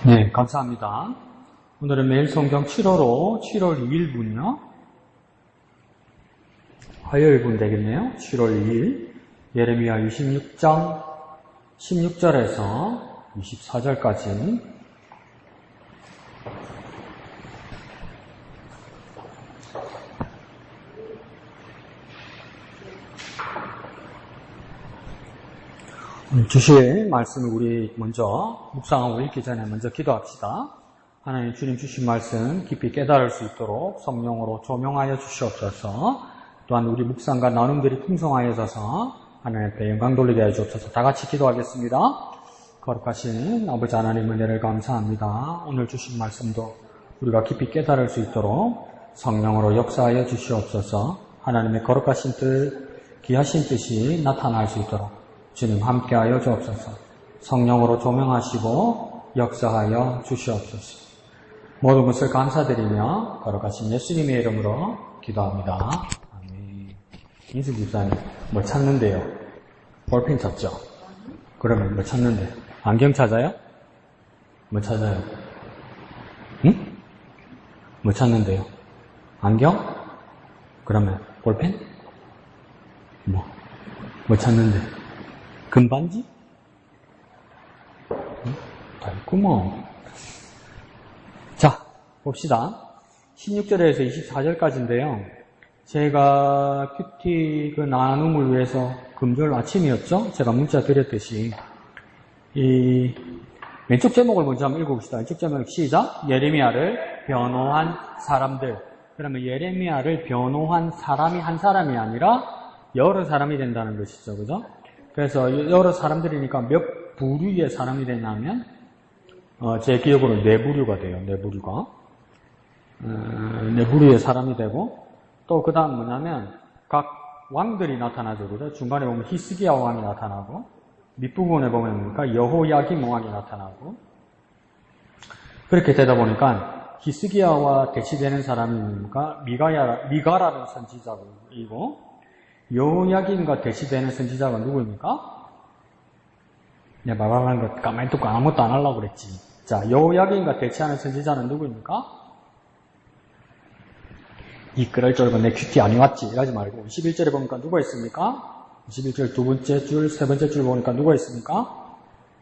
네, 감사합니다. 오늘은 매일 성경 7호로 7월 2일분이요. 화요일분 되겠네요. 7월 2일. 예레미야 26장 16절에서 24절까지. 주실 말씀을 우리 먼저 묵상하고 읽기 전에 먼저 기도합시다. 하나님 주님 주신 말씀 깊이 깨달을 수 있도록 성령으로 조명하여 주시옵소서. 또한 우리 묵상과 나눔들이 풍성하여져서 하나님 앞에 영광 돌리게 해 주옵소서. 다 같이 기도하겠습니다. 거룩하신 아버지 하나님 은혜를 감사합니다. 오늘 주신 말씀도 우리가 깊이 깨달을 수 있도록 성령으로 역사하여 주시옵소서. 하나님의 거룩하신 뜻, 귀하신 뜻이 나타날 수 있도록 주님 함께하여 주옵소서. 성령으로 조명하시고 역사하여 주시옵소서. 모든 것을 감사드리며 거룩하신 예수님의 이름으로 기도합니다. 아멘. 인수 집사님 뭐 찾는데요? 볼펜 찾죠? 그러면 뭐 찾는데? 안경 찾아요? 뭐 찾아요? 응? 뭐 찾는데요? 안경? 그러면 볼펜? 뭐 찾는데? 금반지? 다 있구먼. 자, 봅시다. 16절에서 24절까지인데요. 제가 큐티 그 나눔을 위해서 금요일 아침이었죠? 제가 문자 드렸듯이. 이 왼쪽 제목을 먼저 한번 읽어봅시다. 왼쪽 제목 시작. 예레미야를 변호한 사람들. 그러면 예레미야를 변호한 사람이 한 사람이 아니라 여러 사람이 된다는 것이죠. 그죠? 그래서 여러 사람들이니까 몇 부류의 사람이 되냐면 제 기억으로 네 부류가 돼요. 네 부류가. 네 부류의 사람이 되고 또 그 다음 뭐냐면 각 왕들이 나타나죠. 그죠? 중간에 보면 히스기야 왕이 나타나고 밑부분에 보면 여호야김 왕이 나타나고 그렇게 되다 보니까 히스기야와 대치되는 사람이 뭡니까? 미가라는 선지자이고 여호야김과 대치되는 선지자가 누구입니까? 내가 말하는 거 가만히 듣고 아무것도 안 하려고 그랬지. 자, 여호야김과 대치하는 선지자는 누구입니까? 이끌을 쫄고 내 큐티 안 해왔지 이러지 말고 21절에 보니까 누가 있습니까? 21절 두 번째 줄, 세 번째 줄 보니까 누가 있습니까?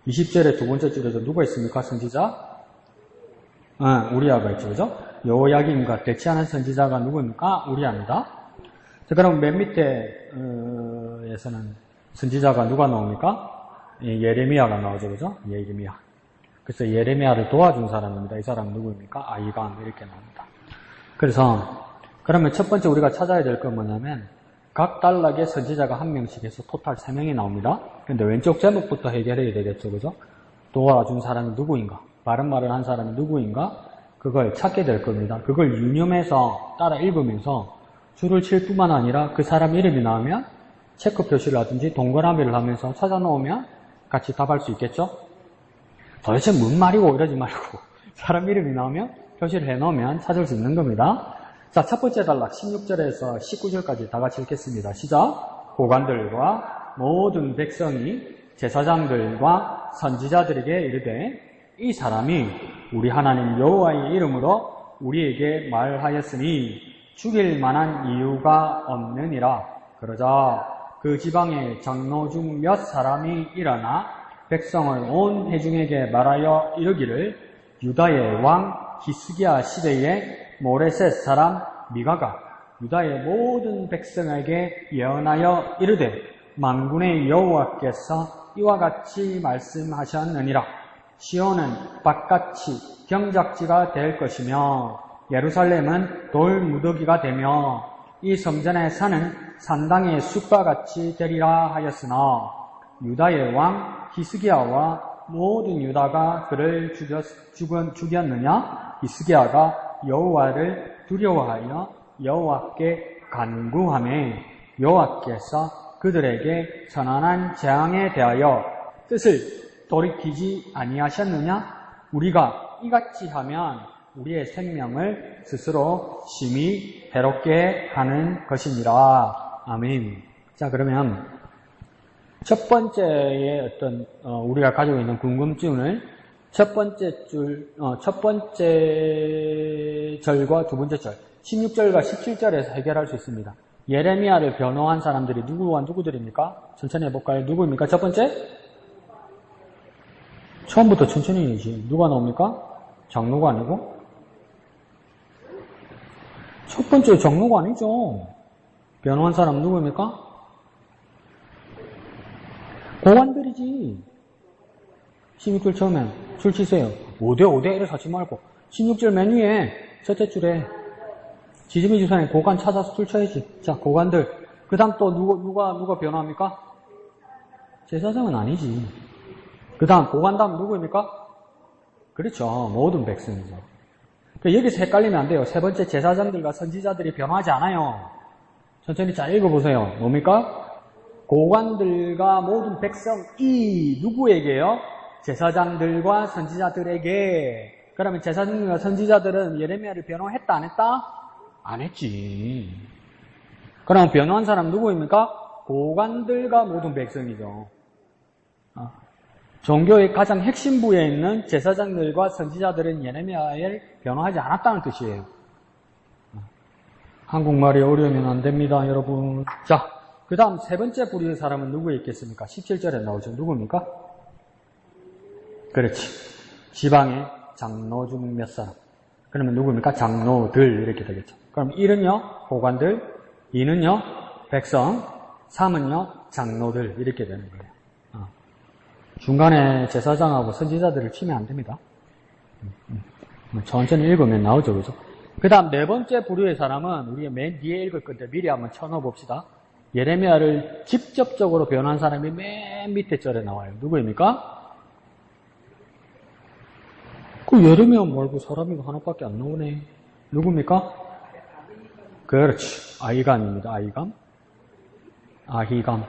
20절에 두 번째 줄에서 누가 있습니까? 선지자? 우리아가 있죠. 그죠? 여호야김과 대치하는 선지자가 누구입니까? 우리아입니다. 자, 그럼 맨 밑에에서는 선지자가 누가 나옵니까? 예레미야가 나오죠. 그죠? 예레미야. 그래서 예레미야를 도와준 사람입니다. 이 사람은 누구입니까? 아이감 이렇게 나옵니다. 그래서 그러면 첫 번째 우리가 찾아야 될 건 뭐냐면 각 단락에 선지자가 한 명씩 해서 토탈 3명이 나옵니다. 근데 왼쪽 제목부터 해결해야 되겠죠. 그죠? 도와준 사람이 누구인가? 바른 말을 한 사람이 누구인가? 그걸 찾게 될 겁니다. 그걸 유념해서 따라 읽으면서 줄을 칠 뿐만 아니라 그 사람 이름이 나오면 체크 표시를 하든지 동그라미를 하면서 찾아놓으면 같이 답할 수 있겠죠? 도대체 뭔 말이고 이러지 말고 사람 이름이 나오면 표시를 해놓으면 찾을 수 있는 겁니다. 자, 첫 번째 단락 16절에서 19절까지 다 같이 읽겠습니다. 시작. 고관들과 모든 백성이 제사장들과 선지자들에게 이르되 이 사람이 우리 하나님 여호와의 이름으로 우리에게 말하였으니 죽일 만한 이유가 없느니라. 그러자 그 지방의 장로 중 몇 사람이 일어나 백성을 온 회중에게 말하여 이르기를 유다의 왕 히스기야 시대에 모레셋 사람 미가가 유다의 모든 백성에게 예언하여 이르되 만군의 여호와께서 이와 같이 말씀하셨느니라. 시온은 밭같이 경작지가 될 것이며 예루살렘은 돌무더기가 되며 이 섬전의 산은 산당의 숲과 같이 되리라 하였으나 유다의 왕 히스기야와 모든 유다가 그를 죽였느냐? 히스기야가 여호와를 두려워하여 여호와께 간구하매 여호와께서 그들에게 선언한 재앙에 대하여 뜻을 돌이키지 아니하셨느냐? 우리가 이같이 하면 우리의 생명을 스스로 심히 해롭게 하는 것이니라. 아멘. 자, 그러면 첫 번째의 어떤 우리가 가지고 있는 궁금증을 첫 번째 절과 두 번째 절, 16절과 17절에서 해결할 수 있습니다. 예레미야를 변호한 사람들이 누구와 누구들입니까? 천천히 해볼까요? 누구입니까? 첫 번째? 처음부터 천천히 해야지. 누가 나옵니까? 장로가 아니고? 첫 번째 장로가 아니죠. 변호한 사람 누구입니까? 고관들이지. 16절 처음에 줄 치세요. 5대 1을 하지 말고 16절 맨 위에 첫째 줄에 지지미 주산에 고관 찾아서 줄 쳐야지. 자, 고관들. 그 다음 또 누가 변호합니까? 제사장은 아니지. 그 다음 고관 다음 누구입니까? 그렇죠. 모든 백성이죠. 여기서 헷갈리면 안 돼요. 세 번째 제사장들과 선지자들이 변호하지 않아요. 천천히 잘 읽어보세요. 뭡니까? 고관들과 모든 백성이 누구에게요? 제사장들과 선지자들에게. 그러면 제사장들과 선지자들은 예레미야를 변호했다 안 했다? 안 했지. 그럼 변호한 사람 누구입니까? 고관들과 모든 백성이죠. 종교의 가장 핵심부에 있는 제사장들과 선지자들은 예레미야를 변호하지 않았다는 뜻이에요. 한국말이 어려우면 안 됩니다, 여러분. 자, 그 다음 세 번째 부류의 사람은 누구에 있겠습니까? 17절에 나오죠. 누구입니까? 그렇지. 지방의 장로 중 몇 사람. 그러면 누구입니까? 장로들 이렇게 되겠죠. 그럼 1은요, 고관들, 2는요, 백성, 3은요, 장로들 이렇게 되는 거예요. 중간에 제사장하고 선지자들을 치면 안 됩니다. 천천히 읽으면 나오죠, 그죠? 그 다음 네 번째 부류의 사람은 우리가 맨 뒤에 읽을 건데 미리 한번 쳐넣어 봅시다. 예레미야를 직접적으로 변호한 사람이 맨 밑에 절에 나와요. 누구입니까? 그 예레미야 말고 사람이 하나밖에 안 나오네. 누굽니까? 그렇지. 아히감입니다. 아히감.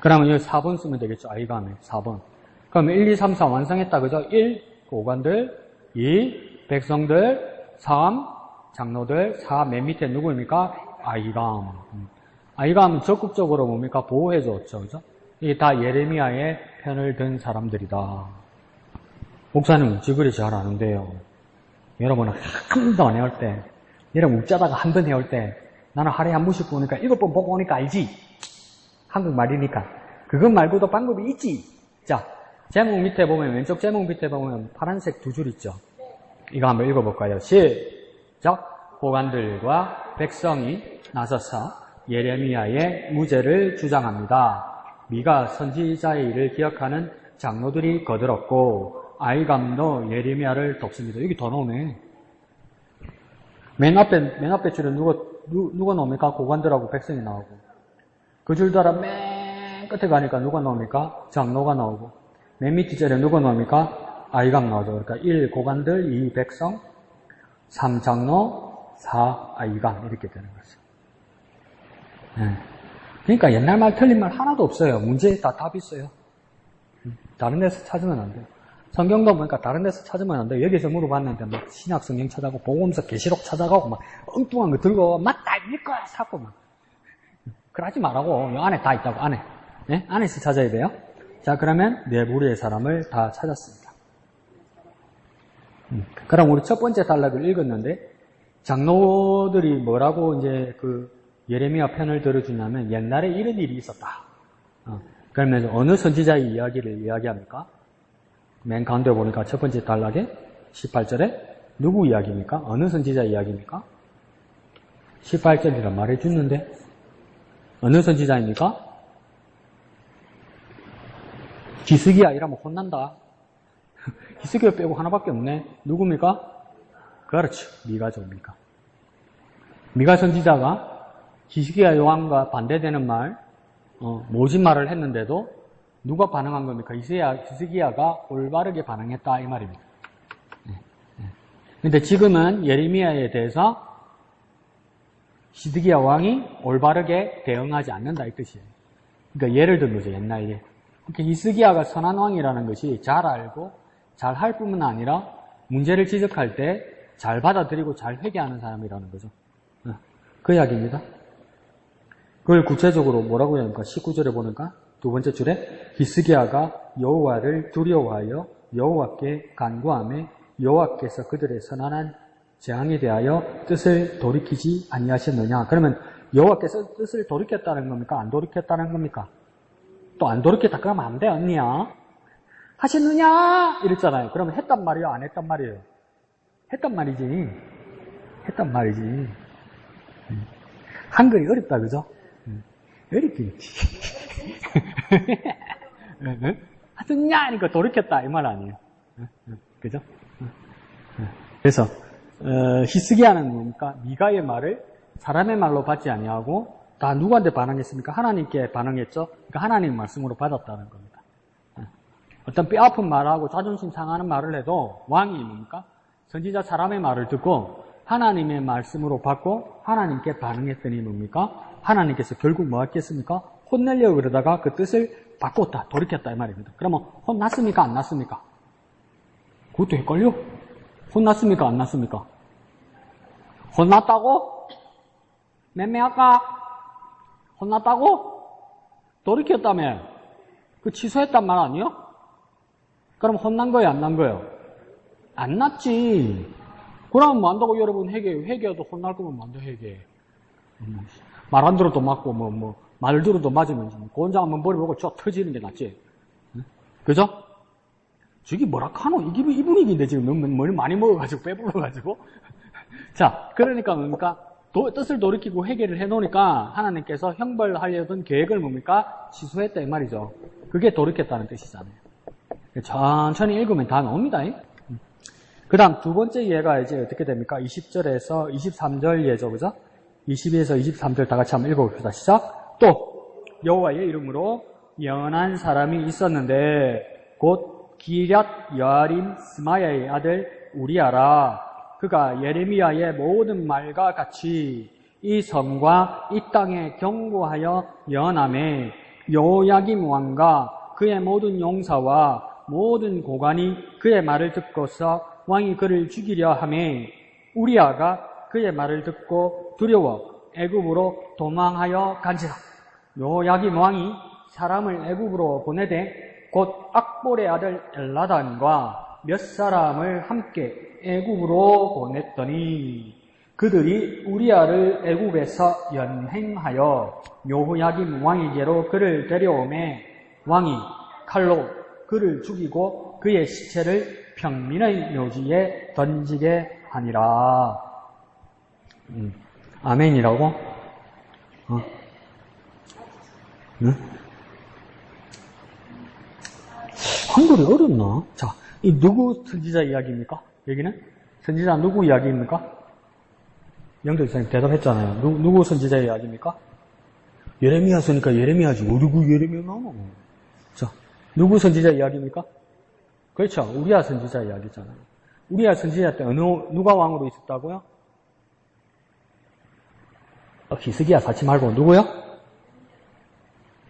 그러면 여기 4번 쓰면 되겠죠. 아히감에 4번. 그럼 1, 2, 3, 4 완성했다. 그죠? 1, 고관들. 2, 백성들. 3, 장로들. 4, 맨 밑에 누구입니까? 아히감. 아히감은 적극적으로 뭡니까? 보호해줬죠. 그죠? 이게 다 예레미야의 편을 든 사람들이다. 목사님은 지그리 잘 아는데요. 여러분은 한 번도 안 해올 때, 여러분 웃자다가 한 번 해올 때, 나는 하루에 한 번씩 보니까 7번 보고 오니까 알지? 한국말이니까. 그것 말고도 방법이 있지? 자, 제목 밑에 보면, 왼쪽 제목 밑에 보면 파란색 두 줄 있죠? 이거 한번 읽어볼까요? 시작! 고관들과 백성이 나서서 예레미야의 무죄를 주장합니다. 미가 선지자의 일을 기억하는 장로들이 거들었고, 아히감도 예레미야를 돕습니다. 여기 더 나오네. 맨 앞에 줄에 누가 나옵니까? 고관들하고 백성이 나오고. 그 줄 따라 맨 끝에 가니까 누가 나옵니까? 장로가 나오고. 맨 밑에 줄에 누가 나옵니까? 아히감 나오죠. 그러니까 1 고관들, 2 백성, 3 장로, 4 아히감 이렇게 되는 거죠. 네. 그러니까 옛날 말 틀린 말 하나도 없어요. 문제에 다 답이 있어요. 다른 데서 찾으면 안 돼요. 성경도 보니까 다른 데서 찾으면 안 돼요. 여기서 물어봤는데 막 신약 성경 찾아가고 복음서 계시록 찾아가고 막 엉뚱한 거 들고 맞다 이거야 사고 막 그러지 말라고. 요 안에 다 있다고 안에. 네? 안에서 찾아야 돼요. 자, 그러면 네 부류의 사람을 다 찾았습니다. 그럼 우리 첫 번째 단락을 읽었는데 장로들이 뭐라고 이제 그 예레미야 편을 들어주냐면 옛날에 이런 일이 있었다. 그러면 어느 선지자의 이야기를 이야기합니까? 맨 가운데 보니까 첫 번째 단락에 18절에 누구 이야기입니까? 어느 선지자 이야기입니까? 18절이라 말해주는데 어느 선지자입니까? 기스기야 이러면 혼난다. 기스기야 빼고 하나밖에 없네. 누굽니까? 그렇죠. 미가죠. 미가 선지자가 기스기야 요한과 반대되는 말, 모진 말을 했는데도 누가 반응한 겁니까? 기스기야가 올바르게 반응했다 이 말입니다. 근데 지금은 예레미야에 대해서 시드기야 왕이 올바르게 대응하지 않는다 이 뜻이에요. 그러니까 예를 든 거죠. 옛날에. 그러니까 히스기야가 선한 왕이라는 것이 잘 알고 잘 할 뿐만 아니라 문제를 지적할 때 잘 받아들이고 잘 회개하는 사람이라는 거죠. 그 이야기입니다. 그걸 구체적으로 뭐라고 합니까? 19절에 보니까 두 번째 줄에 히스기야가 여호와를 두려워하여 여호와께 간구하며 여호와께서 그들의 선한 재앙에 대하여 뜻을 돌이키지 아니하셨느냐. 그러면 여호와께서 뜻을 돌이켰다는 겁니까? 안 돌이켰다는 겁니까? 또 안 돌이켰다 그러면 안 돼, 언니야. 하셨느냐? 이랬잖아요. 그러면 했단 말이에요? 안 했단 말이에요? 했단 말이지. 했단 말이지. 한글이 어렵다, 그죠? 어렵긴 했지. 하셨냐? 하니까 돌이켰다, 이 말 아니에요. 그죠? 그래서, 히스기야는 뭡니까? 미가의 말을 사람의 말로 받지 아니하고 다 누구한테 반응했습니까? 하나님께 반응했죠? 그러니까 하나님 말씀으로 받았다는 겁니다. 어떤 뼈아픈 말하고 자존심 상하는 말을 해도 왕이 뭡니까? 선지자 사람의 말을 듣고 하나님의 말씀으로 받고 하나님께 반응했더니 뭡니까? 하나님께서 결국 뭐 했겠습니까? 혼내려고 그러다가 그 뜻을 바꿨다, 돌이켰다 이 말입니다. 그러면 혼났습니까? 안 났습니까? 그것도 헷갈려? 혼났습니까? 안 났습니까? 혼났다고? 맴매할까? 혼났다고? 돌이켰다며? 그 취소했단 말 아니요? 그럼 혼난 거예요? 안 난 거예요? 안 났지. 그러면 뭐 한다고 여러분 회개해도 혼날 거면 뭐 한다 회개해. 말 안 들어도 맞고 말 들어도 맞으면 고원장 한번 버려보고 쫙 터지는 게 낫지. 그죠? 저기 뭐라 카노? 이 분위기인데 지금 너무 많이 먹어가지고 배불러가지고. 자, 그러니까 뭡니까? 뜻을 돌이키고 회개를 해놓으니까 하나님께서 형벌하려던 계획을 뭡니까? 취소했다 이 말이죠. 그게 돌이켰다는 뜻이잖아요. 천천히 읽으면 다 나옵니다. 그 다음 두 번째 예가 이제 어떻게 됩니까? 20절에서 23절 예죠, 그죠? 22에서 23절 다 같이 한번 읽어봅시다. 시작. 또 여호와의 이름으로 예언한 사람이 있었는데 곧 기럇 여아림 스마야의 아들 우리아라. 그가 예레미야의 모든 말과 같이 이 성과 이 땅에 경고하여 예언하매 여호야김 왕과 그의 모든 용사와 모든 고관이 그의 말을 듣고서 왕이 그를 죽이려 하매 우리아가 그의 말을 듣고 두려워 애굽으로 도망하여 간지라. 여호야김 왕이 사람을 애굽으로 보내되 곧 악볼의 아들 엘라단과 몇 사람을 함께 애굽으로 보냈더니 그들이 우리아를 애굽에서 연행하여 여호야김 왕에게로 그를 데려오매 왕이 칼로 그를 죽이고 그의 시체를 평민의 묘지에 던지게 하니라. 아멘이라고? 응? 한글이 어렵나? 자, 이 누구 선지자 이야기입니까? 여기는? 선지자 누구 이야기입니까? 영도 이사님 대답했잖아요. 누구 선지자 이야기입니까? 예레미야 쓰니까 예레미야지. 누구 예레미야 나오나? 자, 누구 선지자 이야기입니까? 그렇죠. 우리아 선지자 이야기잖아요. 우리아 선지자 때 누가 왕으로 있었다고요? 히스기야 사치 말고 누구요?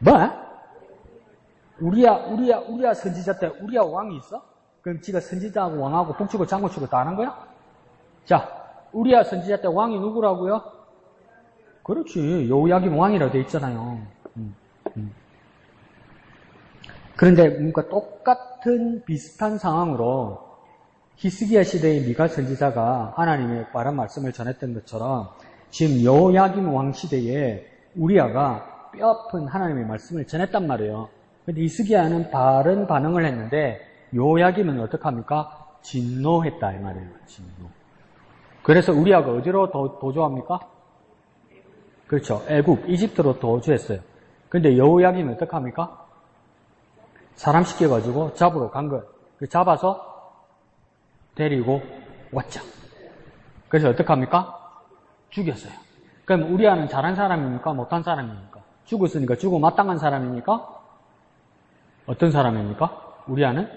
뭐? 우리아 선지자 때 우리아 왕이 있어? 그럼 지가 선지자하고 왕하고 북치고 장구치고 다 하는 거야? 자, 우리아 선지자 때 왕이 누구라고요? 그렇지. 여호야김 왕이라고 돼 있잖아요. 그런데 뭔가 똑같은 비슷한 상황으로 히스기야 시대의 미가 선지자가 하나님의 바른 말씀을 전했던 것처럼 지금 여호야김 왕 시대에 우리아가 뼈아픈 하나님의 말씀을 전했단 말이에요. 근데 히스기야는 바른 반응을 했는데 여호야김은 어떡합니까? 진노했다 이 말이에요. 진노. 그래서 우리아가 어디로 도주합니까? 그렇죠. 애굽, 이집트로 도주했어요. 근데 여호야김은 어떡합니까? 사람 시켜가지고 잡으러 간 거예요. 잡아서 데리고 왔죠. 그래서 어떡합니까? 죽였어요. 그럼 우리아는 잘한 사람입니까? 못한 사람입니까? 죽었으니까 죽어 마땅한 사람입니까? 어떤 사람입니까? 우리아는?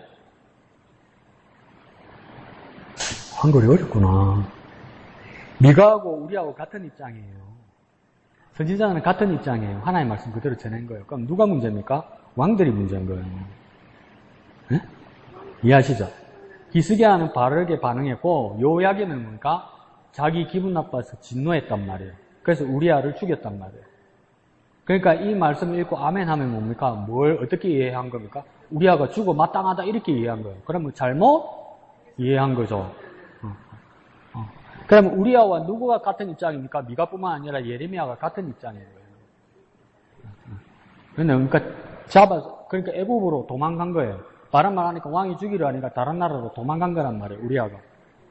한글이 어렵구나. 미가하고 우리하고 같은 입장이에요. 선지자는 같은 입장이에요. 하나님의 말씀 그대로 전한 거예요. 그럼 누가 문제입니까? 왕들이 문제인 거예요. 네? 이해하시죠? 히스기야는 바르게 반응했고 여호야김은 뭔가 자기 기분 나빠서 진노했단 말이에요. 그래서 우리아를 죽였단 말이에요. 그러니까 이 말씀을 읽고 아멘 하면 뭡니까? 뭘 어떻게 이해한 겁니까? 우리아가 죽어 마땅하다 이렇게 이해한 거예요. 그러면 잘못 이해한 거죠. 그러면 우리아와 누구가 같은 입장입니까? 미가뿐만 아니라 예레미야가 같은 입장이에요. 그러니까 그러니까 애굽으로 도망간 거예요. 바른 말 하니까 왕이 죽이려 하니까 다른 나라로 도망간 거란 말이에요, 우리아가.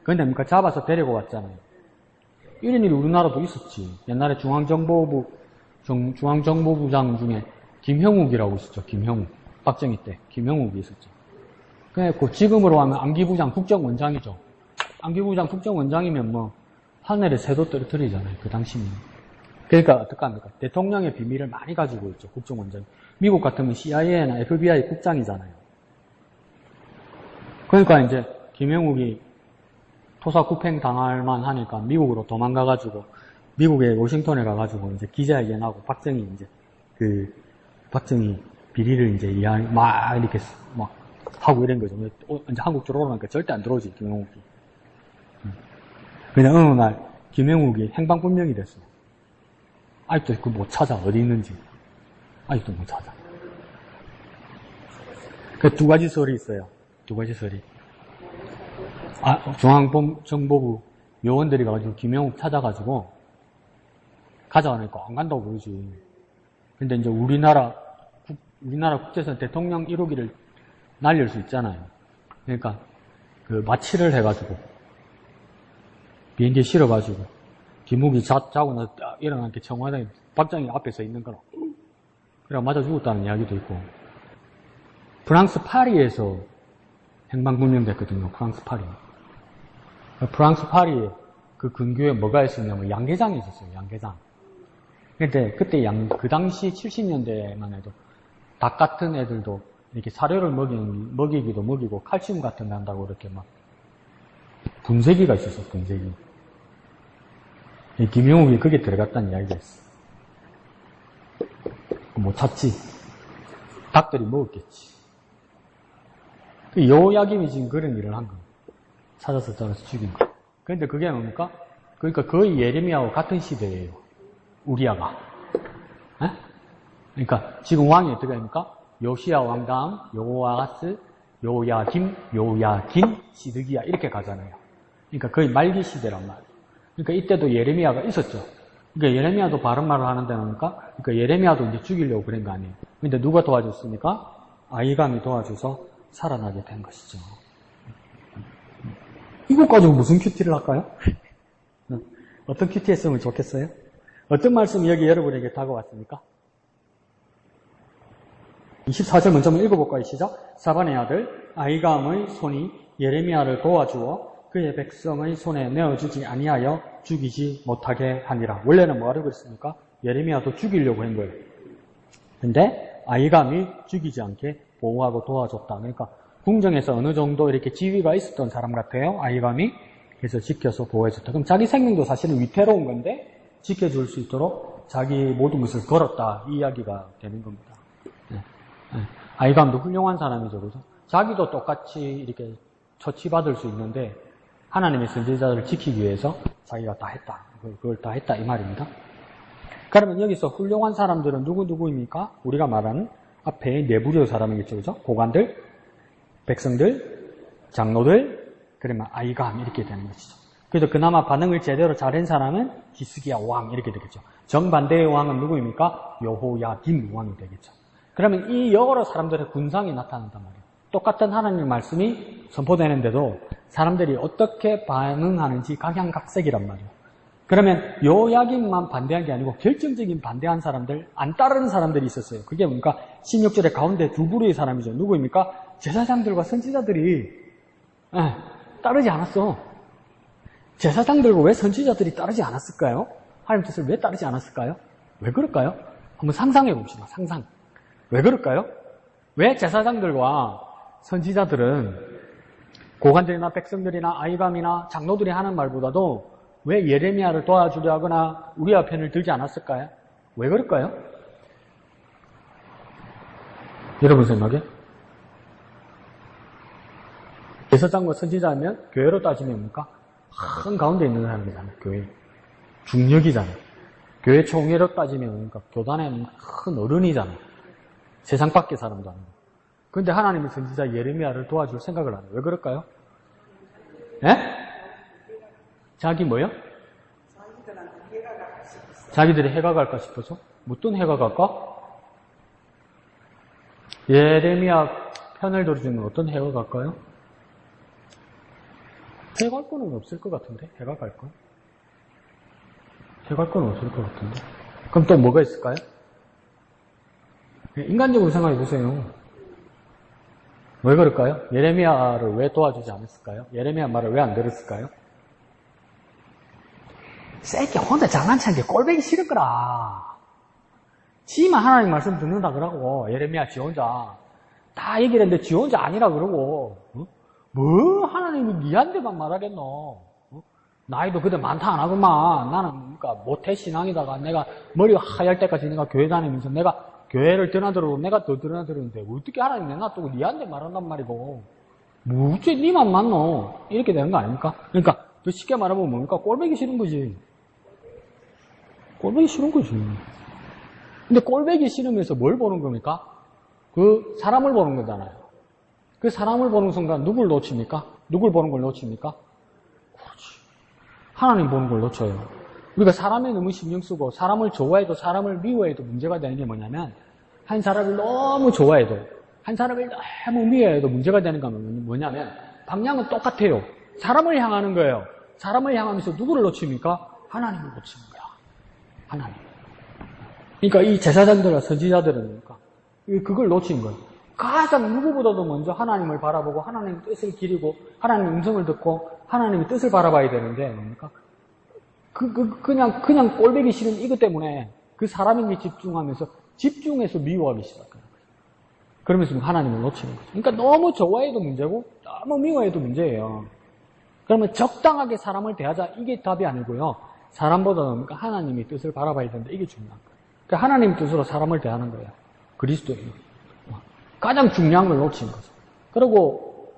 그런데 그러니까 잡아서 데리고 왔잖아요. 이런 일이 우리나라도 있었지. 옛날에 중앙정보부장 중에 김형욱이라고 있었죠. 김형욱. 박정희 때 김형욱이 있었죠. 그 지금으로 하면 안기부장 국정원장이죠. 안기부장 국정원장이면 뭐 하늘에 새도 떨어뜨리잖아요. 그 당시는. 그러니까 어떡합니까? 대통령의 비밀을 많이 가지고 있죠. 국정원장. 미국 같으면 CIA나 FBI 국장이잖아요. 그러니까 이제 김형욱이 토사구팽 당할 만 하니까 미국으로 도망가가지고 미국의 워싱턴에 가가지고 이제 기자회견하고 박정희 비리를 이제 막 이렇게 막 하고 이런 거죠. 이제 한국 들어오니까 절대 안 들어오지, 김형욱이. 그냥 어느 날 김형욱이 행방불명이 됐어. 아직도 그 못 찾아, 어디 있는지. 아직도 못 찾아. 그 두 가지 설이 있어요. 두 가지 설이. 중앙정보부 요원들이 가가지고 김형욱 찾아가지고 가져가니까 안 간다고 그러지. 근데 이제 우리나라 국제선 대통령 1호기를 날릴 수 있잖아요. 그러니까 그 마취를 해가지고 비행기에 실어가지고 김욱이 자고 나서 딱 일어나니까 청와대 박정희 앞에 서 있는 거라. 그래 맞아 죽었다는 이야기도 있고. 프랑스 파리에서 행방불명됐거든요. 프랑스 파리. 프랑스 파리에 그 근교에 뭐가 있었냐면 양계장이 있었어요. 양계장. 근데 그때 그 당시 70년대만 해도 닭 같은 애들도 이렇게 사료를 먹이기도 먹이고 칼슘 같은 거 한다고 이렇게 막 분쇄기가 있었어. 분쇄기. 김용욱이 거기에 들어갔다는 이야기가 있어. 못 찾지. 닭들이 먹었겠지. 그 여호야김이 지금 그런 일을 한 거예요. 찾아서 죽인 거. 그런데 그게 뭡니까? 그러니까 거의 예레미야하고 같은 시대예요. 우리아가. 에? 그러니까 지금 왕이 어떻게 합니까? 요시야 왕 다음 요아하스, 요야김, 시드기야 이렇게 가잖아요. 그러니까 거의 말기 시대란 말이에요. 그러니까 이때도 예레미야가 있었죠. 그러니까 예레미야도 바른 말을 하는 데니까 그러니까 예레미야도 이제 죽이려고 그런 거 아니에요. 근데 누가 도와줬습니까? 아이감이 도와줘서 살아나게 된 것이죠. 이것 가지고 무슨 큐티를 할까요? 어떤 큐티 했으면 좋겠어요? 어떤 말씀이 여기 여러분에게 다가왔습니까? 24절 먼저 한번 읽어볼까요? 시작. 사반의 아들 아이감의 손이 예레미야를 도와주어 그의 백성의 손에 내어주지 아니하여 죽이지 못하게 하니라. 원래는 뭐하려고 그랬습니까? 예레미야도 죽이려고 한 거예요. 근데 아이감이 죽이지 않게 보호하고 도와줬다. 그러니까 궁정에서 어느 정도 이렇게 지위가 있었던 사람 같아요. 아이감이. 그래서 지켜서 보호해줬다. 그럼 자기 생명도 사실은 위태로운 건데 지켜줄 수 있도록 자기 모든 것을 걸었다. 이 이야기가 되는 겁니다. 아이감도 훌륭한 사람이죠. 그죠? 자기도 똑같이 이렇게 처치받을 수 있는데 하나님의 선지자들을 지키기 위해서 자기가 다 했다. 그걸 다 했다 이 말입니다. 그러면 여기서 훌륭한 사람들은 누구입니까? 우리가 말하는 앞에 네 부류의 사람이겠죠. 그죠? 고관들, 백성들, 장로들, 그러면 아이감 이렇게 되는 것이죠. 그래서 그나마 반응을 제대로 잘한 사람은 히스기야 왕 이렇게 되겠죠. 정반대의 왕은 누구입니까? 여호야김 왕이 되겠죠. 그러면 이 여러 사람들의 군상이 나타난단 말이에요. 똑같은 하나님의 말씀이 선포되는데도 사람들이 어떻게 반응하는지 각양각색이란 말이에요. 그러면 여호야김만 반대한 게 아니고 결정적인 반대한 사람들, 안 따르는 사람들이 있었어요. 그게 뭡니까? 16절의 가운데 두 부류의 사람이죠. 누구입니까? 제사장들과 선지자들이 따르지 않았어. 제사장들과 왜 선지자들이 따르지 않았을까요? 하나님 뜻을 왜 따르지 않았을까요? 왜 그럴까요? 한번 상상해 봅시다. 상상. 왜 그럴까요? 왜 제사장들과 선지자들은 고관들이나 백성들이나 아이감이나 장로들이 하는 말보다도 왜 예레미야를 도와주려 하거나 우리아 편을 들지 않았을까요? 왜 그럴까요? 여러분 생각에? 제사장과 선지자면 교회로 따지면 뭡니까? 큰 가운데 있는 사람이잖아요. 교회. 중력이잖아요. 교회 총회로 따지면 뭡니까? 교단의 큰 어른이잖아요. 세상 밖의 사람도 아니고. 근데 하나님은 선지자 예레미야를 도와줄 생각을 안 해요. 왜 그럴까요? 예? 자기 뭐요? 자기들이 해가 갈까 싶어서? 어떤 해가 갈까? 예레미야 편을 들어주면 어떤 해가 갈까요? 해 갈 거는 없을 것 같은데? 해가 갈 거? 해 갈 거는 없을 것 같은데? 그럼 또 뭐가 있을까요? 인간적으로 생각해 보세요. 왜 그럴까요? 예레미야를 왜 도와주지 않았을까요? 예레미야 말을 왜 안 들었을까요? 새끼 혼자 장난치는 게 꼴보기 싫을 거라. 지만 하나님 말씀 듣는다 그러고 예레미야 지 혼자 다 얘기를 했는데 지 혼자 아니라 그러고 뭐 하나님이 니한테만 말하겠노. 나이도 그때 많다 안 하구만. 나는 그러니까 모태 신앙이다가 내가 머리가 하얄 때까지 내가 교회 다니면서 내가 교회를 드나들어도 내가 더 드나들었는데 어떻게 하나님 내놔두고 니한테 말한단 말이고 뭐 어째 니만 맞노. 이렇게 되는 거 아닙니까? 그러니까 더 쉽게 말하면 뭡니까? 꼴보기 싫은 거지. 꼴보기 싫은 거지. 근데 꼴보기 싫으면서 뭘 보는 겁니까? 그 사람을 보는 거잖아요. 그 사람을 보는 순간 누굴 놓칩니까? 누굴 보는 걸 놓칩니까? 그렇지. 하나님 보는 걸 놓쳐요. 우리가 사람에 너무 신경 쓰고 사람을 좋아해도 사람을 미워해도 문제가 되는 게 뭐냐면 한 사람을 너무 좋아해도 한 사람을 너무 미워해도 문제가 되는 건 뭐냐면 방향은 똑같아요. 사람을 향하는 거예요. 사람을 향하면서 누구를 놓칩니까? 하나님을 놓치는 거야. 하나님. 그러니까 이 제사장들과 선지자들은 그걸 놓친 거예요. 가장 누구보다도 먼저 하나님을 바라보고 하나님의 뜻을 기리고 하나님의 음성을 듣고 하나님의 뜻을 바라봐야 되는데 뭡니까? 그냥 꼴보기 싫은 이것 때문에 그 사람에게 집중하면서 집중해서 미워하기 시작하는 거예요. 그러면서 하나님을 놓치는 거죠. 그러니까 너무 좋아해도 문제고 너무 미워해도 문제예요. 그러면 적당하게 사람을 대하자 이게 답이 아니고요. 사람보다는 하나님의 뜻을 바라봐야 되는데 이게 중요한 거예요. 그러니까 하나님 뜻으로 사람을 대하는 거예요. 그리스도예요. 가장 중요한 걸 놓친 거죠. 그리고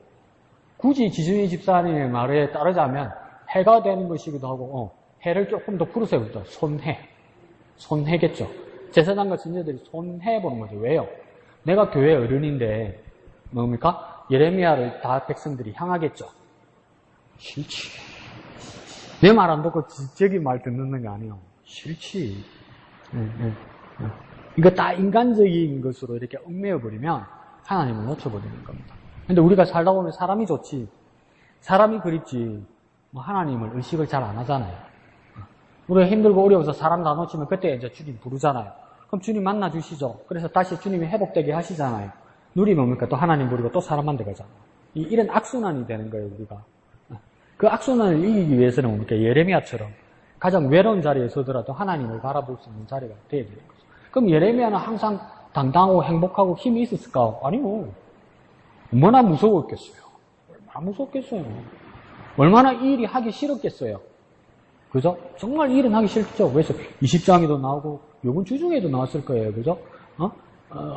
굳이 지순이 집사님의 말에 따르자면 해가 되는 것이기도 하고 해를 조금 더 풀어서 해보죠. 손해겠죠. 제사장과 선지자들이 손해 보는 거죠. 왜요? 내가 교회 어른인데 뭡니까? 예레미야를 다 백성들이 향하겠죠. 싫지. 내 말 안 듣고 저기 말 듣는 게 아니에요. 싫지. 이거 다 인간적인 것으로 이렇게 얽매여버리면 하나님을 놓쳐버리는 겁니다. 근데 우리가 살다 보면 사람이 좋지, 사람이 그립지, 뭐 하나님을 의식을 잘 안 하잖아요. 우리가 힘들고 어려워서 사람 다 놓치면 그때 이제 주님 부르잖아요. 그럼 주님 만나 주시죠. 그래서 다시 주님이 회복되게 하시잖아요. 누리 뭡니까? 또 하나님 부르고 또 사람 만들어가잖아요. 이런 악순환이 되는 거예요, 우리가. 그 악순환을 이기기 위해서는 뭡니까? 예레미야처럼 가장 외로운 자리에 서더라도 하나님을 바라볼 수 있는 자리가 되어야 되는 거죠. 그럼 예레미야는 항상 당당하고 행복하고 힘이 있었을까? 아니요. 얼마나 무서웠겠어요. 얼마나 무서웠겠어요. 얼마나 이 일이 하기 싫었겠어요. 그죠? 정말 이 일은 하기 싫죠. 그래서 20장에도 나오고 요번 주중에도 나왔을 거예요. 그죠?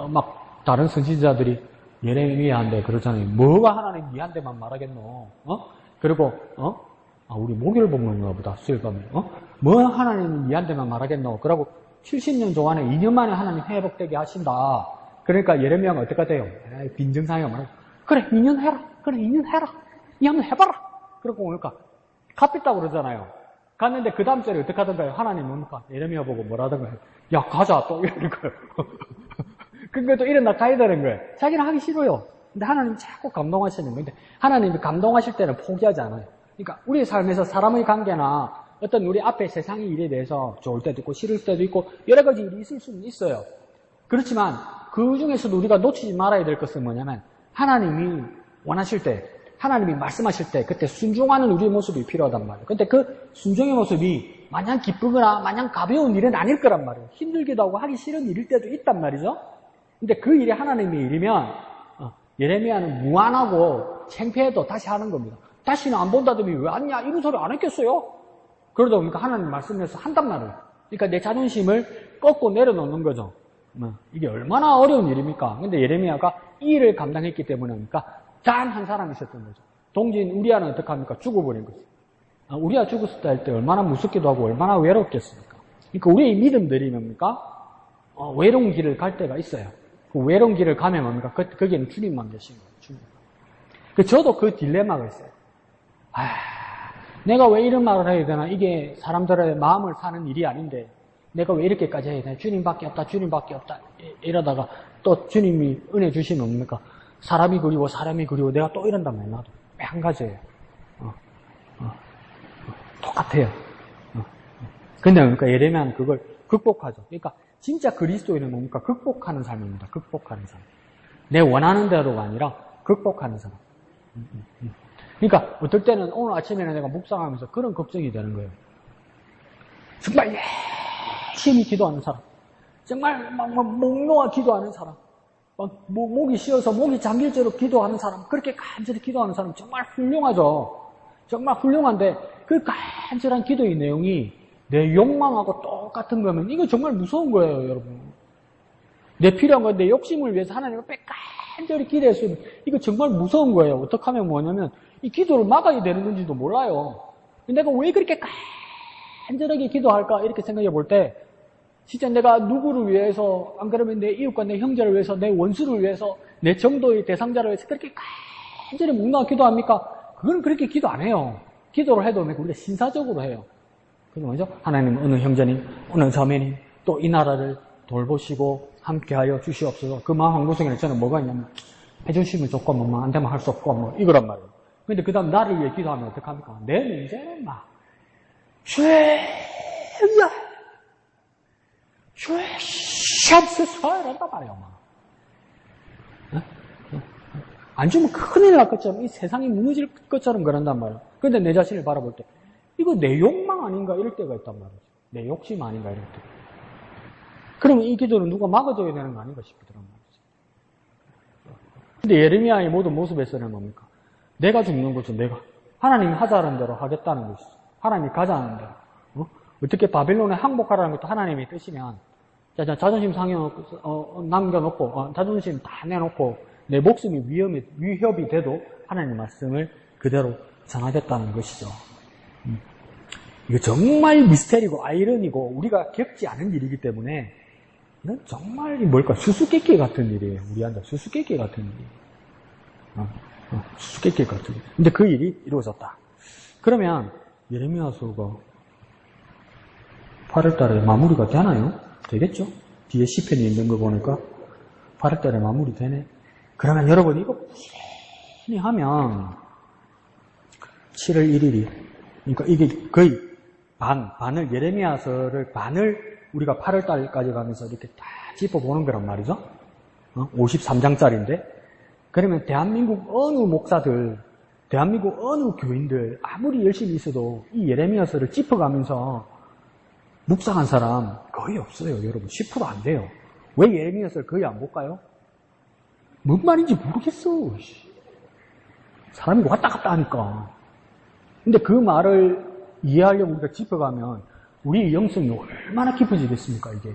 막 다른 선지자들이 예레미야한테 그러잖아요. 뭐가 하나님 니한테만 말하겠노? 그리고 우리 목요일 먹는가 보다. 수요일 밤에. 뭐 하나님 니한테만 말하겠노? 그러고 70년 동안에 2년 만에 하나님 회복되게 하신다. 그러니까 예레미야가 어떻게 돼요? 빈정상이가 말하고 그래 2년 해라. 그래 2년 해라. 니 한번 해봐라. 그러고 오니까 갚겠다고 그러잖아요. 갔는데 그 다음 주에 어떻게 하던가요? 하나님 뭡니까? 예레미야 보고 뭐라 하던가요? 야 가자 또 이러는 거예요. 그러니까 또 일어나 가야 되는 거예요. 자기는 하기 싫어요. 근데 하나님 자꾸 감동하시는 건데 하나님이 감동하실 때는 포기하지 않아요. 그러니까 우리 삶에서 사람의 관계나 어떤 우리 앞에 세상의 일에 대해서 좋을 때도 있고 싫을 때도 있고 여러 가지 일이 있을 수는 있어요. 그렇지만 그 중에서도 우리가 놓치지 말아야 될 것은 뭐냐면 하나님이 원하실 때 하나님이 말씀하실 때 그때 순종하는 우리의 모습이 필요하단 말이에요. 근데 그 순종의 모습이 마냥 기쁘거나 마냥 가벼운 일은 아닐 거란 말이에요. 힘들기도 하고 하기 싫은 일일 때도 있단 말이죠. 근데 그 일이 하나님의 일이면 예레미야는 무안하고 창피해도 다시 하는 겁니다. 다시는 안 본다더니 왜 왔냐 이런 소리 안 했겠어요? 그러다 보니까 하나님 말씀에서 한단 말이에요. 그러니까 내 자존심을 꺾고 내려놓는 거죠. 이게 얼마나 어려운 일입니까? 근데 예레미야가 이 일을 감당했기 때문입니까? 단 한 사람이 있었던 거죠. 동지인 우리아는 어떻게 합니까? 죽어버린 거죠. 우리아 죽었을 때 할 때 얼마나 무섭기도 하고 얼마나 외롭겠습니까? 그러니까 우리의 믿음들이 뭡니까? 외로운 길을 갈 때가 있어요. 그 외로운 길을 가면 뭡니까? 거기에는 주님만 계신 거예요. 주님. 저도 그 딜레마가 있어요. 내가 왜 이런 말을 해야 되나? 이게 사람들의 마음을 사는 일이 아닌데 내가 왜 이렇게까지 해야 되나? 주님밖에 없다, 주님밖에 없다. 이러다가 또 주님이 은혜 주시면 뭡니까? 사람이 그리워, 사람이 그리워. 내가 또 이런단 말이야. 나도 왜 한 가지예요. 똑같아요. 근데 그러니까 예레미야는 그걸 극복하죠. 그러니까 진짜 그리스도인은 뭡니까? 극복하는 삶입니다. 극복하는 삶. 내 원하는 대로가 아니라 극복하는 삶. 그러니까 어떨 때는 오늘 아침에는 내가 묵상하면서 그런 걱정이 되는 거예요. 정말 열심히 기도하는 사람, 정말 막 목 놓아 기도하는 사람, 막 목이 쉬어서 목이 잠길 대로 기도하는 사람, 그렇게 간절히 기도하는 사람 정말 훌륭하죠. 정말 훌륭한데 그 간절한 기도의 내용이 내 욕망하고 똑같은 거면 이거 정말 무서운 거예요, 여러분. 내 필요한 거, 내 욕심을 위해서 하나님을 간절히 기도했으면 이거 정말 무서운 거예요. 어떻게 하면 뭐냐면 이 기도를 막아야 되는 건지도 몰라요. 내가 왜 그렇게 간절하게 기도할까 이렇게 생각해 볼 때 진짜 내가 누구를 위해서, 안 그러면 내 이웃과 내 형제를 위해서, 내 원수를 위해서, 내 정도의 대상자를 위해서 그렇게 간절히 묵나와 기도합니까? 그건 그렇게 기도 안 해요. 기도를 해도 우리가 신사적으로 해요. 그게 뭐죠? 하나님 어느 형제님, 어느 자매님, 또 이 나라를 돌보시고 함께하여 주시옵소서. 그 마음 한구석에는 저는 뭐가 있냐면 해주시면 좋고 뭐 안 되면 할 수 없고 뭐 이거란 말이에요. 근데 그 다음 나를 위해 기도하면 어떡합니까? 내 문제는 막 죄야 죄샵스서 이런단 말이에요. 막. 안 주면 큰일 날 것처럼 이 세상이 무너질 것처럼 그런단 말이에요. 근데 내 자신을 바라볼 때 이거 내 욕망 아닌가 이럴 때가 있단 말이죠. 내 욕심 아닌가 이럴 때. 그러면 이 기도는 누가 막아줘야 되는 거 아닌가 싶더란 말이죠. 근데 예레미야의 모든 모습에서는 뭡니까? 내가 죽는 거죠. 내가. 하나님이 하자는 대로 하겠다는 것이죠. 하나님이 가자는 대로. 어떻게 바빌론에 항복하라는 것도 하나님의 뜻이면 자존심 남겨놓고 자존심 다 내놓고 내 목숨이 위협이 돼도 하나님의 말씀을 그대로 전하겠다는 것이죠. 이거 정말 미스테리고 아이러니고 우리가 겪지 않은 일이기 때문에 이건 정말 뭘까? 수수께끼 같은 일이에요. 우리한테 수수께끼 같은 일이에요. 수수께끼 같은 일. 근데 그 일이 이루어졌다. 그러면 예레미야서가 8월달에 마무리가 되나요? 되겠죠? 뒤에 시편이 있는 거 보니까 8월달에 마무리 되네. 그러면 여러분 이거 꾸준히 하면 7월 1일이 그러니까 이게 거의 반을 예레미야서를 반을 우리가 8월달까지 가면서 이렇게 다 짚어보는 거란 말이죠. 53장짜리인데 그러면 대한민국 어느 목사들, 대한민국 어느 교인들 아무리 열심히 있어도 이 예레미야서를 짚어가면서 묵상한 사람 거의 없어요. 여러분 10% 안 돼요. 왜 예레미야서를 거의 안 볼까요? 뭔 말인지 모르겠어. 사람이 왔다 갔다 하니까. 근데 그 말을 이해하려고 우리가 짚어가면 우리 영성이 얼마나 깊어지겠습니까, 이게.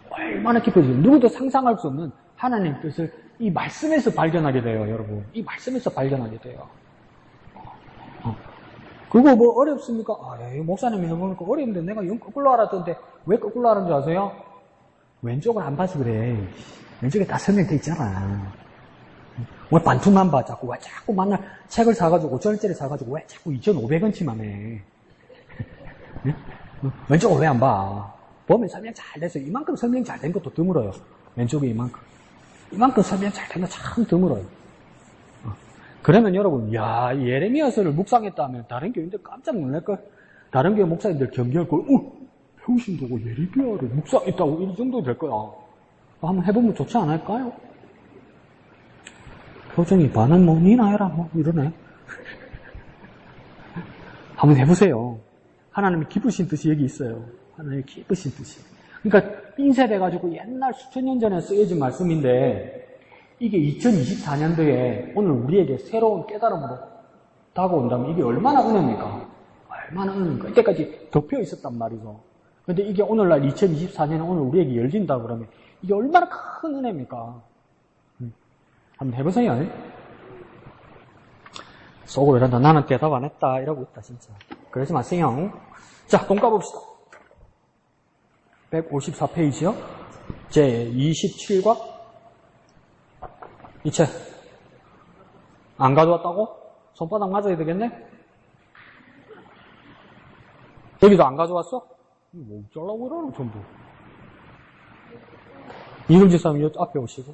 얼마나 깊어지겠어요. 누구도 상상할 수 없는 하나님의 뜻을 이 말씀에서 발견하게 돼요, 여러분. 이 말씀에서 발견하게 돼요. 그거 뭐 어렵습니까? 목사님이 해보니까 어려운데 내가 영 거꾸로 알았던데 왜 거꾸로 알았는 줄 아세요? 왼쪽을 안 봐서 그래. 왼쪽에 다 설명돼 있잖아. 왜 반투만 봐? 자꾸 왜 자꾸 맨날 책을 사가지고 5,000원짜리 사가지고 왜 자꾸 2,500원치만 해? 왼쪽을 왜 안 봐? 보면 설명 잘 돼서 이만큼 설명 잘 된 것도 드물어요. 왼쪽에 이만큼 설명 잘 된 거 참 드물어요. 그러면 여러분, 예레미야서를 묵상했다면 다른 교인들 깜짝 놀랄걸? 다른 교회 목사님들 경계할 걸, 평신도고 예레미야를 묵상했다고 이 정도 될 거야. 한번 해보면 좋지 않을까요? 표정이 반은 뭐 니나 해라 뭐 이러네. 한번 해보세요. 하나님이 기쁘신 뜻이 여기 있어요. 하나님이 기쁘신 뜻이. 그러니까 인쇄돼가지고 옛날 수천 년 전에 쓰여진 말씀인데 이게 2024년도에 오늘 우리에게 새로운 깨달음으로 다가온다면 이게 얼마나 은혜입니까? 얼마나 은혜입니까? 이때까지 덮여 있었단 말이죠. 근데 이게 오늘날 2024년에 오늘 우리에게 열린다 그러면 이게 얼마나 큰 은혜입니까? 한번 해보세요. 속으로 이런다. 나는 대답 안 했다. 이러고 있다, 진짜. 그러지 마세요. 자, 돈 까봅시다. 154페이지요. 제27과 이 책 안 가져왔다고? 손바닥 맞아야 되겠네? 여기도 안 가져왔어? 뭐 어쩌려고 그러노 전부. 이금 집사님 이 앞에 오시고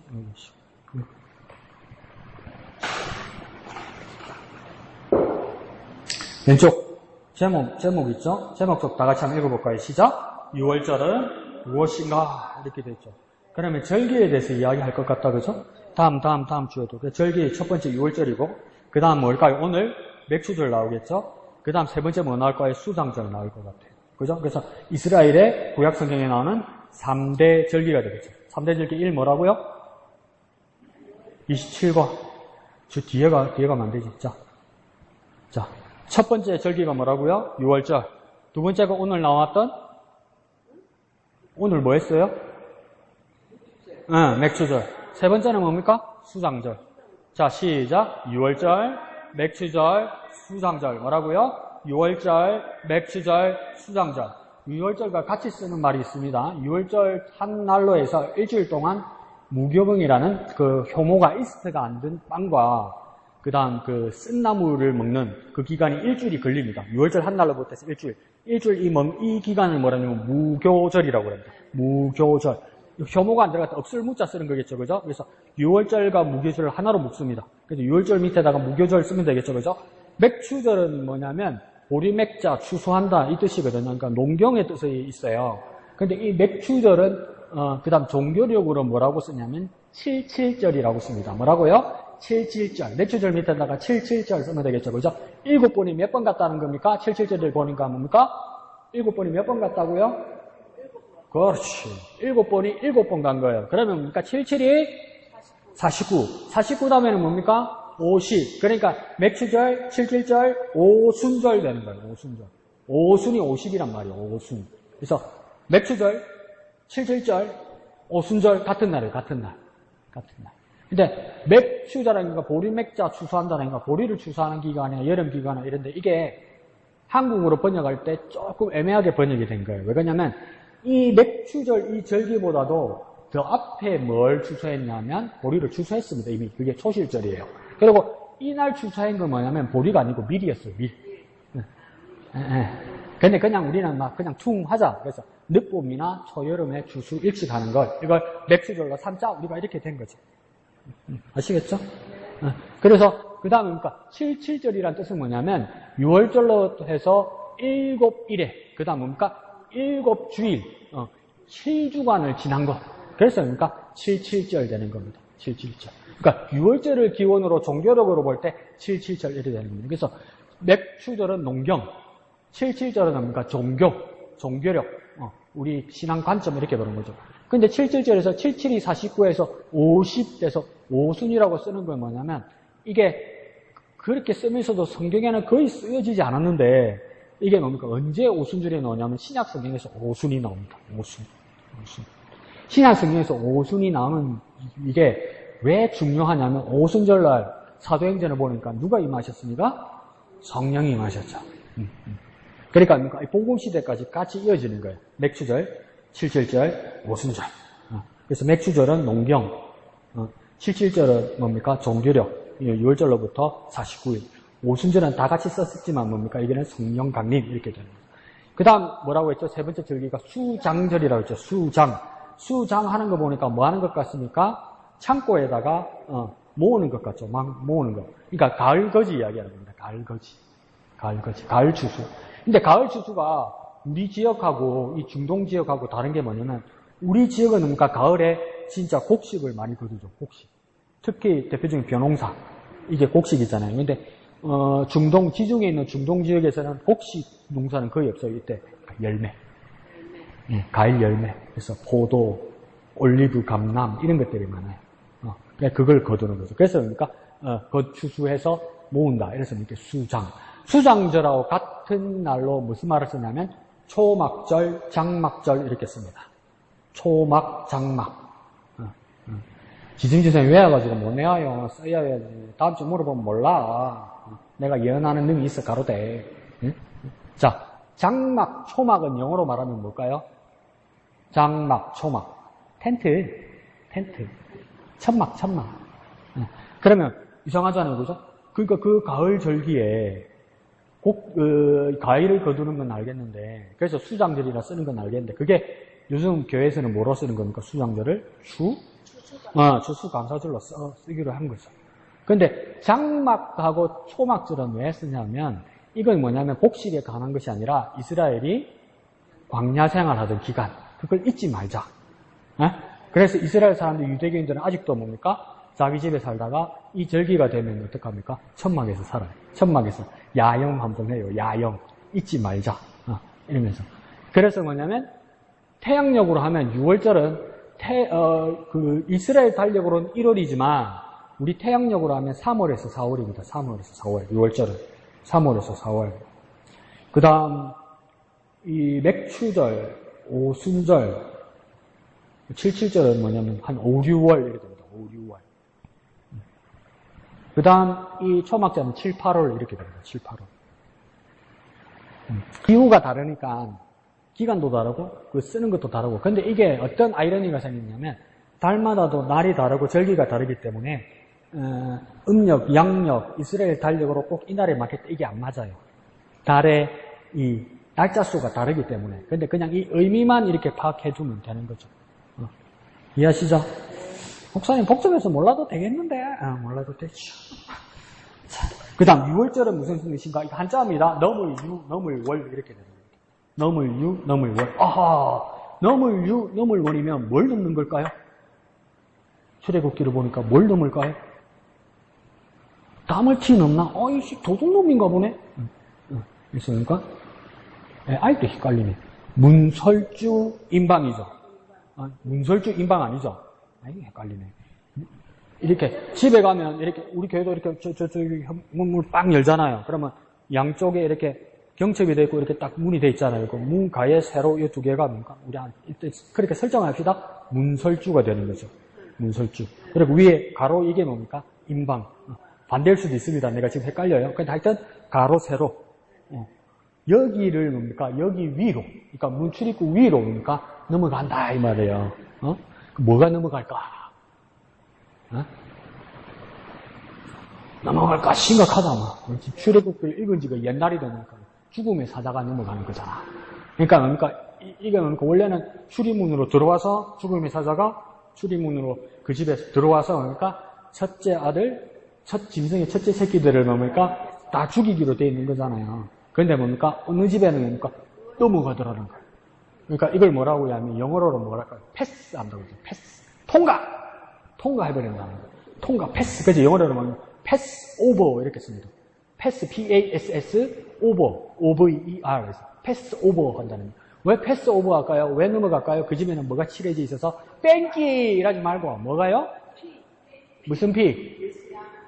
왼쪽 제목 있죠? 제목 쪽 다 같이 한번 읽어볼까요? 시작. 6월절은 무엇인가 이렇게 돼 있죠. 그러면 절기에 대해서 이야기할 것 같다, 그죠? 다음 주에도. 절기 첫 번째 6월절이고, 그 다음 뭘까요? 오늘 맥추절 나오겠죠? 그 다음 세 번째 뭐 나올까요? 수장절 나올 것 같아요. 그죠? 그래서 이스라엘의 구약 성경에 나오는 3대 절기가 되겠죠. 3대 절기 1 뭐라고요? 27과. 저 뒤에가 안 되지. 자. 첫 번째 절기가 뭐라고요? 6월절. 두 번째가 오늘 나왔던, 오늘 뭐 했어요? 맥추절. 세 번째는 뭡니까? 수장절. 자, 시작. 6월절, 맥추절, 수장절. 뭐라고요? 6월절, 맥추절, 수장절. 6월절과 같이 쓰는 말이 있습니다. 6월절 한 날로 해서 일주일 동안 무교병이라는 그 효모가 이스트가 안 된 빵과 그 다음 그 쓴나무를 먹는 그 기간이 일주일이 걸립니다. 6월절 한 날로부터 해서 일주일. 이 기간을 뭐라냐면 무교절이라고 합니다. 무교절. 효모가 안 들어갔다 없을 무자 쓰는 거겠죠, 그죠? 그래서 6월절과 무교절을 하나로 묶습니다. 그래서 6월절 밑에다가 무교절 쓰면 되겠죠, 그죠? 맥추절은 뭐냐면 보리맥자, 추수한다 이 뜻이거든요. 그러니까 농경의 뜻이 있어요. 근데 이 맥추절은 그 다음 종교력으로 뭐라고 쓰냐면 77절이라고 씁니다. 뭐라고요? 77절. 맥추절 밑에다가 77절 쓰면 되겠죠, 그죠? 7번이 몇 번 갔다는 겁니까? 77절을 보니까 뭡니까? 7번이 몇 번 갔다고요? 그렇지. 7번이 7번 간 거예요. 그러면 뭡니까? 77이 49. 49 다음에는 뭡니까? 50. 그러니까 맥추절, 77절, 오순절 되는 거예요. 오순절. 오순이 50이란 말이에요. 오순. 그래서 맥추절, 77절, 오순절 같은 날이에요. 같은 날. 근데 맥추자라는 게 보리맥자 추수한다는 게 보리를 추수하는 기간이나 여름 기간이나 이런데 이게 한국어로 번역할 때 조금 애매하게 번역이 된 거예요. 왜 그러냐면 이 맥추절 이 절기보다도 더 앞에 뭘 추수했냐면 보리를 추수했습니다. 이미 그게 초실절이에요. 그리고 이날 추수한 건 뭐냐면 보리가 아니고 밀이었어요. 밀. 근데 그냥 우리는 막 그냥 퉁 하자. 그래서 늦봄이나 초여름에 추수 일찍 하는 걸 이걸 맥추절로 삼자 우리가 이렇게 된 거죠. 아시겠죠? 그래서 그 다음에 그러니까 77절이란 뜻은 뭐냐면 6월절로 해서 7일에 그 다음 뭡니까? 7주일 7주간을 지난 것. 그래서 그러니까 77절 되는 겁니다. 77절. 그러니까 6월절을 기원으로 종교력으로 볼 때 77절 이렇게 되는 겁니다. 그래서 맥추절은 농경, 77절은 뭡니까? 종교력, 우리 신앙 관점 이렇게 보는 거죠. 근데 77절에서 77이 49에서 50 돼서 오순이라고 쓰는 건 뭐냐면 이게 그렇게 쓰면서도 성경에는 거의 쓰여지지 않았는데 이게 뭡니까? 언제 오순절이 나오냐면 신약 성경에서 오순이 나옵니다. 오순. 신약 성경에서 오순이 나오는 이게 왜 중요하냐면 오순절날 사도행전을 보니까 누가 임하셨습니까? 성령이 임하셨죠. 그러니까 뭡니까? 복음 시대까지 같이 이어지는 거예요. 맥추절, 77절, 오순절. 그래서 맥추절은 농경, 77절은 뭡니까? 종교력, 6월절로부터 49일. 오순절은 다 같이 썼지만 뭡니까? 이게는 성령 강림 이렇게 되는 거예요. 그 다음 뭐라고 했죠? 세 번째 절기가 수장절이라고 했죠. 수장 하는 거 보니까 뭐 하는 것 같습니까? 창고에다가 모으는 것 같죠. 막 모으는 거. 그러니까 가을거지 이야기하는 겁니다. 가을거지. 가을 추수. 근데 가을 추수가 우리 지역하고 이 중동 지역하고 다른 게 뭐냐면 우리 지역은 뭡니까? 가을에 진짜 곡식을 많이 거두죠. 곡식. 특히 대표적인 벼농사. 이게 곡식이잖아요. 근데 중동 지중해 있는 중동 지역에서는 곡식 농사는 거의 없어요. 이때 열매. 과일 열매. 그래서 포도, 올리브, 감람 이런 것들이 많아요. 그걸 거두는 거죠. 그래서 그러니까 추수해서 모은다. 이래서 이렇게 수장절하고 같은 날로 무슨 말을 쓰냐면 초막절, 장막절 이렇게 씁니다. 초막, 장막. 지승지선이 외워가지고 못 내와요. 써야지. 다음 주 물어보면 몰라. 내가 예언하는 능이 있어 가로대. 응? 자, 장막, 초막은 영어로 말하면 뭘까요? 장막, 초막. 텐트. 천막. 그러면 이상하잖아요, 그죠? 그러니까 그 가을 절기에 가위를 거두는 건 알겠는데, 그래서 수장절이라 쓰는 건 알겠는데, 그게 요즘 교회에서는 뭐로 쓰는 겁니까? 수장절을? 추수감사절로 쓰기로 한 거죠. 근데 장막하고 초막절은 왜 쓰냐면, 이건 뭐냐면 곡식에 관한 것이 아니라 이스라엘이 광야 생활하던 기간, 그걸 잊지 말자. 그래서 이스라엘 사람들, 유대교인들은 아직도 뭡니까? 자기 집에 살다가 이 절기가 되면 어떡합니까? 천막에서 살아요. 천막에서 야영 한번 해요. 야영. 잊지 말자. 이러면서. 그래서 뭐냐면 태양력으로 하면 6월절은 이스라엘 달력으로는 1월이지만 우리 태양력으로 하면 3월에서 4월입니다. 3월에서 4월. 6월절은 3월에서 4월. 그 다음 이 맥추절, 오순절, 77절은 뭐냐면 한 5, 6월 이렇게 됩니다. 5, 6월. 그 다음 이 초막절은 7, 8월 이렇게 됩니다. 7, 8월. 기후가 다르니까 기간도 다르고 그 쓰는 것도 다르고, 근데 이게 어떤 아이러니가 생기냐면 달마다도 날이 다르고 절기가 다르기 때문에 음력, 양력, 이스라엘 달력으로 꼭 이 날에 맞겠다 이게 안 맞아요. 달의 이 날짜 수가 다르기 때문에. 근데 그냥 이 의미만 이렇게 파악해주면 되는 거죠. 이해하시죠? 목사님 복잡해서 몰라도 되겠는데 몰라도 되죠. 그 다음 6월절은 무슨 뜻인가? 이거 한자입니다. 넘을 유, 넘을 월 이렇게 됩니다. 넘을 유, 넘을 월. 아하, 넘을 유, 넘을 월이면 뭘 넘는 걸까요? 출애굽기를 보니까 뭘 넘을까요? 다물티 넘나? 이씨 도둑놈인가 보네? 있습니까? 아직도 헷갈리네. 문설주 인방이죠. 문설주 인방 아니죠? 아이 헷갈리네. 이렇게 집에 가면 이렇게 우리 교회도 이렇게 저기 문을 빡 열잖아요. 그러면 양쪽에 이렇게 경첩이 돼 있고 이렇게 딱 문이 돼 있잖아요. 그 문 가에 세로 이 두 개가 뭔가 우리 그렇게 설정합시다. 문설주가 되는 거죠. 문설주. 그리고 위에 가로 이게 뭡니까? 인방. 반대일 수도 있습니다. 내가 지금 헷갈려요. 근데 하여튼 가로 세로. 여기를 뭡니까? 여기 위로. 그러니까 문 출입구 위로 뭡니까? 넘어간다 이 말이에요. 뭐가 넘어갈까? 넘어갈까? 심각하다 막. 출애굽기를 읽은 지가 옛날이 되니까 죽음의 사자가 넘어가는 거잖아. 그러니까 이게 뭡니까? 원래는 출입문으로 들어와서 죽음의 사자가 출입문으로 그 집에 들어와서 뭡니까? 첫째 아들, 짐승의 첫째 새끼들을 뭡니까? 다 죽이기로 돼 있는 거잖아요. 그런데 뭡니까? 어느 집에는 뭡니까? 넘어가더라는 거예요. 그러니까 이걸 뭐라고 하면 영어로는 뭐랄까요? 패스 한다고 하죠. 패스. 통과해버린다는 거예요. 통과, 패스. 그래서 영어로는 뭐냐면 패스 오버 이렇게 씁니다. 패스, P-A-S-S, 오버, O-V-E-R. 패스 오버 한다는 거예요. 왜 패스 오버 할까요? 왜 넘어갈까요? 그 집에는 뭐가 칠해져 있어서 뺑기 이러지 말고 뭐가요? 무슨 피?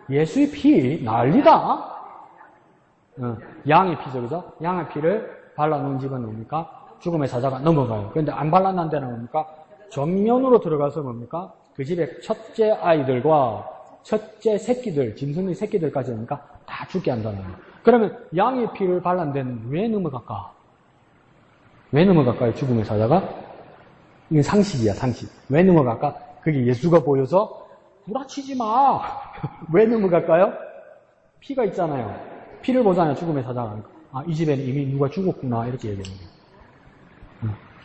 예수의 피. 난리다. 양의 피죠, 그죠? 양의 피를 발라놓은 집은 뭡니까? 죽음의 사자가 넘어가요. 그런데 안 발라놓은 데는 뭡니까? 정면으로 들어가서 뭡니까? 그 집의 첫째 아이들과 첫째 새끼들, 짐승의 새끼들까지 뭡니까? 다 죽게 한다는 거예요. 그러면 양의 피를 발란 데는 왜 넘어갈까? 왜 넘어갈까요? 죽음의 사자가? 이건 상식이야, 상식. 왜 넘어갈까? 그게 예수가 보여서 구라치지 마. 왜 넘어갈까요? 피가 있잖아요. 피를 보잖아요, 죽음의 사자가. 이 집에는 이미 누가 죽었구나, 이렇게 얘기하는 거예요.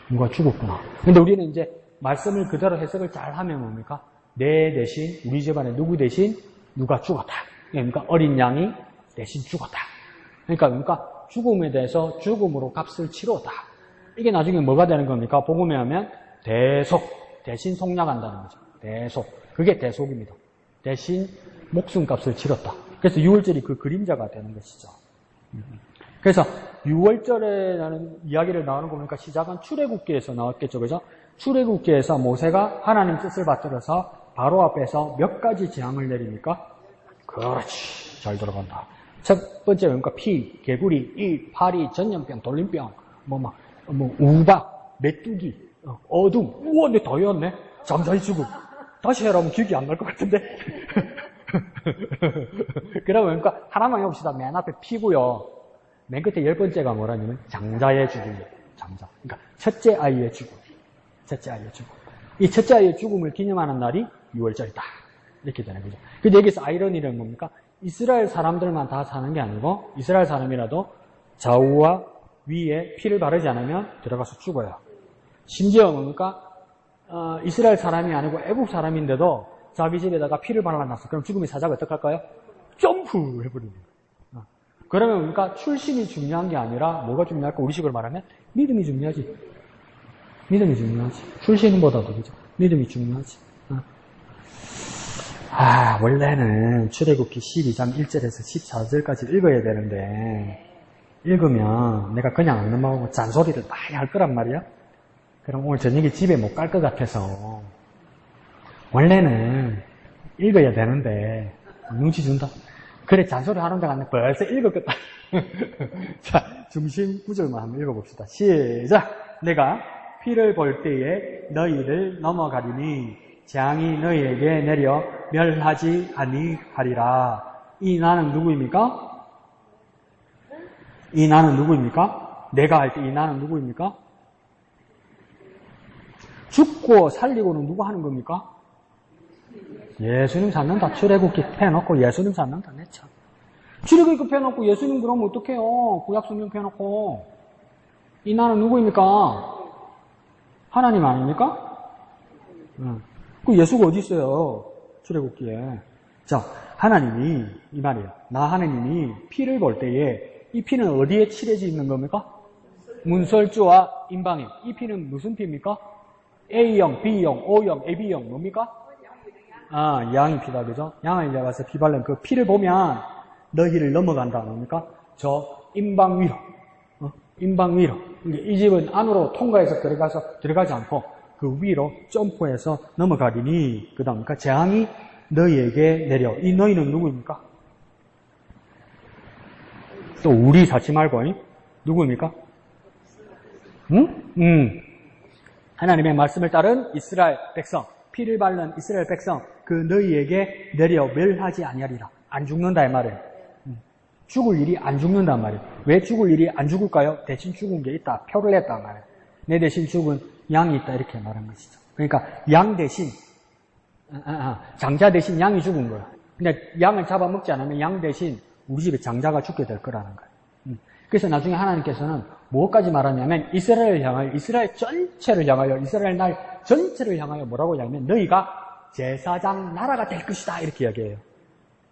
누가 죽었구나. 근데 우리는 이제 말씀을 그대로 해석을 잘 하면 뭡니까? 내 대신, 우리 집안에 누구 대신 누가 죽었다. 그러니까 어린 양이 대신 죽었다. 그러니까 죽음에 대해서 죽음으로 값을 치렀다. 이게 나중에 뭐가 되는 겁니까? 복음에 하면 대속, 대신 속량한다는 거죠. 대속. 그게 대속입니다. 대신 목숨값을 치렀다. 그래서 6월절이 그 그림자가 되는 것이죠. 그래서 6월절에 라는 이야기를 나오는 거 보니까 시작은 출애굽기에서 나왔겠죠. 그죠? 출애굽기에서 모세가 하나님 뜻을 받들어서 바로 앞에서 몇 가지 재앙을 내립니까? 그렇지. 잘 들어간다. 첫 번째 뭡니까? 피, 개구리, 이, 파리, 전염병, 돌림병, 우박, 메뚜기, 어둠. 우와, 내 다 외웠네. 잠자리 죽음. 다시 해라면 기억이 안 날 것 같은데. 그러면 뭡니까? 하나만 해봅시다. 맨 앞에 피고요. 맨 끝에 10번째가 뭐라냐면 장자의 죽음이에요. 장자. 그러니까 첫째 아이의 죽음. 첫째 아이의 죽음. 이 첫째 아이의 죽음을 기념하는 날이 6월절이다. 이렇게 되는 거죠. 근데 여기서 아이러니는 뭡니까? 이스라엘 사람들만 다 사는 게 아니고 이스라엘 사람이라도 좌우와 위에 피를 바르지 않으면 들어가서 죽어요. 심지어 뭡니까? 이스라엘 사람이 아니고 애국 사람인데도 자기 집에다가 피를 발라놨어. 그럼 죽음의 사자가 어떡할까요? 점프 해버리는 거예요. 그러면 뭡니까? 출신이 중요한 게 아니라 뭐가 중요할까? 우리식으로 말하면 믿음이 중요하지. 믿음이 중요하지. 출신보다도 그죠? 믿음이 중요하지. 원래는 출애굽기 12장 1절에서 14절까지 읽어야 되는데 읽으면 내가 그냥 안 넘어가고 잔소리를 많이 할 거란 말이야. 그럼 오늘 저녁에 집에 못 갈 것 같아서 원래는 읽어야 되는데 눈치 준다. 그래 잔소리 하는 데 갔네. 벌써 읽었겠다. 자, 중심 구절만 한번 읽어봅시다. 시작. 내가 피를 볼 때에 너희를 넘어가리니 재앙이 너희에게 내려 멸하지 아니하리라. 이 나는 누구입니까? 이 나는 누구입니까? 내가 할 때 이 나는 누구입니까? 죽고 살리고는 누가 하는 겁니까? 예수님 찾는다. 출애굽기 펴놓고 예수님 찾는다. 내 참. 출애굽기 펴놓고 예수님 그러면 어떡해요? 구약 성경 펴놓고. 이 나는 누구입니까? 하나님 아닙니까? 그 예수가 어디 있어요? 출애굽기에. 자, 하나님이 이 말이에요. 나 하나님이 피를 볼 때에 이 피는 어디에 칠해져 있는 겁니까? 문설주와 임방에. 이 피는 무슨 피입니까? A형, B형, O형, AB형 뭡니까? 양의 피다, 그죠? 양을 잡아서 피 바른 그 피를 보면 너희를 넘어간다, 뭡니까? 저 임방 위로, 임방 위로. 이 집은 안으로 통과해서 들어가지 않고 그 위로 점프해서 넘어가리니, 그 다음입니까? 재앙이 너희에게 내려. 이 너희는 누구입니까? 또 우리 사치 말고, 누구입니까? 하나님의 말씀을 따른 이스라엘 백성, 피를 바른 이스라엘 백성, 그 너희에게 내려 멸하지 아니하리라. 안 죽는다 이 말이에요. 죽을 일이 안 죽는단 말이에요. 왜 죽을 일이 안 죽을까요? 대신 죽은 게 있다. 표를 냈단 말이에요. 내 대신 죽은 양이 있다. 이렇게 말한 것이죠. 그러니까 양 대신, 장자 대신 양이 죽은 거예요. 근데 양을 잡아먹지 않으면 양 대신 우리 집에 장자가 죽게 될 거라는 거예요. 그래서 나중에 하나님께서는 무엇까지 말하냐면 이스라엘을 향하여, 이스라엘 전체를 향하여, 이스라엘 날 전체를 향하여 뭐라고 하냐면 너희가 제사장 나라가 될 것이다. 이렇게 이야기해요.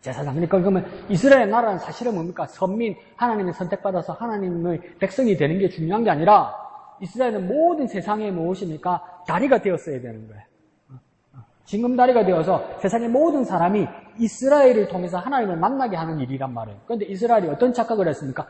제사장. 그러면 이스라엘 나라는 사실은 뭡니까? 선민, 하나님의 선택받아서 하나님의 백성이 되는 게 중요한 게 아니라 이스라엘은 모든 세상에 무엇입니까? 다리가 되었어야 되는 거예요. 징검다리가 되어서 세상의 모든 사람이 이스라엘을 통해서 하나님을 만나게 하는 일이란 말이에요. 그런데 이스라엘이 어떤 착각을 했습니까?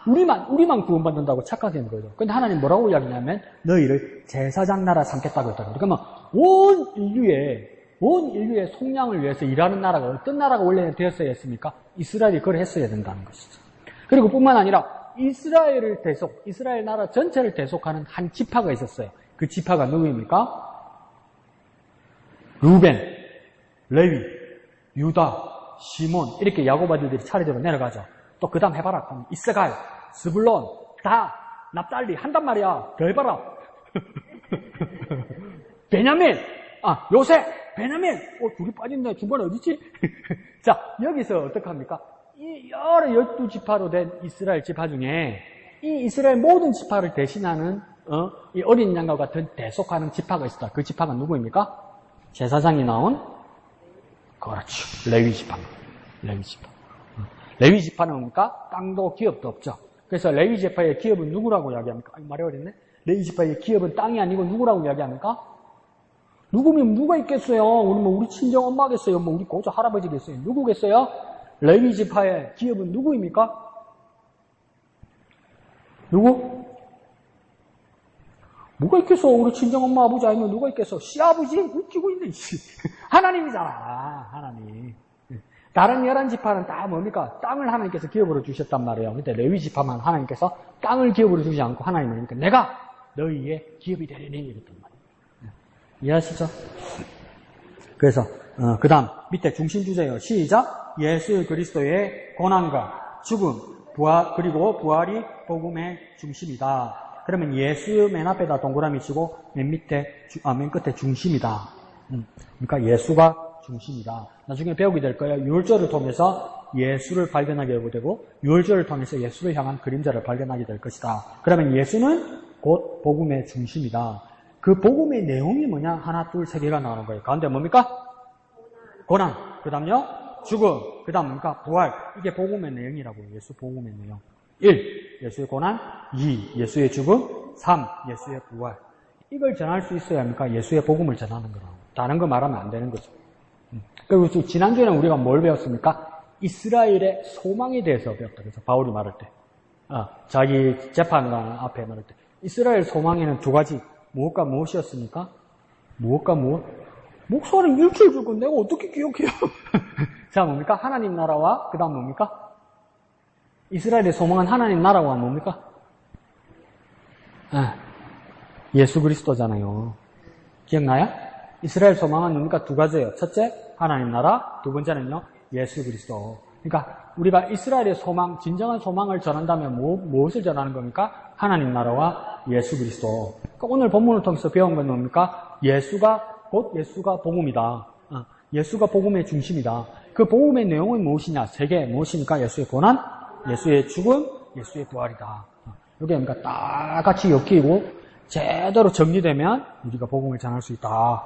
우리만 구원받는다고 착각된 거죠. 그런데 하나님 뭐라고 이야기냐면 너희를 제사장 나라 삼겠다고 했다고. 그러면 온 인류의 속량을 위해서 일하는 나라가 어떤 나라가 원래는 되었어야 했습니까? 이스라엘이 그걸 했어야 된다는 것이죠. 그리고 뿐만 아니라 이스라엘 나라 전체를 대속하는 한 지파가 있었어요. 그 지파가 누구입니까? 루벤, 레위, 유다, 시몬 이렇게 야곱 아들들이 차례대로 내려가죠. 또 그 다음 해봐라. 이스갈, 스불론, 다, 납달리 한단 말이야. 더 해봐라. 베냐민, 요셉, 베냐민. 둘이 빠졌네. 중간에 어디지? 자, 여기서 어떡합니까? 이 여러 12지파로 된 이스라엘 지파 중에 이 이스라엘 모든 지파를 대신하는 이 어린 양과 같은 대속하는 지파가 있었다. 그 지파가 누구입니까? 제사장이 나온 그렇죠. 레위 지파. 레위 지파는 뭡니까? 땅도 기업도 없죠. 그래서 레위 지파의 기업은 누구라고 이야기합니까? 말이 어렵네. 레위 지파의 기업은 땅이 아니고 누구라고 이야기합니까? 누구면 누가 있겠어요? 우리 친정 엄마겠어요? 우리 고조 할아버지겠어요? 누구겠어요? 레위 지파의 기업은 누구입니까? 누구? 뭐가 있겠어? 우리 친정 엄마 아버지 아니면 누가 있겠어? 시아버지? 웃기고 있네. 하나님이잖아. 하나님. 다른 11지파는 다 뭡니까? 땅을 하나님께서 기업으로 주셨단 말이에요. 근데 레위 지파만 하나님께서 땅을 기업으로 주지 않고 하나님은 그러니까 내가 너희의 기업이 되리니 이랬단 말이에요. 이해하시죠? 그래서 그 다음 밑에 중심 주제예요. 시작. 예수 그리스도의 고난과 죽음, 부활 그리고 부활이 복음의 중심이다. 그러면 예수 맨 앞에다 동그라미 치고 맨 끝에 중심이다. 그러니까 예수가 중심이다. 나중에 배우게 될 거예요. 유월절을 통해서 예수를 발견하게 되고 유월절을 통해서 예수를 향한 그림자를 발견하게 될 것이다. 그러면 예수는 곧 복음의 중심이다. 그 복음의 내용이 뭐냐? 하나, 둘, 세 개가 나오는 거예요. 가운데 뭡니까? 고난. 그 다음요? 죽음. 그 다음 뭡니까? 부활. 이게 복음의 내용이라고요. 예수 복음의 내용. 1. 예수의 고난. 2. 예수의 죽음. 3. 예수의 부활. 이걸 전할 수 있어야 합니까? 예수의 복음을 전하는 거라고. 다른 거 말하면 안 되는 거죠. 그리고 지난주에는 우리가 뭘 배웠습니까? 이스라엘의 소망에 대해서 배웠다. 그래서 바울이 말할 때. 자기 재판관 앞에 말할 때. 이스라엘 소망에는 두 가지. 무엇과 무엇이었습니까? 무엇과 무엇? 목사는 일주일 줄고 내가 어떻게 기억해요? 자, 뭡니까? 하나님 나라와 그 다음 뭡니까? 이스라엘의 소망은 하나님 나라와 뭡니까? 예수 그리스도잖아요. 기억나요? 이스라엘 소망은 뭡니까? 두 가지예요. 첫째, 하나님 나라. 두 번째는요, 예수 그리스도. 그러니까 우리가 이스라엘의 소망, 진정한 소망을 전한다면 무엇을 전하는 겁니까? 하나님 나라와 예수 그리스도. 그러니까 오늘 본문을 통해서 배운 건 뭡니까? 예수가 복음이다. 예수가 복음의 중심이다. 그 복음의 내용은 무엇이냐? 세 개. 무엇입니까? 예수의 고난, 예수의 죽음, 예수의 부활이다. 이게 뭡니까? 다 같이 엮이고 제대로 정리되면 우리가 복음을 전할 수 있다.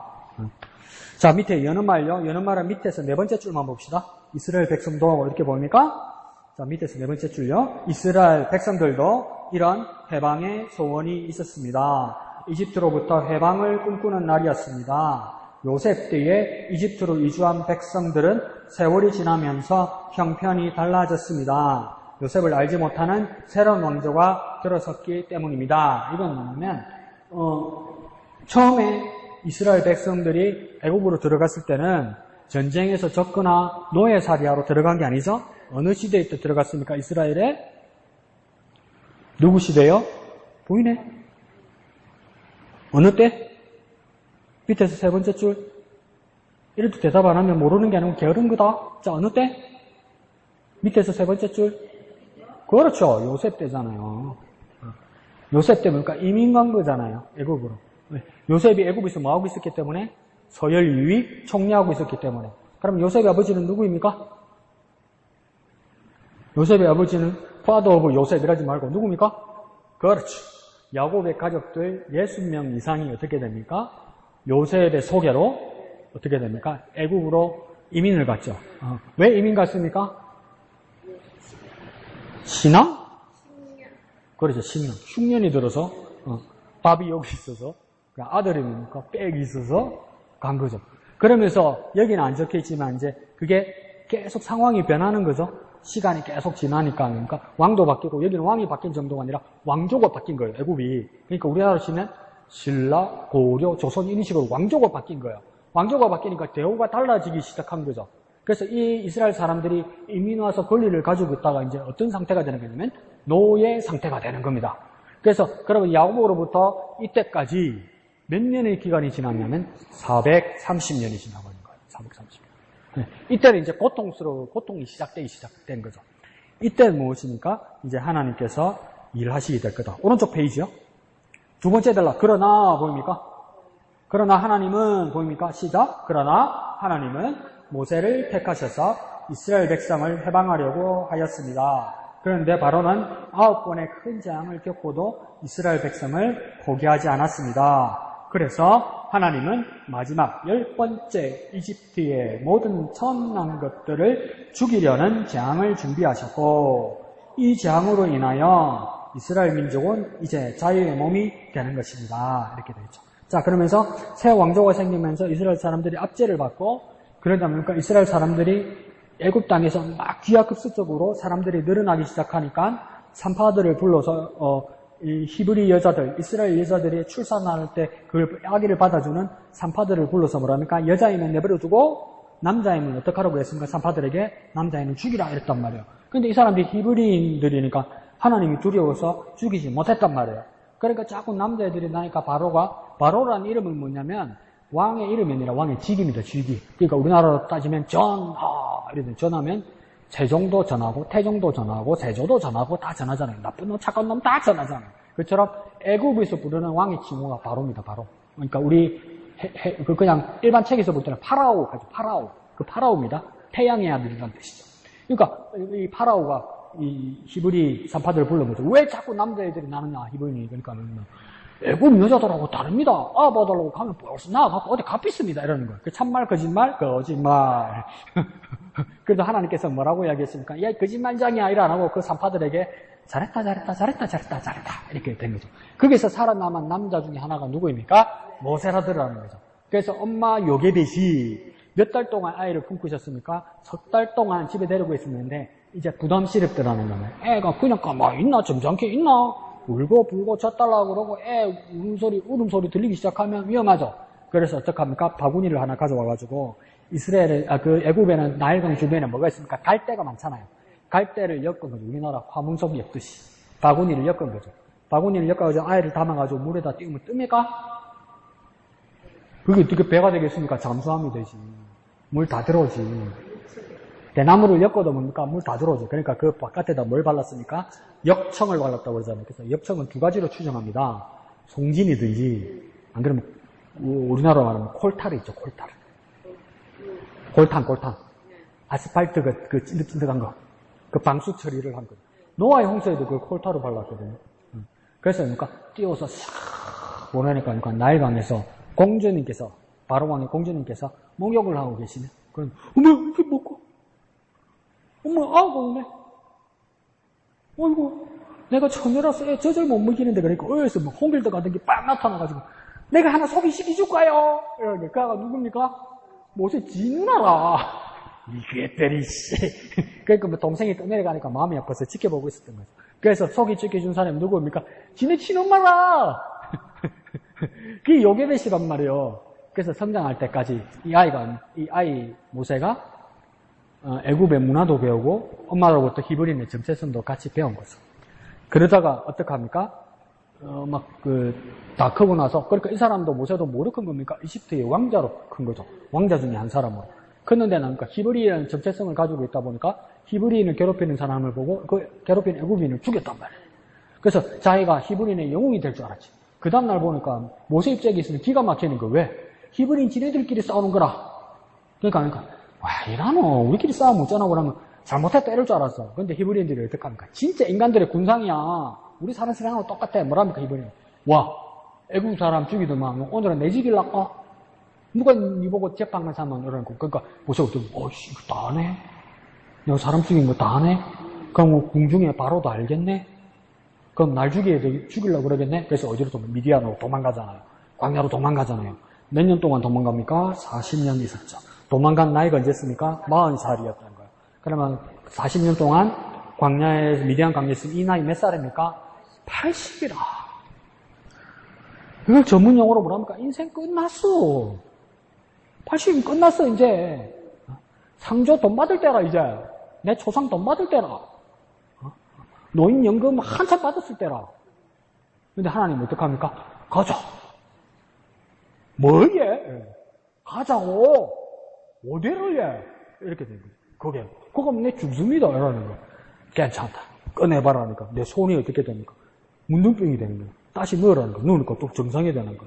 자, 밑에 여는 말요. 여는 말은 밑에서 네 번째 줄만 봅시다. 이스라엘 백성도 이렇게 보입니까? 자, 밑에서 네 번째 줄요. 이스라엘 백성들도 이런 해방의 소원이 있었습니다. 이집트로부터 해방을 꿈꾸는 날이었습니다. 요셉 때에 이집트로 이주한 백성들은 세월이 지나면서 형편이 달라졌습니다. 요셉을 알지 못하는 새로운 왕조가 들어섰기 때문입니다. 이건 뭐냐면 처음에 이스라엘 백성들이 애국으로 들어갔을 때는 전쟁에서 적거나 노예살이하러 들어간 게 아니죠. 어느 시대에 또 들어갔습니까? 이스라엘에? 누구 시대요? 보이네? 어느 때? 밑에서 세 번째 줄. 이래도 대답 안 하면 모르는 게 아니고 게으른 거다. 자, 어느 때? 밑에서 세 번째 줄. 그렇죠. 요셉 때잖아요. 요셉 때 뭡니까? 이민 간 거잖아요. 애국으로. 요셉이 애국에서 뭐하고 있었기 때문에? 서열 2위 총리하고 있었기 때문에. 그럼 요셉의 아버지는 누구입니까? 요셉의 아버지는 father of 요셉 이라지 말고 누구입니까? 그렇죠. 야곱의 가족들 60명 이상이 어떻게 됩니까? 요셉의 소개로 어떻게 됩니까? 애국으로 이민을 갔죠. 왜 이민 갔습니까? 신앙? 그렇죠. 신앙. 흉년이 들어서 밥이 여기 있어서 아들이니까 빽이 있어서 간 거죠. 그러면서 여기는 안 적혀 있지만 이제 그게 계속 상황이 변하는 거죠. 시간이 계속 지나니까 그러니까 왕도 바뀌고 여기는 왕이 바뀐 정도가 아니라 왕조가 바뀐 거예요. 애굽이. 그러니까 우리나라로 치면 신라, 고려, 조선 이런 식으로 왕조가 바뀐 거예요. 왕조가 바뀌니까 대우가 달라지기 시작한 거죠. 그래서 이 이스라엘 사람들이 이민 와서 권리를 가지고 있다가 이제 어떤 상태가 되는 거냐면 노예 상태가 되는 겁니다. 그래서 그러면 야곱으로부터 이때까지 몇 년의 기간이 지났냐면 430년이 지나버린 거예요. 430년. 네. 이때는 이제 고통이 시작된 거죠. 이때는 무엇입니까? 이제 하나님께서 일하시게 될 거다. 오른쪽 페이지요. 두 번째 달라. 그러나 보입니까? 그러나 하나님은 보입니까? 시작. 그러나 하나님은 모세를 택하셔서 이스라엘 백성을 해방하려고 하였습니다. 그런데 바로는 9번의 큰 재앙을 겪고도 이스라엘 백성을 포기하지 않았습니다. 그래서 하나님은 마지막 10번째 이집트의 모든 천한 것들을 죽이려는 재앙을 준비하셨고 이 재앙으로 인하여 이스라엘 민족은 이제 자유의 몸이 되는 것입니다. 이렇게 되죠. 자, 그러면서 새 왕조가 생기면서 이스라엘 사람들이 압제를 받고 그러다 보니까 이스라엘 사람들이 애굽 땅에서 막 기하급수적으로 사람들이 늘어나기 시작하니까 산파들을 불러서 이 히브리 여자들, 이스라엘 여자들이 출산할 때 그 아기를 받아주는 산파들을 불러서 뭐랍니까? 여자이면 내버려두고 남자이면 어떡하라고 했습니까? 산파들에게 남자이면 죽이라 이랬단 말이에요. 근데 이 사람들이 히브리인들이니까 하나님이 두려워서 죽이지 못했단 말이에요. 그러니까 자꾸 남자애들이 나니까 바로라는 이름은 뭐냐면 왕의 이름이 아니라 왕의 직입니다. 직이. 그러니까 우리나라로 따지면 전하 이러면 전하면 세종도 전하고 태종도 전하고 세조도 전하고 다 전하잖아요. 나쁜 놈 착한 놈 다 전하잖아요. 그처럼 애굽에서 부르는 왕의 칭호가 바로입니다. 바로. 그러니까 우리 그냥 일반 책에서 볼 때는 파라오 가죠. 파라오. 그 파라오입니다. 태양의 아들이라는 뜻이죠. 그러니까 이 파라오가 이 히브리 산파들을 불러보죠. 왜 자꾸 남자애들이 나느냐, 히브리인이. 그러니까는 애굽 여자들하고 다릅니다. 봐달라고 가면 벌써 나가고 어디 갚겠습니다. 이러는 거예요. 그 참말, 거짓말, 거짓말. 그래서 하나님께서 뭐라고 이야기했습니까? 야, 거짓말장이야. 이러 안 하고 그 산파들에게 잘했다. 이렇게 된 거죠. 거기서 살아남은 남자 중에 하나가 누구입니까? 모세라더라는 거죠. 그래서 엄마 요게벳이 몇 달 동안 아이를 품고 있었습니까? 3달 동안 집에 데리고 있었는데 이제 부담스럽더라는 거예요. 애가 그냥 가만히 있나? 점잖게 있나? 울고 불고 젖달라고 그러고 애 울음소리 들리기 시작하면 위험하죠. 그래서 어떡합니까? 바구니를 하나 가져와가지고 그 애굽에는 나일강 주변에 뭐가 있습니까? 갈대가 많잖아요. 갈대를 엮은 거죠. 우리나라 화문석 엮듯이. 바구니를 엮은 거죠. 바구니를 엮어가지고 아이를 담아가지고 물에다 띄우면 뜹니까? 그게 어떻게 배가 되겠습니까? 잠수함이 되지. 물 다 들어오지. 대나무를 엮어도 뭡니까? 물 다 들어오죠. 그러니까 그 바깥에다 뭘 발랐습니까? 역청을 발랐다고 그러잖아요. 그래서 역청은 2가지로 추정합니다. 송진이든지, 안 그러면 우리나라로 말하면 콜타르 있죠, 콜타르. 골탄. 아스팔트 그 찐득찐득한 거. 그 방수 처리를 한 거. 노아의 홍수에도 그 콜타르 발랐거든요. 그래서 그러니까 띄워서 샥 보내니까 그러니까 나일강에서 공주님께서, 바로왕의 공주님께서 목욕을 하고 계시네. 그럼, 어머, 이렇게 먹고. 어머, 아가 오네. 어이구, 내가 처녀라서 애 젖을 못 먹이는데, 그러니까, 어디서 뭐, 홍길도 같은 게 빡 나타나가지고, 내가 하나 소개시켜줄까요? 이러는데, 그가 누굽니까? 모세 지 누나라. 이게 씨. 그러니까 뭐, 동생이 떠내려가니까 마음이 아파서 지켜보고 있었던 거죠. 그래서 소개시켜준 사람이 누구입니까? 지네 친엄마라. 그게 요게벳이란 말이에요. 그래서 성장할 때까지 이 아이 모세가 애굽의 문화도 배우고 엄마로부터 히브리인의 정체성도 같이 배운 거죠. 그러다가 어떡합니까? 다 크고 나서, 그러니까 이 사람도 모세도 뭐로 큰 겁니까? 이집트의 왕자로 큰 거죠. 왕자 중에 한 사람으로. 컸는데 그러니까 히브리인의 정체성을 가지고 있다 보니까 히브리인을 괴롭히는 사람을 보고 그 괴롭히는 애굽인을 죽였단 말이에요. 그래서 자기가 히브리인의 영웅이 될 줄 알았지. 그 다음날 보니까 모세 입장에 있으면 기가 막히는 거. 왜? 히브리인 지네들끼리 싸우는 거라. 그러니까 와, 이라노. 우리끼리 싸우면 어쩌나 그러면 잘못했다 이럴 줄 알았어. 근데 히브리인들이 어떡합니까? 진짜 인간들의 군상이야. 우리 사는 세상하고 똑같아. 뭐랍니까, 히브리인? 와, 애국 사람 죽이더만 오늘은 내 집 일날까? 누가 니 보고 재판관 사면 이러는 거. 그러니까 모세가 어이씨, 이거 다 하네? 내가 사람 죽인 거 다 하네? 그럼 궁중에 바로도 알겠네? 그럼 날 죽이려고 그러겠네? 그래서 어디로 미디안으로 도망가잖아요. 광야로 도망가잖아요. 몇 년 동안 도망갑니까? 40년 있었죠. 도망간 나이가 언제였습니까? 40살이었던 거예요. 그러면 40년 동안 미디안 광야에 있으면 이 나이 몇 살입니까? 80이라. 이걸 전문 용어로 뭐랍니까? 인생 끝났어. 80이면 끝났어, 이제. 상조 돈 받을 때라, 이제. 내 초상 돈 받을 때라. 노인연금 한참 받았을 때라. 근데 하나님 어떡합니까? 가자. 뭐 얘? 가자고. 어디를 얘? 이렇게 된 거예요. 그거 내 죽습니다. 이러는 거. 괜찮다. 꺼내봐라니까. 내 손이 어떻게 됩니까? 문둥병이 되는 거예요. 다시 넣으라는 거. 넣으니까 또 정상이 되는 거.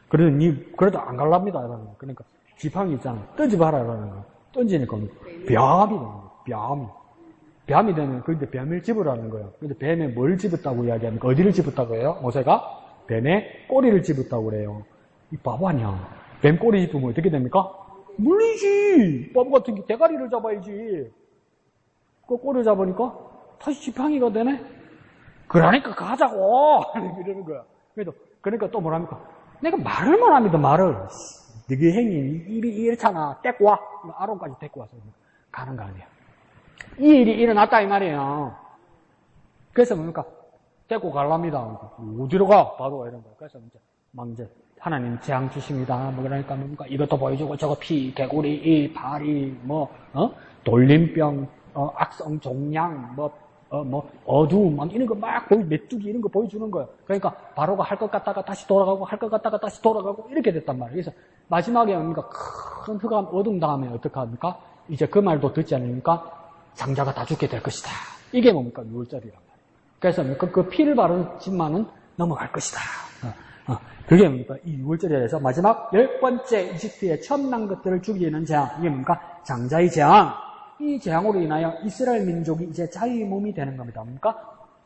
그래도 안 갈랍니다. 이러는 거. 그러니까 지팡이 있잖아. 던져봐라. 이러는 거. 던지니까 뱀이 되는 거예요. 뱀이 되면, 근데 뱀을 집으라는 거예요. 근데 뱀에 뭘 집었다고 이야기합니까? 어디를 집었다고 해요? 모세가? 뱀의 꼬리를 집었다고 그래요. 이 바보 아니야. 뱀 꼬리 집으면 어떻게 됩니까? 물리지! 바보 같은 게 대가리를 잡아야지. 그 꼬리를 잡으니까 다시 지팡이가 되네? 그러니까 가자고! 이러는 거야. 그러니까 또 뭐랍니까? 내가 말을만 합니다, 말을. 너희 행위, 이렇잖아. 데리고 와. 아론까지 데리고 와서 가는 거 아니에요. 이 일이 일어났다, 이 말이에요. 그래서 뭡니까? 데리고 갈랍니다. 어디로 가? 바로 이런 거. 그래서 이제 하나님 재앙 주십니다. 그러니까 뭡니까? 이것도 보여주고, 저거 피, 개구리, 이, 발이, 돌림병, 악성 종양, 어두움, 이런 거 막 메뚜기 이런 거 보여주는 거예요. 그러니까 바로가 할 것 같다가 다시 돌아가고, 할 것 같다가 다시 돌아가고, 이렇게 됐단 말이에요. 그래서 마지막에 뭡니까? 큰 흑암, 어둠 다음에 어떻게 합니까? 이제 그 말도 듣지 않으니까 장자가 다 죽게 될 것이다. 이게 뭡니까? 6월절이란 말이에요. 그래서 그 피를 바르지만은 넘어갈 것이다. 그게 뭡니까? 이 6월절에서 마지막 10번째 이집트의 처음 난 것들을 죽이는 재앙. 이게 뭡니까? 장자의 재앙. 이 재앙으로 인하여 이스라엘 민족이 이제 자유의 몸이 되는 겁니다. 뭡니까?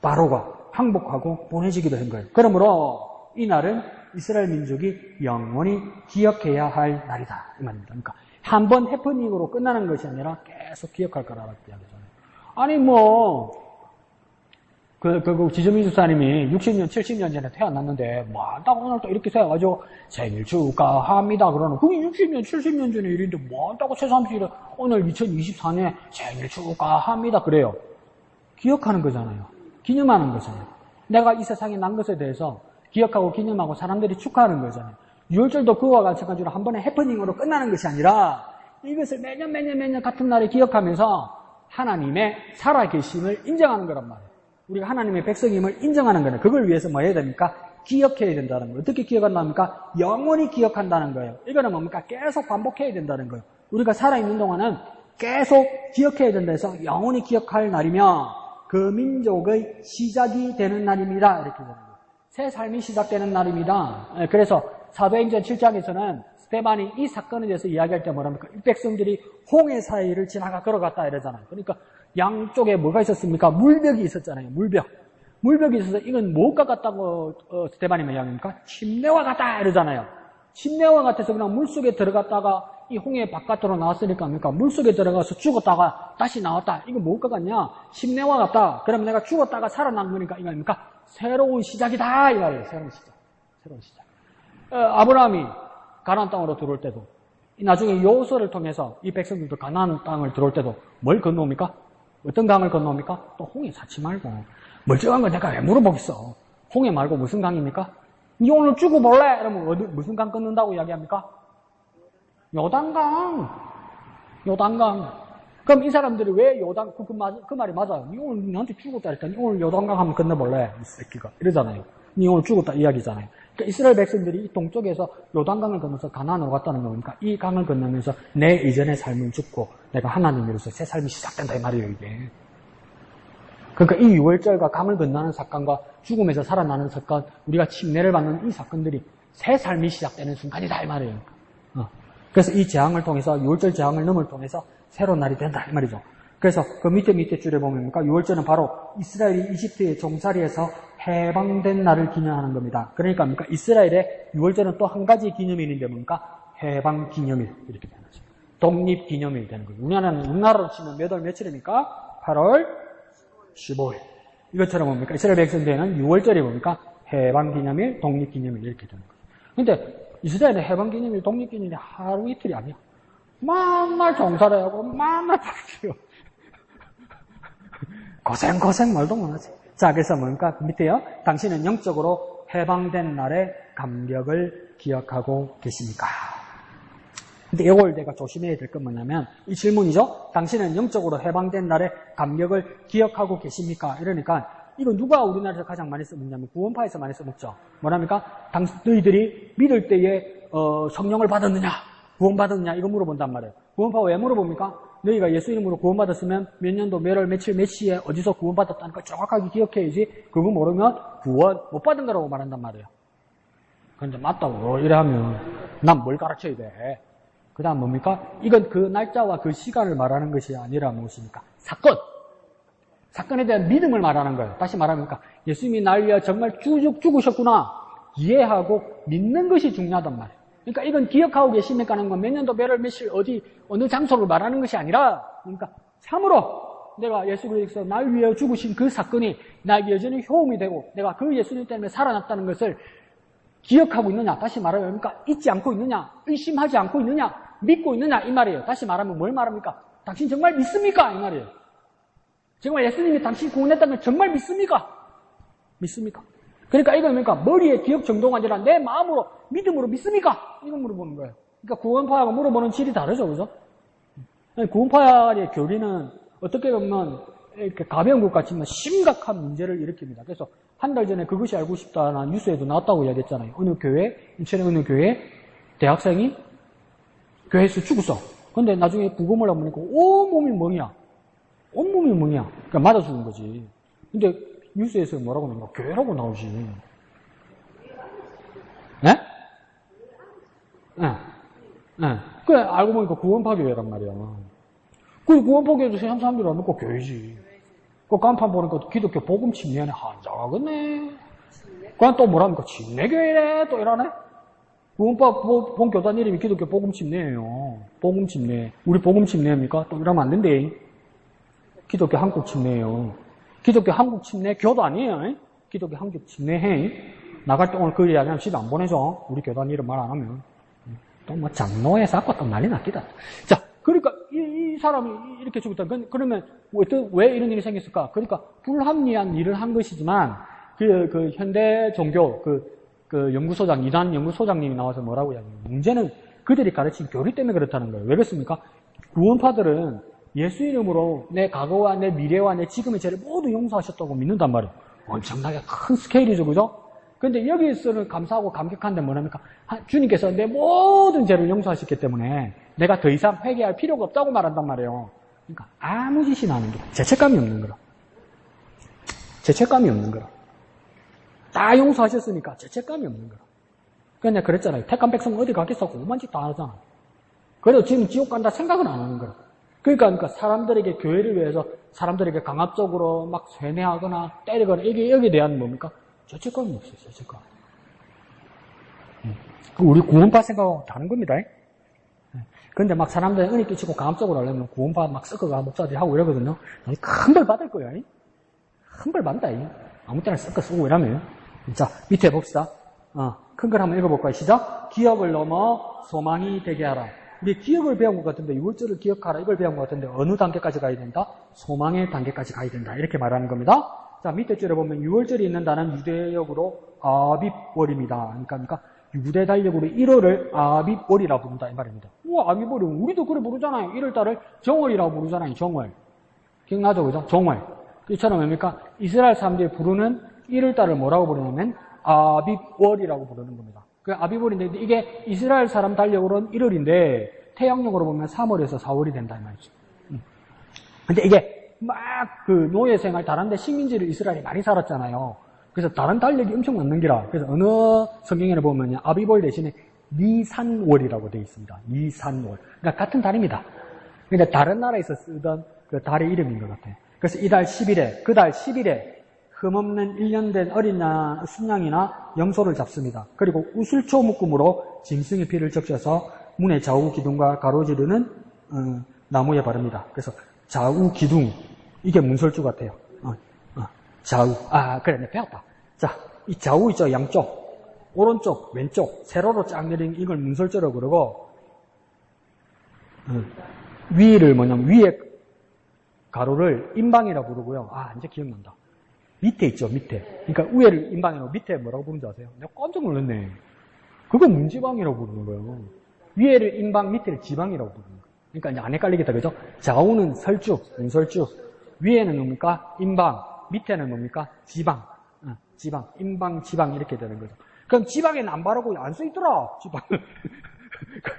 바로가 항복하고 보내지게 된 거예요. 그러므로 이 날은 이스라엘 민족이 영원히 기억해야 할 날이다. 이 말입니다. 그러니까 한 번 해프닝으로 끝나는 것이 아니라 계속 기억할 거라고 이야기하잖아요. 아니 지저민 집사님이 60년, 70년 전에 태어났는데, 딱 오늘 또 이렇게 세워가지고 생일 축하합니다. 그러는, 그게 60년, 70년 전에 일인데, 한다고 새삼시를 오늘 2024년에 생일 축하합니다. 그래요. 기억하는 거잖아요. 기념하는 거잖아요. 내가 이 세상에 난 것에 대해서 기억하고 기념하고 사람들이 축하하는 거잖아요. 6월절도 그와 마찬가지로 한 번의 해프닝으로 끝나는 것이 아니라, 이것을 매년 같은 날에 기억하면서 하나님의 살아계심을 인정하는 거란 말이에요. 우리가 하나님의 백성임을 인정하는 거는 그걸 위해서 뭐 해야 됩니까? 기억해야 된다는 거예요. 어떻게 기억한답니까? 영원히 기억한다는 거예요. 이거는 뭡니까? 계속 반복해야 된다는 거예요. 우리가 살아있는 동안은 계속 기억해야 된다 해서 영원히 기억할 날이며 그 민족의 시작이 되는 날입니다. 이렇게 되는 거예요. 새 삶이 시작되는 날입니다. 그래서 사도행전 7장에서는 스데반이 이 사건에 대해서 이야기할 때 뭐랍니까? 이 백성들이 홍해 사이를 지나가 걸어갔다 이러잖아요. 그러니까 양쪽에 뭐가 있었습니까? 물벽이 있었잖아요. 물벽이 있어서 이건 뭐가 같다고 스데반이 이야기합니까? 침례와 같다 이러잖아요. 침례와 같아서 그냥 물속에 들어갔다가 이 홍해 바깥으로 나왔으니까 뭡니까? 물속에 들어가서 죽었다가 다시 나왔다. 이거 뭐가 같냐? 침례와 같다. 그러면 내가 죽었다가 살아난 거니까 이거 아닙니까? 새로운 시작이다 이 말이에요. 새로운 시작. 아브라함이 가나안 땅으로 들어올 때도 나중에 여호수아를 통해서 이 백성들도 가나안 땅을 들어올 때도 뭘 건너옵니까? 어떤 강을 건너옵니까? 또 홍해 사치 말고 멀쩡한 거 내가 왜 물어보겠어? 홍해 말고 무슨 강입니까? 니 오늘 죽어볼래? 이러면 무슨 강 건넌다고 이야기합니까? 요단강. 그럼 이 사람들이 왜 그 말이 맞아요. 니 오늘 너한테 죽었다 했더니 오늘 요단강 한번 건너볼래? 이 새끼가 이러잖아요. 니 오늘 죽었다 이야기잖아요. 그러니까 이스라엘 백성들이 이 동쪽에서 요단강을 건너서 가나안으로 갔다는 겁니까? 이 강을 건너면서 내 이전의 삶은 죽고 내가 하나님으로서 새 삶이 시작된다 이 말이에요 이게. 그러니까 이 6월절과 강을 건너는 사건과 죽음에서 살아나는 사건, 우리가 침례를 받는 이 사건들이 새 삶이 시작되는 순간이다 이 말이에요. 그래서 이 재앙을 통해서 6월절 재앙을 넘을 통해서 새로운 날이 된다 이 말이죠. 그래서 그 밑에 줄에 보면 6월절은 바로 이스라엘이 이집트의 종살이에서 해방된 날을 기념하는 겁니다. 그러니까 이스라엘의 6월절은 또 한 가지 기념일인데 뭡니까? 해방 기념일 이렇게 되는 거죠. 독립 기념일이 되는 거예요. 우리나라로 치면 몇 월 며칠입니까? 8월 15일. 이것처럼 뭡니까? 이스라엘 백성들에는 6월절이 뭡니까? 해방 기념일, 독립 기념일 이렇게 되는 거예요. 근데 이스라엘의 해방 기념일, 독립 기념일이 하루 이틀이 아니야. 맨날 종살이 하고 맨날 바뀌어. 고생 말도 못하지. 자, 그래서 뭡니까? 밑에요. 당신은 영적으로 해방된 날의 감격을 기억하고 계십니까? 근데 이걸 내가 조심해야 될 건 뭐냐면 이 질문이죠. 당신은 영적으로 해방된 날의 감격을 기억하고 계십니까? 이러니까 이거 누가 우리나라에서 가장 많이 써먹냐면 구원파에서 많이 써먹죠. 뭐랍니까? 너희들이 믿을 때에 성령을 받았느냐? 구원받았느냐? 이거 물어본단 말이에요. 구원파 왜 물어봅니까? 너희가 예수 이름으로 구원받았으면 몇 년도, 몇 월, 며칠, 몇 시에 어디서 구원받았다는 걸 정확하게 기억해야지. 그거 모르면 구원 못 받은 거라고 말한단 말이에요. 근데 맞다고 이래 하면 난 뭘 가르쳐야 돼? 그 다음 뭡니까? 이건 그 날짜와 그 시간을 말하는 것이 아니라 무엇입니까? 사건에 대한 믿음을 말하는 거예요. 다시 말하니까 예수님이 날 위해 정말 죽으셨구나 이해하고 믿는 것이 중요하단 말이에요. 그러니까 이건 기억하고 계십니까 하는 건 몇 년도, 몇 월, 며칠, 어디, 어느 장소를 말하는 것이 아니라 그러니까 참으로 내가 예수 그리스도께서 날 위해 죽으신 그 사건이 나에게 여전히 효험이 되고 내가 그 예수님 때문에 살아났다는 것을 기억하고 있느냐? 다시 말하면 그러니까 잊지 않고 있느냐? 의심하지 않고 있느냐? 믿고 있느냐? 이 말이에요. 다시 말하면 뭘 말합니까? 당신 정말 믿습니까? 이 말이에요. 정말 예수님이 당신 구원했다는 걸 정말 믿습니까? 그러니까 이거 뭡니까? 머리의 기억 정도가 아니라 내 마음으로 믿음으로 믿습니까? 이거 물어보는 거예요. 그러니까 구원파하고 물어보는 질이 다르죠, 그죠? 구원파의 교리는 어떻게 보면 이렇게 가벼운 것 같지만 심각한 문제를 일으킵니다. 그래서 한 달 전에 그것이 알고 싶다는 뉴스에도 나왔다고 이야기했잖아요. 어느 교회, 인천의 어느 교회 대학생이 교회에서 죽었어. 근데 나중에 부검을 해보니까 온몸이 멍이야. 그러니까 맞아 죽은 거지. 근데 뉴스에서 뭐라고 나오냐? 교회라고 나오지. 예? 예. 예. 그래, 알고 보니까 구원파교회란 말이야. 그 구원파교회도 세상 사람들이 안 믿고 교회지. 그 간판 보니까 기독교 복음 침례네. 한장하겠네. 그냥 또 뭐랍니까? 침례교회래. 또 이러네. 구원파 본교단 이름이 기독교 복음 침례예요. 복음 침례. 우리 복음 침례입니까? 또 이러면 안 된대. 기독교 한국 침례예요. 기독교 한국 침례 교도 아니에요. 기독교 한국 침례해. 나갈 때 오늘 그 이야기하면 집에 안 보내줘. 우리 교단 이름 말 안 하면. 또 뭐 장로에 쌓고 또 난리 났기다. 자, 그러니까 이 사람이 이렇게 죽었다. 그러면 왜 이런 일이 생겼을까? 그러니까 불합리한 일을 한 것이지만 그 현대 종교 그 연구소장 이단 연구소장님이 나와서 뭐라고 이야기해요? 문제는 그들이 가르친 교리 때문에 그렇다는 거예요. 왜 그렇습니까? 구원파들은 예수 이름으로 내 과거와 내 미래와 내 지금의 죄를 모두 용서하셨다고 믿는단 말이에요. 엄청나게 큰 스케일이죠, 그죠? 근데 여기서는 감사하고 감격한데 뭐랍니까? 주님께서 내 모든 죄를 용서하셨기 때문에 내가 더 이상 회개할 필요가 없다고 말한단 말이에요. 그러니까 아무 짓이나 하는 게 죄책감이 없는 거라. 죄책감이 없는 거라. 다 용서하셨으니까 죄책감이 없는 거라. 그냥 그랬잖아요. 택한 백성은 어디 가겠어? 오만 짓 다 하잖아. 그래도 지금 지옥 간다 생각은 안 하는 거라. 그러니까 사람들에게 교회를 위해서 사람들에게 강압적으로 막 세뇌하거나 때리거나 여기에 대한 뭡니까? 죄책감이 없어요. 죄책감. 우리 구원파 생각하고 다른 겁니다. 근데 막 사람들이 은혜 끼치고 강압적으로 하려면 구원파 막 섞어가 목사들이 하고 이러거든요. 큰 벌 받을 거야. 큰 벌 받는다. 아무 때나 섞어 쓰고 이러면. 자, 밑에 봅시다. 큰 걸 한번 읽어볼까요? 시작. 기억을 넘어 소망이 되게 하라. 우리 기억을 배운 것 같은데 6월절을 기억하라 이걸 배운 것 같은데 어느 단계까지 가야 된다? 소망의 단계까지 가야 된다. 이렇게 말하는 겁니다. 자, 밑에 줄에 보면 6월절이 있는다는 유대역으로 아빕월입니다. 그러니까 유대 달력으로 1월을 아빕월이라고 부른다 이 말입니다. 우와, 아빕월은 우리도 그래 부르잖아요. 1월달을 정월이라고 부르잖아요. 정월. 기억나죠? 그죠? 정월. 이처럼 뭡니까? 이스라엘 사람들이 부르는 1월달을 뭐라고 부르냐면 아빕월이라고 부르는 겁니다. 그 아비월인데 이게 이스라엘 사람 달력으로는 1월인데 태양력으로 보면 3월에서 4월이 된다 이 말이죠. 근데 이게 막 그 노예 생활 다른 데 식민지를 이스라엘이 많이 살았잖아요. 그래서 다른 달력이 엄청 많는 기라. 그래서 어느 성경에는 보면 아비월 대신에 니산월이라고 되어 있습니다. 니산월. 그러니까 같은 달입니다. 근데 다른 나라에서 쓰던 그 달의 이름인 것 같아요. 그래서 이달 10일에 그 달 10일에 흠없는 1년 된 어린 순양이나 염소를 잡습니다. 그리고 우슬초 묶음으로 짐승의 피를 적셔서 문의 좌우 기둥과 가로지르는 나무에 바릅니다. 그래서 좌우 기둥 이게 문설주 같아요. 좌우 그래 내가 배웠다. 자, 이 좌우 있죠 양쪽 오른쪽 왼쪽 세로로 쫙 내린 이걸 문설주라고 그러고 위를 뭐냐면 위에 가로를 임방이라고 부르고요. 이제 기억난다. 밑에 있죠, 밑에. 그러니까 위에를 임방이라고 밑에 뭐라고 부르는지 아세요? 내가 깜짝 놀랐네. 그거 문지방이라고 부르는 거예요. 위에를 임방, 밑에를 지방이라고 부르는 거예요. 그러니까 이제 안 헷갈리겠다, 그죠? 좌우는 설주, 문설주. 위에는 뭡니까? 임방. 밑에는 뭡니까? 지방. 지방. 임방, 지방 이렇게 되는 거죠. 그럼 지방에는 안 바르고 안 써있더라, 지방.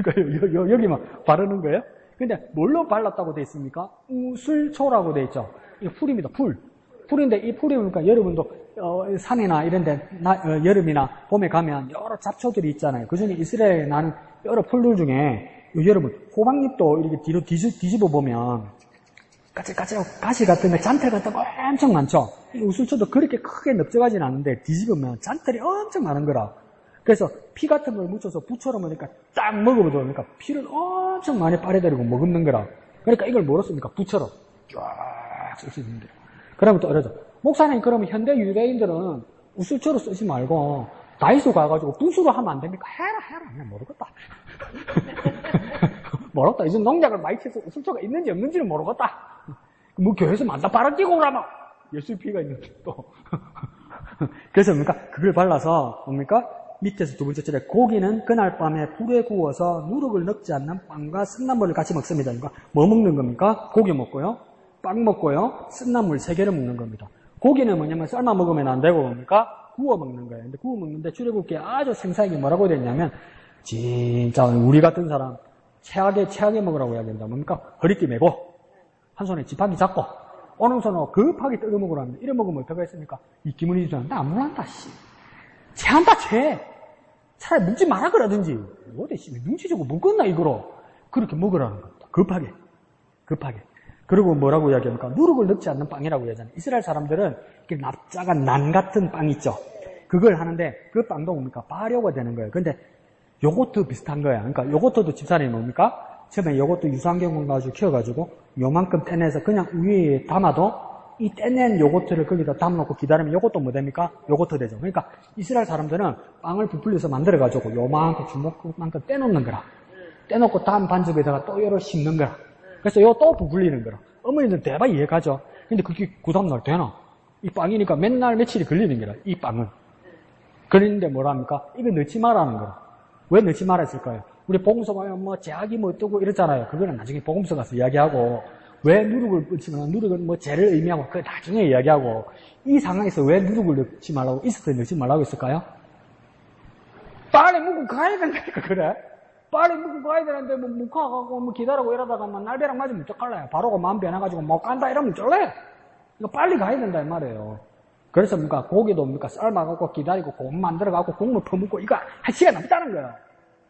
그러니까 여기만 바르는 거예요? 근데 뭘로 발랐다고 돼 있습니까? 우슬초라고 돼 있죠. 이거 풀입니다, 풀. 풀인데 이 풀이 보니까 여러분도 산이나 이런데 여름이나 봄에 가면 여러 잡초들이 있잖아요. 그중에 이스라엘에 나는 여러 풀들 중에 여러분 호박잎도 이렇게 뒤로 뒤집어 보면 까칠까칠하고 가시 같은 거 잔털 같은 거 엄청 많죠. 이 우슬초도 그렇게 크게 넓적하진 않은데 뒤집으면 잔털이 엄청 많은 거라. 그래서 피 같은 걸 묻혀서 부처럼 하니까 딱 먹어보죠. 그러니까 피를 엄청 많이 빨아들이고 먹는 거라. 그러니까 이걸 뭐로 씁니까? 부처럼 쫙 쓸 수 있는데. 그러면 또 이러죠. 목사님, 그러면 현대 유대인들은 우슬초로 쓰지 말고 다이소 가가지고 붓으로 하면 안 됩니까? 해라. 그냥 모르겠다. 모르겠다. 이제 농약을 많이 쳐서 우슬초가 있는지 없는지는 모르겠다. 뭐 교회에서 만다 빨아끼고 그러면 예수의 피가 있는데 또. 그래서 뭡니까? 그걸 발라서 뭡니까? 밑에서 두 번째 줄에 고기는 그날 밤에 불에 구워서 누룩을 넣지 않는 빵과 쓴나물을 같이 먹습니다. 그러니까 뭐 먹는 겁니까? 고기 먹고요. 빵 먹고요. 쓴나물 3개를 먹는 겁니다. 고기는 뭐냐면 삶아 먹으면 안 되고 뭡니까? 구워 먹는 거예요. 근데 구워 먹는데 출애굽기에 아주 생생하게 뭐라고 되냐면 진짜 우리 같은 사람 최악에 먹으라고 해야 된다. 뭡니까? 허리띠 메고 한 손에 지팡이 잡고 어느 손으로 급하게 뜯어 먹으라는데 이래 먹으면 어떻게 했습니까? 이 기문이 주는데 안 물란다 씨. 체한다 채. 차라리 먹지 마라 그러든지 어디 눈치 주고 먹었나 이거로 그렇게 먹으라는 겁니다. 급하게. 그리고 뭐라고 이야기합니까? 누룩을 넣지 않는 빵이라고 이야기하잖아요. 이스라엘 사람들은 이렇게 납작한 난 같은 빵 있죠. 그걸 하는데 그 빵도 뭡니까? 발효가 되는 거예요. 근데 요거트 비슷한 거야. 그러니까 요거트도 집사람이 뭡니까? 처음에 요거트 유산균 가지고 키워가지고 요만큼 떼내서 그냥 위에 담아도 이 떼낸 요거트를 거기다 담아놓고 기다리면 요것도 뭐 됩니까? 요거트 되죠. 그러니까 이스라엘 사람들은 빵을 부풀려서 만들어가지고 요만큼 주먹만큼 떼놓는 거라. 떼놓고 다음 반죽에다가 또 요로 심는 거라. 그래서 요 또 부풀리는 거라. 어머니들 대박 이해가죠? 근데 그게 그 다음날 되나? 이 빵이니까 맨날 며칠이 걸리는 거라. 이 빵은. 그런데 뭐랍니까? 이거 넣지 말라는 거라. 왜 넣지 말았을까요? 우리 복음서 보면 뭐 제약이 뭐 어떠고 이러잖아요. 그거는 나중에 복음서 가서 이야기하고 왜 누룩을 넣지만 누룩은 뭐 죄를 의미하고 그거 나중에 이야기하고 이 상황에서 왜 누룩을 넣지 말라고 있을 때 넣지 말라고 했을까요? 빨리 먹고 가야 된다니까 그래. 빨리 먹고 가야 되는데 뭐 묵혀가고 뭐 기다리고 이러다가 막 날벼락 맞으면 어떡할래? 바로가 마음 변해가지고 못 간다 이러면 어쩔래? 이거 빨리 가야 된다 이 말이에요. 그래서 뭔가 고기도 뭡니까 삶아갖고 기다리고 고기 만들어갖고 국물 퍼먹고 이거 할 시간 없다는 거예요.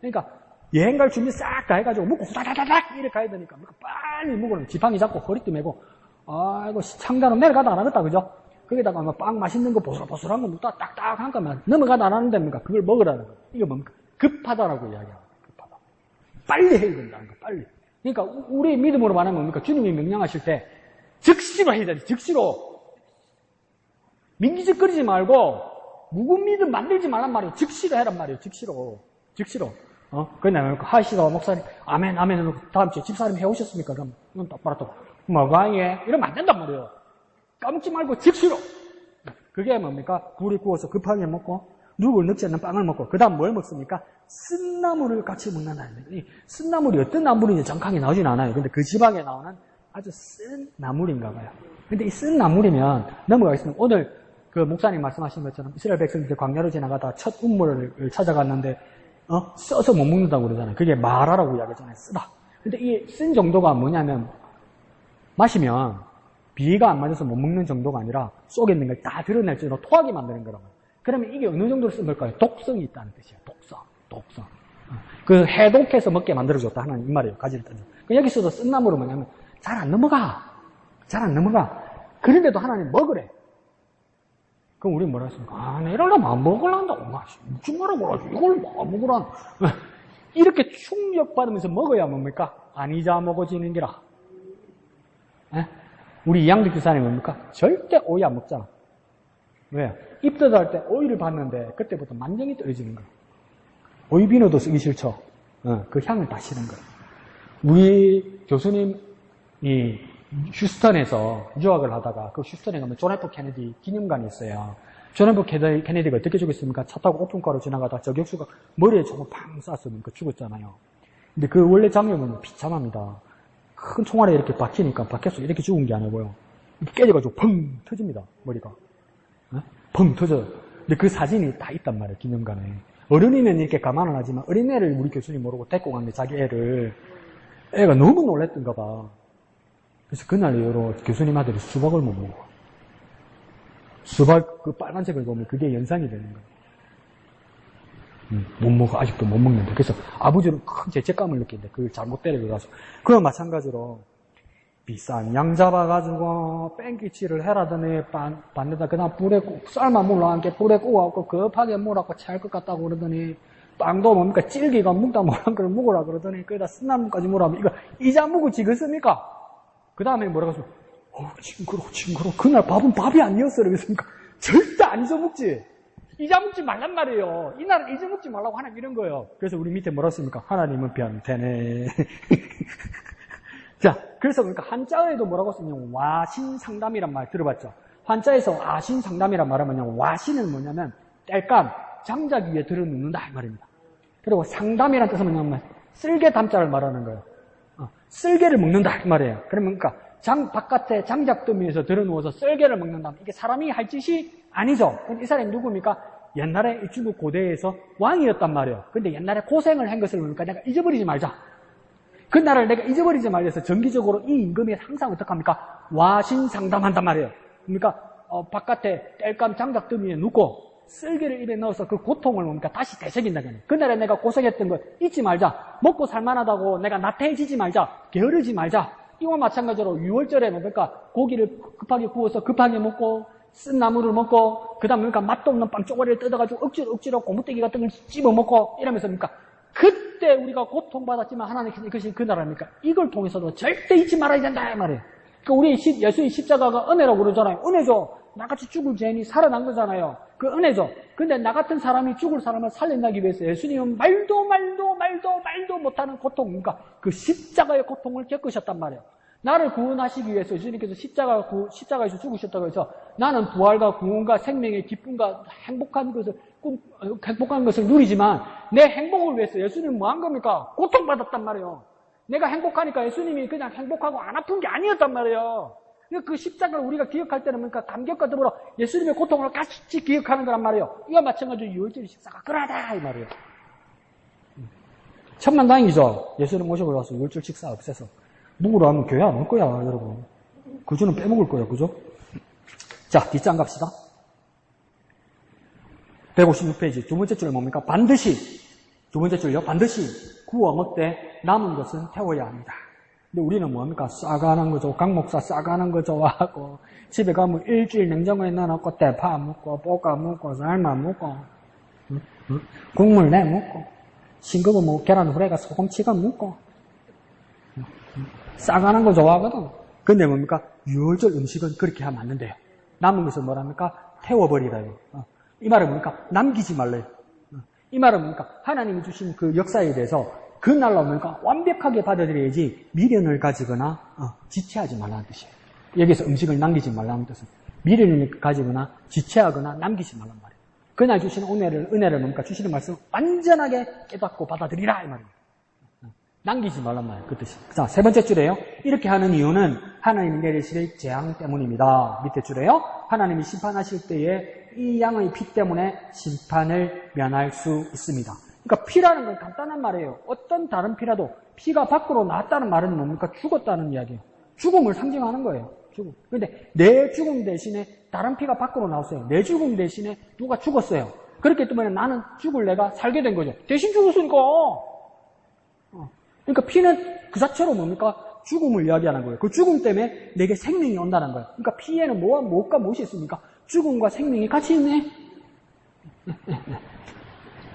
그러니까 여행 갈 준비 싹 다 해가지고 먹고 후다다다닥 이렇게 가야 되니까 빨리 먹으면 지팡이 잡고 허리띠 메고 아이고 창자로 내려가다 안 하겠다 그죠? 거기다가 뭐 빵 맛있는 거 보슬보슬한 거 묻다 딱딱한 거만 넘어가다 안 하는 데입니까? 그걸 먹으라는 거예요. 이거 뭡니까? 급하다라고 이야기하고 급하다. 빨리 해야 된다는 거 빨리. 그러니까 우리 믿음으로 말하면 뭡니까? 주님이 명령하실 때 즉시로 해야 돼. 즉시로. 민기적거리지 말고 묵은 믿음 만들지 말란 말이에요. 즉시로 해란 말이에요. 즉시로. 그냥 하시가 목사님 아멘 다음 주에 집사님 해오셨습니까? 그럼 눈 똑바로 뜨고 뭐가 예 이러면 안 된단 말이에요. 까먹지 말고 즉시로. 그게 뭡니까? 불이 구워서 급하게 먹고 누룩을 넣지 않는 빵을 먹고 그 다음 뭘 먹습니까? 쓴나물을 같이 먹는다는 거예요. 이 쓴나물이 어떤 나물인지 정확하게 나오진 않아요. 근데 그 지방에 나오는 아주 쓴 나물인가 봐요. 근데 이 쓴 나물이면 넘어가겠습니다. 오늘 그 목사님 말씀하신 것처럼 이스라엘 백성들이 광야로 지나가다 첫 우물을 찾아갔는데 써서 못 먹는다고 그러잖아요. 그게 마라라고 이야기하잖아요. 쓰다. 근데 이 쓴 정도가 뭐냐면 마시면 비위가 안 맞아서 못 먹는 정도가 아니라 속에 있는 걸 다 드러낼 정도로 토하게 만드는 거라고. 그러면 이게 어느 정도로 쓴 걸까요? 독성이 있다는 뜻이에요. 독성. 그 해독해서 먹게 만들어줬다 하는 이 말이에요. 가지를 던져. 여기서도 쓴 나무로 뭐냐면 잘 안 넘어가. 그런데도 하나님 먹으래. 그럼 우리 뭐라 했습니까? 이러려면 안 먹으란다고. 먹지 말라고 하지. 이걸 안 먹으란. 이렇게 충격받으면서 먹어야 뭡니까? 안 잊어먹어지는 게라. 우리 이양득 교사님 뭡니까? 절대 오이 안 먹잖아. 왜요? 입 뜯어할 때 오이를 봤는데 그때부터 만정이 떨어지는 거야. 오이 비누도 쓰기 싫죠. 그 향을 다 싫은 거야. 우리 교수님이 휴스턴에서 유학을 하다가 그 휴스턴에 가면 존 F 케네디 기념관이 있어요. 존 F 케네디가 어떻게 죽었습니까? 차 타고 오픈카로 지나가다 저격수가 머리에 총을 팡 쐈으면 죽었잖아요. 근데 그 원래 장면을 보면 비참합니다. 큰 총알에 이렇게 박히니까 박혀서 이렇게 죽은 게 아니고요. 이렇게 깨져가지고 펑 터집니다. 머리가. 펑 터져요. 근데 그 사진이 다 있단 말이에요. 기념관에. 어른이면 이렇게 감안을 하지만 어린애를 우리 교수님 모르고 데리고 갔는데 자기 애를 애가 너무 놀랬던가 봐. 그래서 그날 이후로 교수님 아들이 수박을 못 먹어. 수박 그 빨간색을 보면 그게 연상이 되는 거예요. 못 먹어. 아직도 못 먹는데. 그래서 아버지는 큰 죄책감을 느낀대. 그걸 잘못 때려가서. 그와 마찬가지로 비싼 양 잡아가지고 뺑기치를 해라더니 반대다 그다음 불에 삶아 물러 함께 불에 구워갖고 급하게 물어갖고 체할 것 같다고 그러더니 빵도 뭡니까 찔기가 묵다 뭐란 걸 먹으라 그러더니 거기다 쓴나물까지 물어하면 이거 이자 먹고 지겠습니까? 그 다음에 뭐라고 하시면 징그러워. 그날 밥은 밥이 아니었어. 그랬습니까? 절대 안 잊어먹지. 잊어먹지 말란 말이에요. 이날은 잊어먹지 말라고 하나님 이런 거예요. 그래서 우리 밑에 뭐라 했습니까? 하나님은 변태네. 자, 그래서 그러니까 한자어에도 뭐라고 쓰냐면 와신상담이란 말 들어봤죠? 한자에서 와신상담이란 말하면 와신은 뭐냐면 땔감, 장작 위에 들어눕는다 이 말입니다. 그리고 상담이란 뜻은 뭐냐면 쓸개 담자를 말하는 거예요. 쓸개를 먹는다 이 말이에요. 그러면 그러니까 바깥에 장작더미에서 들어누워서 쓸개를 먹는다. 이게 사람이 할 짓이 아니죠. 이 사람이 누굽니까? 옛날에 이 중국 고대에서 왕이었단 말이에요. 근데 옛날에 고생을 한 것을 뭡니까? 내가 잊어버리지 말자. 그 날을 내가 잊어버리지 말려서 정기적으로 이 임금이 항상 어떡합니까? 와신상담한단 말이에요. 그러니까 바깥에 땔감 장작더미에 눕고 쓸개를 입에 넣어서 그 고통을 뭡니까? 다시 되새긴다는. 그날에 내가 고생했던 거 잊지 말자. 먹고 살만하다고 내가 나태해지지 말자. 게으르지 말자. 이와 마찬가지로 6월절에 뭡니까? 고기를 급하게 구워서 급하게 먹고 쓴 나물을 먹고 그 다음에 뭡니까? 맛도 없는 빵 쪼가리를 뜯어가지고 억지로 고무떼기 같은 걸 찝어 먹고 이러면서 뭡니까? 그때 우리가 고통받았지만 하나님께서 이것이 그 나라입니까? 이걸 통해서도 절대 잊지 말아야 된다 이 말이에요. 그러니까 우리 예수의 십자가가 은혜라고 그러잖아요. 은혜죠. 나같이 죽을 죄인이 살아난 거잖아요. 그 은혜죠. 근데 나 같은 사람이 죽을 사람을 살린다기 위해서 예수님은 말도 못하는 고통입니까? 그 십자가의 고통을 겪으셨단 말이에요. 나를 구원하시기 위해서 예수님께서 십자가에서 죽으셨다고 해서 나는 부활과 구원과 생명의 기쁨과 행복한 것을 누리지만 내 행복을 위해서 예수님은 뭐 한 겁니까? 고통받았단 말이에요. 내가 행복하니까 예수님이 그냥 행복하고 안 아픈 게 아니었단 말이에요. 그 십자가를 우리가 기억할 때는 뭡니까? 감격과 더불어 예수님의 고통을 같이 기억하는 거란 말이에요. 이와 마찬가지로 유월절 식사가 그러하다 이 말이에요. 천만다행이죠. 예수님 모시고 와서 유월절 식사 없애서 누구로 하면 교회 안 올 거야 여러분. 그주는 빼먹을 거야. 그죠? 자, 뒷장 갑시다. 156페이지 두 번째 줄에 뭡니까? 반드시 두 번째 줄요. 반드시 구워 먹되 남은 것은 태워야 합니다. 근데 우리는 뭐합니까? 싸가는 거죠. 강 목사 싸가는 거 좋아하고 집에 가면 일주일 냉장고에 넣어놓고 대파 먹고 볶아 먹고 삶아 먹고 국물 내 먹고 싱거워 먹고 계란 후라이가 소금 찍어 먹고 싸가는 거 좋아하거든. 근데 뭡니까? 유월절 음식은 그렇게 하면 안 된대요. 남은 것을 뭐랍니까? 태워버리라요. 이 말은 뭡니까? 남기지 말래요. 이 말은 뭡니까? 하나님이 주신 그 역사에 대해서 그날로 뭡니까? 완벽하게 받아들여야지 미련을 가지거나 지체하지 말라는 뜻이에요. 여기서 음식을 남기지 말라는 뜻은 미련을 가지거나 지체하거나 남기지 말란 말이에요. 그날 주신 은혜를 뭡니까? 주시는 말씀 완전하게 깨닫고 받아들이라 이 말이에요. 남기지 말란 말이에요. 그 뜻이. 자, 세 번째 줄에요. 이렇게 하는 이유는 하나님이 내리실 재앙 때문입니다. 밑에 줄에요. 하나님이 심판하실 때에 이 양의 피 때문에 심판을 면할 수 있습니다. 그러니까 피라는 건 간단한 말이에요. 어떤 다른 피라도 피가 밖으로 나왔다는 말은 뭡니까? 죽었다는 이야기예요. 죽음을 상징하는 거예요. 죽음. 그런데 내 죽음 대신에 다른 피가 밖으로 나왔어요. 내 죽음 대신에 누가 죽었어요. 그렇기 때문에 나는 죽을 내가 살게 된 거죠. 대신 죽었으니까. 그러니까 피는 그 자체로 뭡니까? 죽음을 이야기하는 거예요. 그 죽음 때문에 내게 생명이 온다는 거예요. 그러니까 피에는 무엇과 무엇이 있습니까? 죽음과 생명이 같이 있네.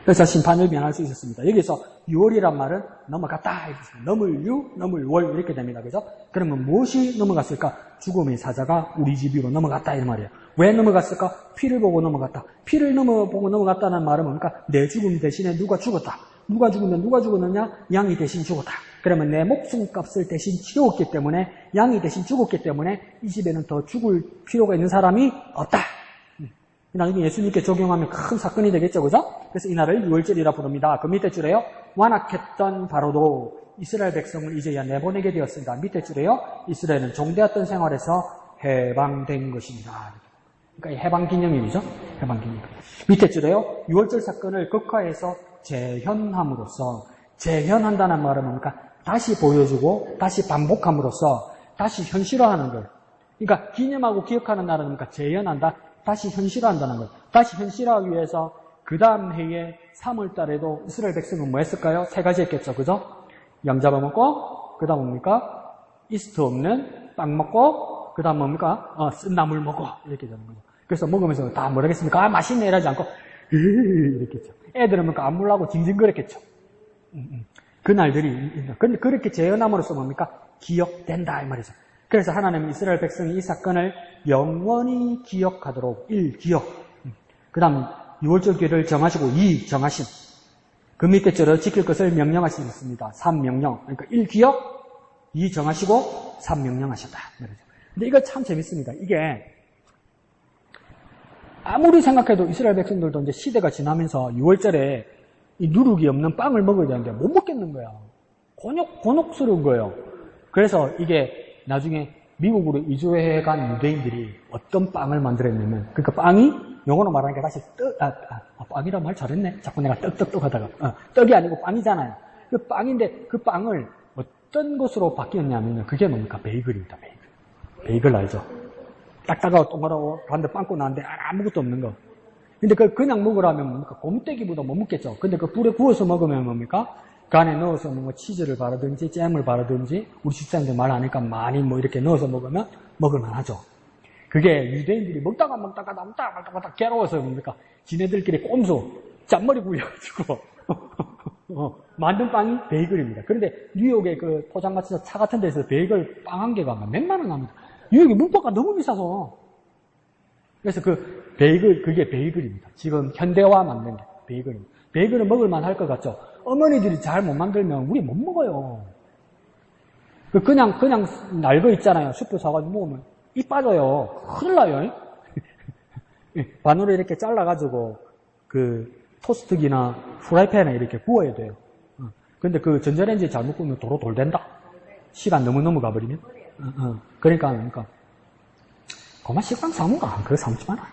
그래서 심판을 면할 수 있었습니다. 여기서 유월이란 말은 넘어갔다. 넘을유, 넘을월 이렇게 됩니다. 그래서 그러면 무엇이 넘어갔을까? 죽음의 사자가 우리 집 위로 넘어갔다 이 말이에요. 왜 넘어갔을까? 피를 보고 넘어갔다. 피를 보고 넘어갔다는 말은 뭡니까? 내 죽음 대신에 누가 죽었다. 누가 죽었느냐? 양이 대신 죽었다. 그러면 내 목숨값을 대신 치렀기 때문에 양이 대신 죽었기 때문에 이 집에는 더 죽을 필요가 있는 사람이 없다. 나중에 예수님께 적용하면 큰 사건이 되겠죠. 그죠? 그래서 이날을 유월절이라 부릅니다. 그 밑에 줄에요. 완악했던 바로도 이스라엘 백성을 이제야 내보내게 되었습니다. 밑에 줄에요. 이스라엘은 종되었던 생활에서 해방된 것입니다. 그러니까 해방 기념일이죠. 해방 기념일. 밑에 줄에요. 유월절 사건을 극화해서 재현함으로써 재현한다는 말은 뭡니까? 다시 보여주고 다시 반복함으로써 다시 현실화하는 거예요. 그러니까 기념하고 기억하는 날은 뭡니까? 재현한다. 다시 현실화한다는 거예요. 다시 현실화하기 위해서 그 다음 해에 3월 달에도 이스라엘 백성은 뭐 했을까요? 세 가지 했겠죠. 그죠? 양 잡아먹고 그 다음 뭡니까? 이스트 없는 빵 먹고 그 다음 뭡니까? 쓴 나물 먹고 이렇게 되는 거죠. 그래서 먹으면서 다 뭐라겠습니까? 맛있네 이러지 않고 이렇게 했죠. 애들은 뭡니까? 안 물라고 징징거렸겠죠. 그날들이 근데 그렇게 재현함으로써 뭡니까? 기억된다 이 말이죠. 그래서 하나님은 이스라엘 백성이 이 사건을 영원히 기억하도록 1. 기억 그 다음 6월절 기회를 정하시고 2. 정하심 그 밑에 줄을 지킬 것을 명령하셨습니다. 3. 명령 그러니까 1. 기억 2. 정하시고 3. 명령하셨다 근데 이거 참 재밌습니다. 이게 아무리 생각해도 이스라엘 백성들도 이제 시대가 지나면서 6월절에 이 누룩이 없는 빵을 먹어야 되는데 못 먹겠는 거야. 곤혹스러운 거예요. 그래서 이게 나중에 미국으로 이주해간 유대인들이 어떤 빵을 만들었냐면 그러니까 빵이 영어로 말하니까 다시 빵이라고 말 잘했네. 자꾸 내가 떡 하다가 떡이 아니고 빵이잖아요. 그 빵인데 그 빵을 어떤 것으로 바뀌었냐면 그게 뭡니까? 베이글입니다. 베이글 알죠? 딱딱하고 동그랗고 반대 빵꾸 나는데 아무것도 없는 거. 근데 그걸 그냥 먹으라면 뭡니까? 곰떼기보다 못 먹겠죠. 근데 그 불에 구워서 먹으면 뭡니까? 그 안에 넣어서 뭐 치즈를 바르든지 잼을 바르든지 우리 집사님들 말 하니까 많이 뭐 이렇게 넣어서 먹으면 먹을만 하죠. 그게 유대인들이 먹다가 괴로워서 뭡니까? 지네들끼리 꼼수 짠머리 굴려가지고 만든 빵이 베이글입니다. 그런데 뉴욕의 그 포장마차 차 같은 데서 베이글 빵 한 개가 몇만 원 합니다. 뉴욕의 문파가 너무 비싸서. 그래서 그 베이글, 그게 베이글입니다. 지금 현대화 만든 게 베이글입니다. 베이글은 먹을만 할 것 같죠? 어머니들이 잘 못 만들면 우리 못 먹어요. 그냥 날거 있잖아요. 슈프 사가지고 먹으면 이 빠져요. 큰일 나요. 반으로 이렇게 잘라가지고 그 토스트기나 프라이팬에 이렇게 구워야 돼요. 근데 그 전자레인지에 잘못 구우면 도로 돌된다. 시간 너무 가버리면. 그러니까 그만 식빵 사먹어. 그거 사먹지 마라.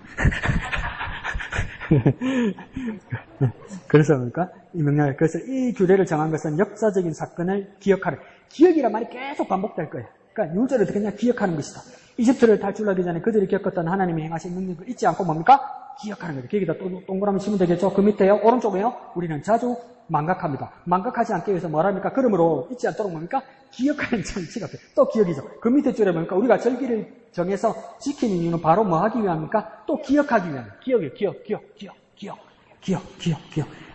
그래서 그러니까 이 명령, 그래서 이 규례를 정한 것은 역사적인 사건을 기억하는, 기억이란 말이 계속 반복될 거예요. 그러니까 율절을 그냥 기억하는 것이다. 이집트를 탈출하기 전에 그들이 겪었던 하나님이 행하신 능력을 잊지 않고 뭡니까? 기억하는 거죠. 거기다 또 동그라미 치면 되겠죠. 그 밑에요, 오른쪽에요, 우리는 자주 망각합니다. 망각하지 않기 위해서 뭐랍니까? 그러므로 잊지 않도록 뭡니까? 기억하는 장치가 돼요. 또 기억이죠. 그 밑에 줄에 뭡니까? 우리가 절기를 정해서 지키는 이유는 바로 뭐 하기 위함입니까? 또 기억하기 위함.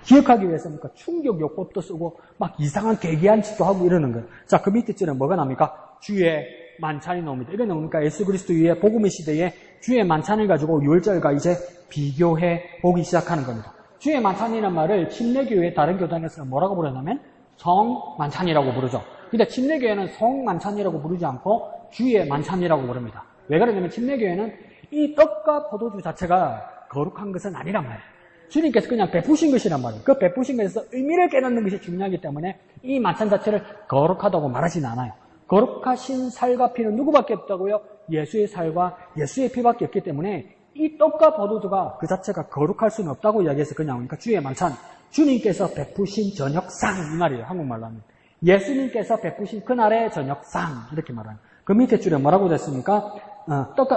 기억하기 위해서니까 충격 요법도 쓰고 막 이상한 괴기한 짓도 하고 이러는 거예요. 자, 그 밑에 줄에 뭐가 납니까? 주의 만찬이 나옵니다. 이건 뭡니까? 예수 그리스도의 복음의 시대에 주의 만찬을 가지고 유월절과 이제 비교해 보기 시작하는 겁니다. 주의 만찬이라는 말을 침례교회 다른 교단에서는 뭐라고 부르냐면 성만찬이라고 부르죠. 근데 침례교회는 성만찬이라고 부르지 않고 주의 만찬이라고 부릅니다. 왜 그러냐면 침례교회는 이 떡과 포도주 자체가 거룩한 것은 아니란 말이에요. 주님께서 그냥 베푸신 것이란 말이에요. 그 베푸신 것에서 의미를 깨닫는 것이 중요하기 때문에 이 만찬 자체를 거룩하다고 말하진 않아요. 거룩하신 살과 피는 누구밖에 없다고요? 예수의 살과 예수의 피밖에 없기 때문에 이 떡과 포도주가 그 자체가 거룩할 수는 없다고 이야기해서 그냥 그러니까 주의 만찬, 주님께서 베푸신 저녁상 이 말이에요. 한국말로 하면. 예수님께서 베푸신 그날의 저녁상 이렇게 말하는. 그 밑에 줄에 뭐라고 됐습니까?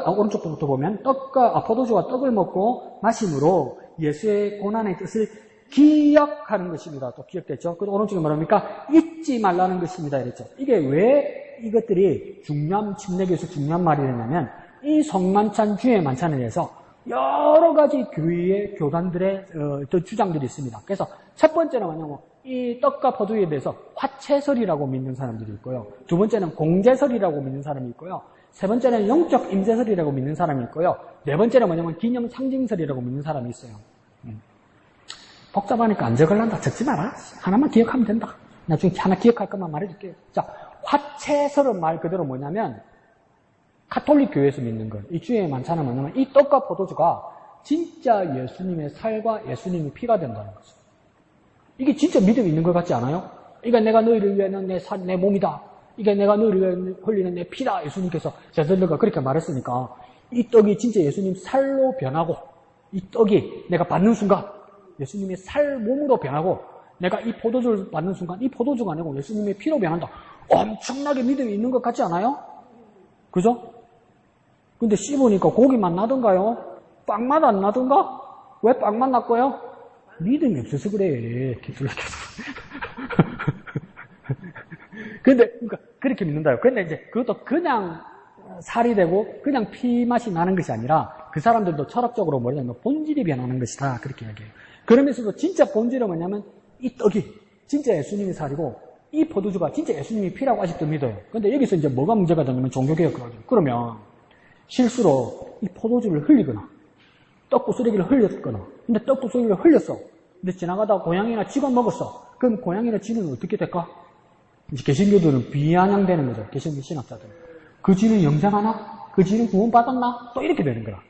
오른쪽부터 보면 포도주와 떡을 먹고 마심으로 예수의 고난의 뜻을 기억하는 것입니다. 또 기억됐죠? 그 오른쪽에 뭐랍니까? 잊지 말라는 것입니다. 이랬죠. 이게 왜 이것들이 침례교에서 중요한 말이냐면 이 성만찬, 주의 만찬에 대해서 여러 가지 교회의 교단들의 어떤 주장들이 있습니다. 그래서 첫 번째는 뭐냐면 이 떡과 포도주에 대해서 화채설이라고 믿는 사람들이 있고요. 두 번째는 공제설이라고 믿는 사람이 있고요. 세 번째는 영적 임재설이라고 믿는 사람이 있고요. 네 번째는 뭐냐면 기념 상징설이라고 믿는 사람이 있어요. 복잡하니까 안 적을란다. 적지 마라. 하나만 기억하면 된다. 나중에 하나 기억할 것만 말해줄게요. 자, 화채설은 말 그대로 뭐냐면 가톨릭 교회에서 믿는 것. 이 주의 만찬은 뭐냐면 이 떡과 포도주가 진짜 예수님의 살과 예수님의 피가 된다는 거죠. 이게 진짜 믿음이 있는 것 같지 않아요? 이게 내가 너희를 위하는 내 몸이다. 이게 내가 너희를 위해 흘리는 내 피다. 예수님께서 제자들과 그렇게 말했으니까 이 떡이 진짜 예수님 살로 변하고 이 떡이 내가 받는 순간 예수님의 살 몸으로 변하고 내가 이 포도주를 받는 순간 이 포도주가 아니고 예수님의 피로 변한다. 엄청나게 믿음이 있는 것 같지 않아요? 그죠? 근데 씹으니까 고기만 나던가요? 빵맛 안 나던가? 왜 빵맛 났고요? 믿음이 없어서 그래. 근데, 그러니까, 그렇게 믿는다요. 근데 이제, 그것도 그냥 살이 되고, 그냥 피 맛이 나는 것이 아니라, 그 사람들도 철학적으로 뭐냐면, 본질이 변하는 것이다. 그렇게 얘기해요. 그러면서도 진짜 본질은 뭐냐면, 이 떡이 진짜 예수님의 살이고, 이 포도주가 진짜 예수님의 피라고 아직도 믿어요. 근데 여기서 이제 뭐가 문제가 되냐면, 종교개혁을 하죠. 그러면, 실수로 이 포도주를 흘리거나, 떡부스러기를 흘렸거나, 근데 떡부스러기를 흘렸어. 근데 지나가다가 고양이나 쥐가 먹었어. 그럼 고양이나 쥐는 어떻게 될까? 이제 개신교들은 비아냥되는 거죠. 개신교 신학자들은. 그 쥐는 영생하나? 그 쥐는 구원받았나? 또 이렇게 되는 거야.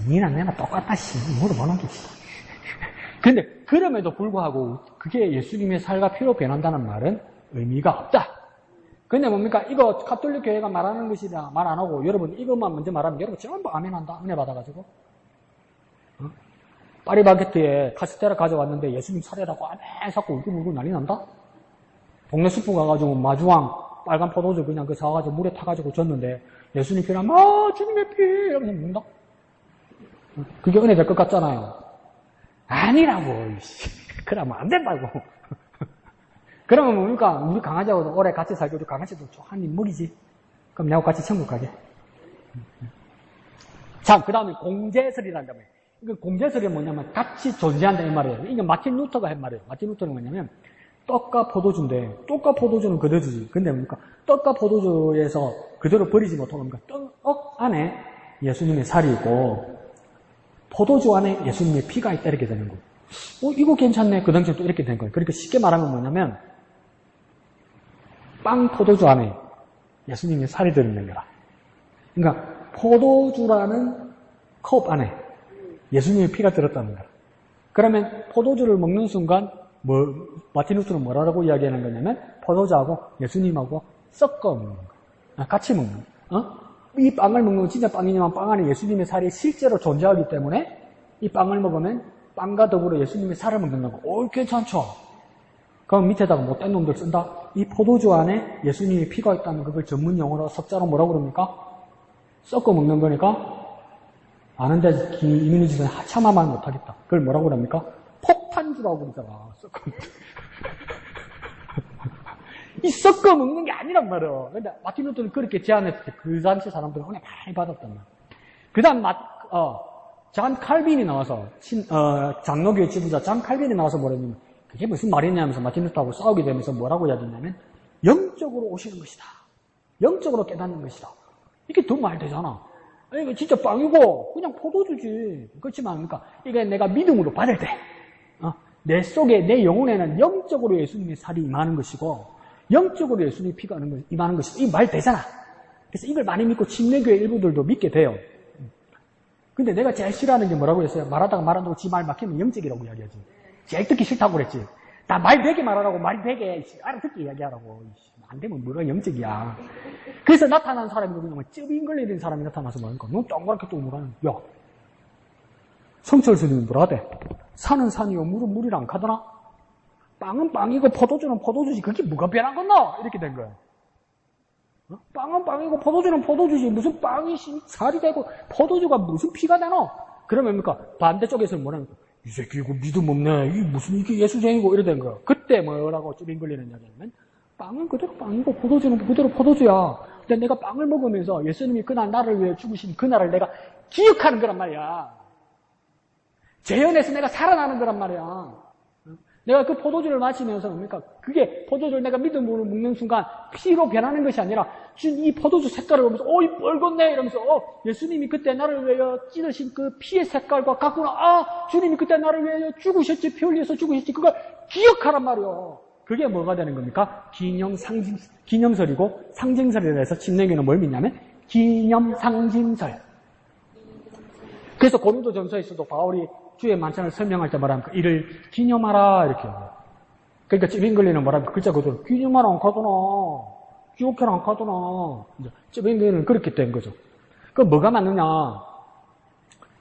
니나 내나 똑같다, 물어보는 게. 근데 그럼에도 불구하고 그게 예수님의 살과 피로 변한다는 말은 의미가 없다. 근데 뭡니까? 이거 가톨릭 교회가 말하는 것이다. 말 안 하고 여러분 이것만 먼저 말하면 여러분 전부 아멘한다. 은혜 받아가지고. 파리바게트에 카스테라 가져왔는데 예수님 살해라고 아멘 자꾸 울고 난리 난다? 동네 숲 가가지고 마주왕 빨간 포도주 그냥 그 사가지고 물에 타가지고 줬는데 예수님 피라면 주님의 피 이러면서 묻는다? 그게 은혜 될 것 같잖아요. 아니라고. 그러면 안 된다고. 그러면 뭡니까? 우리 강아지하고도 오래 같이 살고 우리 강아지도 한 인물이지. 그럼 내하고 같이 천국 가게. 자, 그 다음에 공제설이라는 게 뭐예요? 이거 공제설이 뭐냐면 같이 존재한다 이 말이에요. 이게 마틴 루터가 한 말이에요. 마틴 루터는 뭐냐면 떡과 포도주인데 떡과 포도주는 그대로 주지. 근데 뭡니까? 떡과 포도주에서 그대로 버리지 못하는 겁니까? 떡 안에 예수님의 살이 있고 포도주 안에 예수님의 피가 있다 이렇게 되는 거예요. 이거 괜찮네. 그 당시에 또 이렇게 된 거예요. 그러니까 쉽게 말하면 뭐냐면 빵 포도주 안에 예수님의 살이 들어있는 거라. 그러니까 포도주라는 컵 안에 예수님의 피가 들었다는 거라. 그러면 포도주를 먹는 순간 마틴 루터는 뭐라고 이야기하는 거냐면 포도주하고 예수님하고 섞어 먹는 거. 같이 먹는 거. 이 빵을 먹는 건 진짜 빵이지만 빵 안에 예수님의 살이 실제로 존재하기 때문에 이 빵을 먹으면 빵과 더불어 예수님의 살을 먹는다고. 괜찮죠? 그럼 밑에다가 못된 놈들 쓴다. 이 포도주 안에 예수님의 피가 있다는 그걸 전문 용어로 석자로 뭐라고 그럽니까? 섞어 먹는 거니까 아는데 이민희 지사는 차마 말 못하겠다. 그걸 뭐라고 그럽니까? 폭탄주라고 그러잖아. 섞어 이 섞어 먹는 게 아니란 말이야. 근데 마틴 루터는 그렇게 제안했을 때 그 당시 사람들은 은혜 많이 받았단 말이야. 그 다음 잔 칼빈이 나와서 장로교의 지도자 잔 칼빈이 나와서 뭐랬냐면 그게 무슨 말이냐면서 마틴 루터하고 싸우게 되면서 뭐라고 이야기했냐면 영적으로 오시는 것이다. 영적으로 깨닫는 것이다. 이게 더 말 되잖아. 이거 진짜 빵이고 그냥 포도주지. 그렇지만 그러니까 이게 내가 믿음으로 받을 때 내 속에 내 영혼에는 영적으로 예수님의 살이 임하는 것이고 영적으로 예수님의 피가 임하는 것이고 이 말 되잖아. 그래서 이걸 많이 믿고 침례교회 일부들도 믿게 돼요. 근데 내가 제일 싫어하는 게 뭐라고 했어요? 말하다가 말한다고 지 말 막히면 영적이라고 이야기하지. 제일 듣기 싫다고 그랬지. 나 말 되게 말하라고 말 되게 알아듣게 이야기하라고. 안 되면 뭐가 영적이야. 그래서 나타난 사람이 누구냐면 ጭ빙걸리는 사람이 나타나서 뭐하니까 너 동그랗게 또 뭐라는 야 성철 스님이 뭐라 하대? 산은 산이요 물은 물이랑 가더나? 빵은 빵이고 포도주는 포도주지 그게 뭐가 변한 건너? 이렇게 된 거야. 빵은 빵이고 포도주는 포도주지 무슨 빵이 살이 되고 포도주가 무슨 피가 되노? 그러면 뭡니까? 반대쪽에서는 뭐라니까 이 새끼 이거 믿음 없네. 이게 예수쟁이고 이래 된 거야. 그때 뭐라고 ጭ빙걸리는 이야기냐면 빵은 그대로 빵이고 포도주는 그대로 포도주야. 근데 내가 빵을 먹으면서 예수님이 그날 나를 위해 죽으신 그날을 내가 기억하는 거란 말이야. 재현해서 내가 살아나는 거란 말이야. 내가 그 포도주를 마시면서 뭡니까? 그게 포도주를 내가 믿음으로 먹는 순간 피로 변하는 것이 아니라 이 포도주 색깔을 보면서 이 뻘겋네 이러면서 예수님이 그때 나를 위하여 찢으신 그 피의 색깔과 같구나. 주님이 그때 나를 위하여 죽으셨지. 피 흘려서 죽으셨지. 그걸 기억하란 말이야. 그게 뭐가 되는 겁니까? 기념설이고 상징설이라 해서 침례교는 뭘 믿냐면 기념상징설. 그래서 고린도전서에서도 바울이 주의 만찬을 설명할 때 뭐랍니까? 이를 기념하라 이렇게 해요. 그러니까 ጭ빙걸리는 뭐랍니까? 글자 그대로 기념하라 안 가더나 기억해라 안 가더나 ጭ빙걸리는 그렇게 된 거죠. 그럼 뭐가 맞느냐?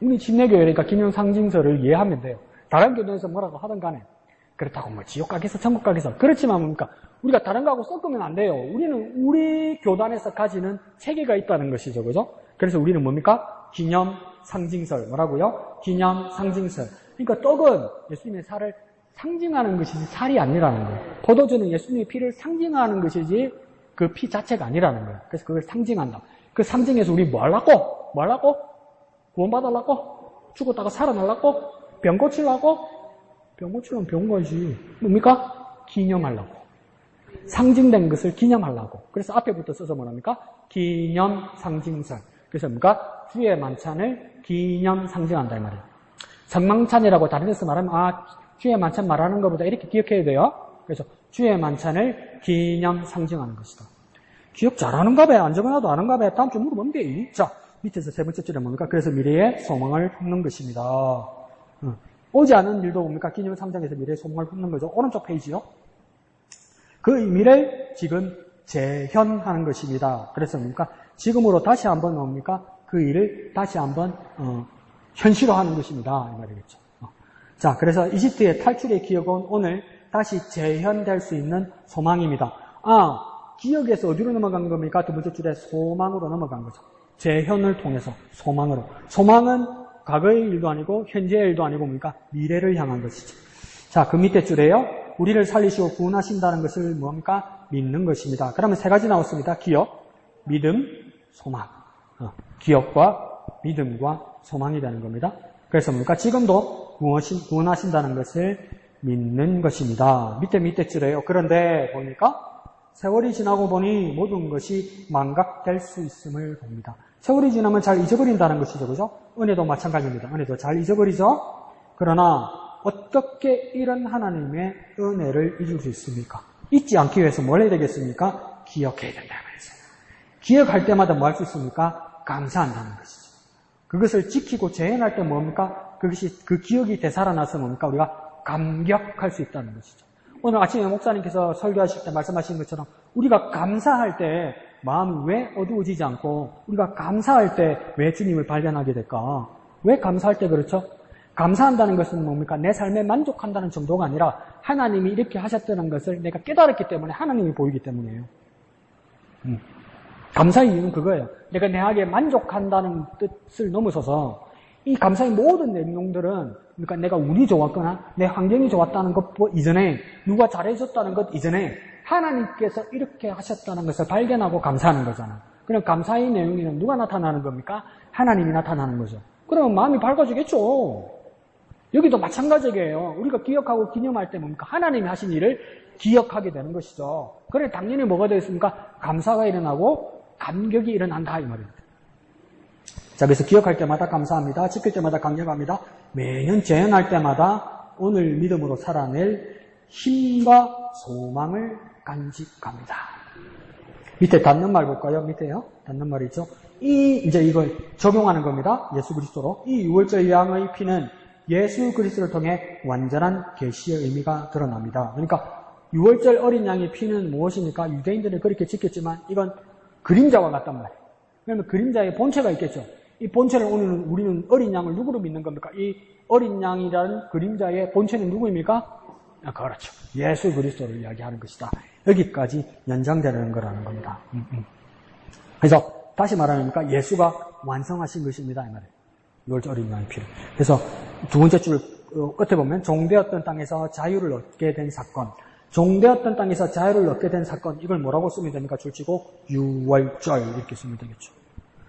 우리 침례교회니까 기념상징설을 이해하면 돼요. 다른 교회에서 뭐라고 하든 간에 그렇다고 뭐 지옥 가겠어 천국 가겠어 그렇지만 뭡니까? 우리가 다른 거하고 섞으면 안 돼요. 우리는 우리 교단에서 가지는 체계가 있다는 것이죠. 그죠? 그래서 우리는 뭡니까? 기념 상징설. 뭐라고요? 기념 상징설. 그러니까 떡은 예수님의 살을 상징하는 것이지 살이 아니라는 거예요. 포도주는 예수님의 피를 상징하는 것이지 그 피 자체가 아니라는 거예요. 그래서 그걸 상징한다. 그 상징에서 우리 뭐 하려고? 뭐 하려고? 구원받으려고? 죽었다가 살아나려고? 병 고치려고? 병 고치면 병 거지. 뭡니까? 기념하려고. 상징된 것을 기념하려고. 그래서 앞에부터 써서 뭐랍니까? 기념 상징설. 그래서 뭡니까? 주의 만찬을 기념 상징한다 이 말이에요. 성만찬이라고 다른 데서 말하면 주의 만찬 말하는 것보다 이렇게 기억해야 돼요. 그래서 주의 만찬을 기념 상징하는 것이다. 기억 잘하는가 봐. 안 적어놔도 아는가 봐. 다음 주 물어보면 돼. 자, 밑에서 세 번째 줄에 뭡니까? 그래서 미래의 소망을 품는 것입니다. 오지 않은 일도 뭡니까? 기념 상징에서 미래의 소망을 품는 거죠. 오른쪽 페이지요. 그 의미를 지금 재현하는 것입니다. 그래서 뭡니까? 지금으로 다시 한번 뭡니까? 그 일을 다시 한번 현실화하는 것입니다. 이 말이겠죠. 자, 그래서 이집트의 탈출의 기억은 오늘 다시 재현될 수 있는 소망입니다. 기억에서 어디로 넘어간 겁니까? 두 번째 줄에 소망으로 넘어간 거죠. 재현을 통해서 소망으로. 소망은 과거의 일도 아니고 현재의 일도 아니고 뭡니까? 미래를 향한 것이죠. 자, 그 밑에 줄에요. 우리를 살리시고 구원하신다는 것을 뭡니까? 믿는 것입니다. 그러면 세 가지 나왔습니다. 기억, 믿음, 소망. 기억과 믿음과 소망이 되는 겁니다. 그래서 뭡니까? 지금도 구원하신다는 것을 믿는 것입니다. 밑에 줄에요. 그런데 보니까 세월이 지나고 보니 모든 것이 망각될 수 있음을 봅니다. 세월이 지나면 잘 잊어버린다는 것이죠. 그죠? 은혜도 마찬가지입니다. 은혜도 잘 잊어버리죠? 그러나 어떻게 이런 하나님의 은혜를 잊을 수 있습니까? 잊지 않기 위해서 뭘 해야 되겠습니까? 기억해야 된다 말이죠. 기억할 때마다 뭐 할 수 있습니까? 감사한다는 것이죠. 그것을 지키고 재현할 때 뭡니까? 그것이 그 기억이 되살아나서 뭡니까? 우리가 감격할 수 있다는 것이죠. 오늘 아침에 목사님께서 설교하실 때 말씀하신 것처럼 우리가 감사할 때 마음이 왜 어두워지지 않고 우리가 감사할 때 왜 주님을 발견하게 될까? 왜 감사할 때 그렇죠? 감사한다는 것은 뭡니까? 내 삶에 만족한다는 정도가 아니라 하나님이 이렇게 하셨다는 것을 내가 깨달았기 때문에 하나님이 보이기 때문이에요. 감사의 이유는 그거예요. 내가 내하게 만족한다는 뜻을 넘어서서 이 감사의 모든 내용들은 그러니까 내가 운이 좋았거나 내 환경이 좋았다는 것 이전에 누가 잘해줬다는 것 이전에 하나님께서 이렇게 하셨다는 것을 발견하고 감사하는 거잖아요. 그럼 감사의 내용에는 누가 나타나는 겁니까? 하나님이 나타나는 거죠. 그러면 마음이 밝아지겠죠. 여기도 마찬가지예요. 우리가 기억하고 기념할 때 뭡니까? 하나님이 하신 일을 기억하게 되는 것이죠. 그래 당연히 뭐가 되겠습니까? 감사가 일어나고 감격이 일어난다 이 말입니다. 자, 그래서 기억할 때마다 감사합니다. 지킬 때마다 감격합니다. 매년 재현할 때마다 오늘 믿음으로 살아낼 힘과 소망을 간직합니다. 밑에 닿는 말 볼까요? 밑에요. 닿는 말이 있죠. 이제 이걸 적용하는 겁니다. 예수 그리스도로. 이 유월절 양의 피는 예수 그리스도를 통해 완전한 계시의 의미가 드러납니다. 그러니까 유월절 어린 양의 피는 무엇입니까? 유대인들은 그렇게 지켰지만 이건 그림자와 같단 말이에요. 그러면 그림자의 본체가 있겠죠. 이 본체를 오늘 우리는 어린 양을 누구로 믿는 겁니까? 이 어린 양이라는 그림자의 본체는 누구입니까? 그렇죠. 예수 그리스도를 이야기하는 것이다. 여기까지 연장되는 거라는 겁니다. 그래서 다시 말하니까 예수가 완성하신 것입니다. 이 말이에요. 유월절 어린 양의 피를. 그래서 두 번째 줄 끝에 보면 종되었던 땅에서 자유를 얻게 된 사건. 종되었던 땅에서 자유를 얻게 된 사건. 이걸 뭐라고 쓰면 됩니까? 줄치고 유월절 이렇게 쓰면 되겠죠.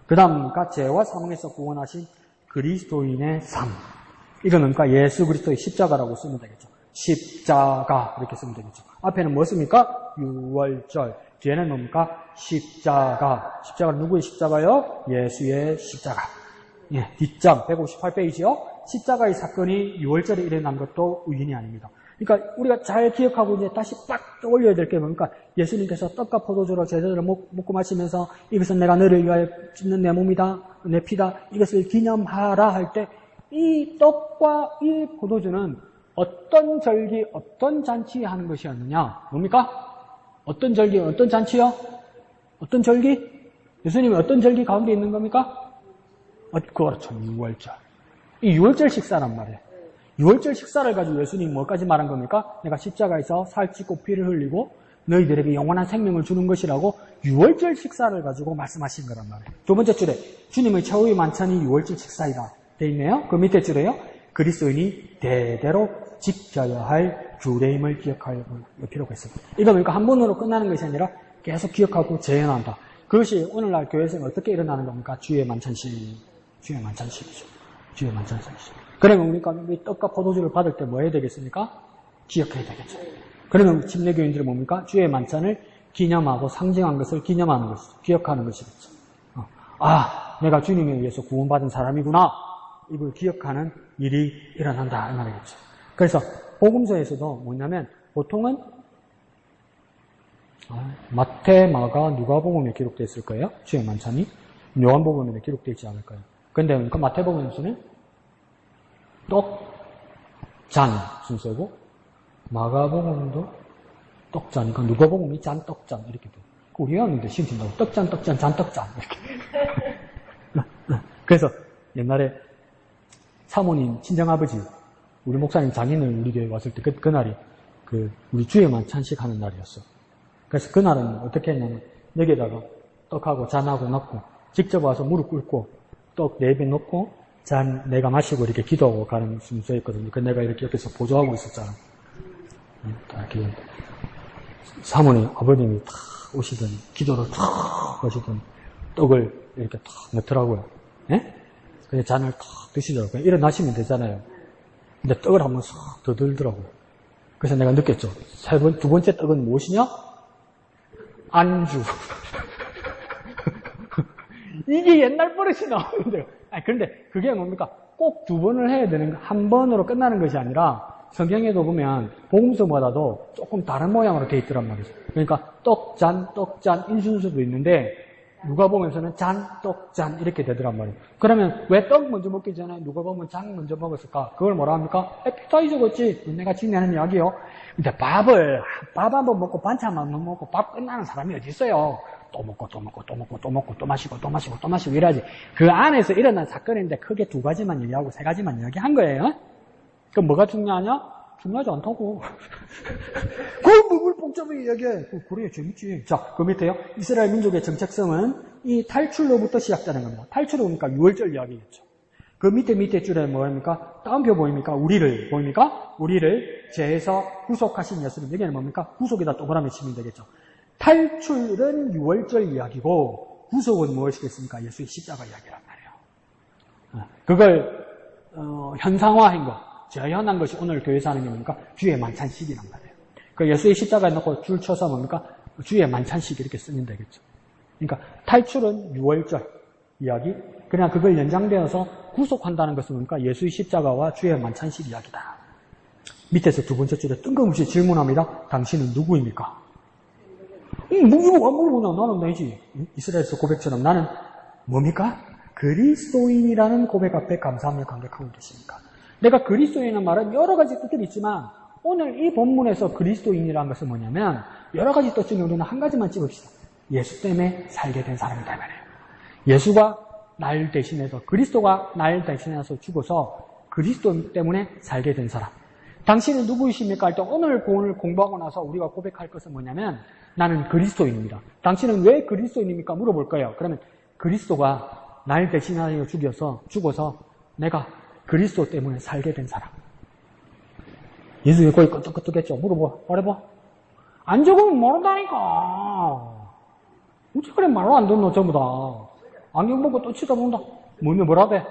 그 다음 죄와 사망에서 구원하신 그리스도인의 삶. 이거는 예수 그리스도의 십자가라고 쓰면 되겠죠. 십자가 이렇게 쓰면 되겠죠. 앞에는 뭐습니까? 유월절. 뒤에는 뭡니까? 십자가. 십자가는 누구의 십자가요? 예수의 십자가. 예, 뒷장 158페이지요. 십자가의 사건이 유월절에 일어난 것도 우연이 아닙니다. 그러니까 우리가 잘 기억하고 이제 다시 딱 떠올려야 될 게 뭡니까? 예수님께서 떡과 포도주로 제자들을 먹고 마시면서 이것은 내가 너를 위하여 찢는 내 몸이다, 내 피다, 이것을 기념하라 할 때 이 떡과 이 포도주는 어떤 절기, 어떤 잔치에 하는 것이었느냐? 뭡니까? 어떤 절기, 어떤 잔치요? 어떤 절기? 예수님이 어떤 절기 가운데 있는 겁니까? 그렇죠. 유월절. 이 유월절 식사란 말이에요. 유월절 식사를 가지고 예수님이 뭐까지 말한 겁니까? 내가 십자가에서 살찌고 피를 흘리고 너희들에게 영원한 생명을 주는 것이라고 유월절 식사를 가지고 말씀하신 거란 말이에요. 두 번째 줄에 주님의 최후의 만찬이 유월절 식사이다 돼 있네요. 그 밑에 줄에요. 그리스도인이 대대로 지켜야 할 규례임을 기억할 필요가 있습니다. 이거 뭡니까? 한 번으로 끝나는 것이 아니라 계속 기억하고 재현한다. 그것이 오늘날 교회에서는 어떻게 일어나는 겁니까? 주의 만찬식이죠. 주의 만찬식이죠. 그러면 우리가 떡과 포도주를 받을 때 뭐 해야 되겠습니까? 기억해야 되겠죠. 그러면 침례교인들은 뭡니까? 주의 만찬을 기념하고 상징한 것을 기념하는 것이죠. 기억하는 것이겠죠. 내가 주님에 의해서 구원받은 사람이구나. 이걸 기억하는 일이 일어난다. 이 말이겠죠. 그래서 복음서에서도 뭐냐면 보통은 마태, 마가, 누가복음에 기록되어 있을 거예요. 주의 만찬이. 요한복음에 기록되어 있지 않을 거예요. 그런데 마태복음에서는 떡, 잔 순서고 마가복음도 떡잔이니까 누가복음이 잔, 떡잔 이렇게 돼. 우리 회원님들 시험 친다고 떡잔, 떡잔, 잔, 떡잔 이렇게. 그래서 옛날에 사모님 친정아버지 우리 목사님 장인을 우리 교회 왔을 때 그날이 우리 주의 만찬식 하는 날이었어. 그래서 그날은 어떻게 했냐면 여기에다가 떡하고 잔하고 넣고 직접 와서 무릎 꿇고 떡 4배 넣고 잔 내가 마시고 이렇게 기도하고 가는 순서였거든요. 그 내가 이렇게 옆에서 보조하고 있었잖아. 이렇게 사모님, 아버님이 탁 오시더니 기도를 탁 하시더니 떡을 이렇게 탁 넣더라고요. 예? 그냥 잔을 탁 드시더라고요. 일어나시면 되잖아요. 근데 떡을 한번 싹 더 들더라고요. 그래서 내가 느꼈죠. 두 번째 떡은 무엇이냐? 안주. 이게 옛날 버릇이 나오는데요. 그런데 그게 뭡니까? 꼭 두 번을 해야 되는, 한 번으로 끝나는 것이 아니라 성경에도 보면 복음서마다도 조금 다른 모양으로 되어 있더란 말이죠. 그러니까 떡잔, 인순서도 있는데 누가 보면서는 잔, 떡, 잔 이렇게 되더란 말이에요. 그러면 왜 떡 먼저 먹기 전에 누가 보면 장 먼저 먹었을까? 그걸 뭐라 합니까? 에피타이저겠지. 내가 지내는 이야기요. 근데 밥 한 번 먹고 반찬 한 번 먹고 밥 끝나는 사람이 어디 있어요? 또 먹고 또 마시고 이래야지. 그 안에서 일어난 사건인데 크게 두 가지만 얘기하고 세 가지만 이야기한 거예요. 그럼 뭐가 중요하냐? 중요하지 않다고. 그걸 뭘 복잡하게 이야기해. 그래, 재밌지. 자, 그 밑에요. 이스라엘 민족의 정체성은 이 탈출로부터 시작되는 겁니다. 탈출은 뭡니까? 6월절 이야기겠죠. 그 밑에 줄에 뭐입니까? 다운표 보입니까? 우리를 보입니까? 우리를 죄에서 구속하신 예수님. 여기는 뭡니까? 구속에다 동그라미 치면 되겠죠. 탈출은 6월절 이야기고 구속은 무엇이겠습니까? 예수의 십자가 이야기란 말이에요. 그걸 현상화한 거. 재현한 것이 오늘 교회에서 하는 게 뭡니까? 주의 만찬식이란 말이에요. 그 예수의 십자가에 넣고 줄 쳐서 뭡니까? 주의 만찬식 이렇게 쓰면 되겠죠. 그러니까 탈출은 6월절 이야기. 그냥 그걸 연장되어서 구속한다는 것은 뭡니까? 예수의 십자가와 주의 만찬식 이야기다. 밑에서 두 번째 줄에 뜬금없이 질문합니다. 당신은 누구입니까? 이거 안 물어보나? 나는 내지. 이스라엘에서 고백처럼 나는 뭡니까? 그리스도인이라는 고백 앞에 감사하며 감격하고 계십니까? 내가 그리스도인이라는 말은 여러 가지 뜻들이 있지만 오늘 이 본문에서 그리스도인이라는 것은 뭐냐면 여러 가지 뜻 중에 우리는 한 가지만 찝읍시다. 예수 때문에 살게 된 사람이다 말이에요. 예수가 날 대신해서 그리스도가 날 대신해서 죽어서 그리스도 때문에 살게 된 사람. 당신은 누구이십니까? 할 때 오늘 공부하고 나서 우리가 고백할 것은 뭐냐면 나는 그리스도인입니다. 당신은 왜 그리스도인입니까? 물어볼 거예요. 그러면 그리스도가 날 대신하여 죽어서 내가 그리스도 때문에 살게 된 사람. 예수님 거의 끄떡끄떡했죠. 물어봐. 말해봐. 안 적으면 모른다니까. 어떻게 그래 말로 안 듣노 전부 다. 안경 보고 또 쳐다본다. 뭐라 돼?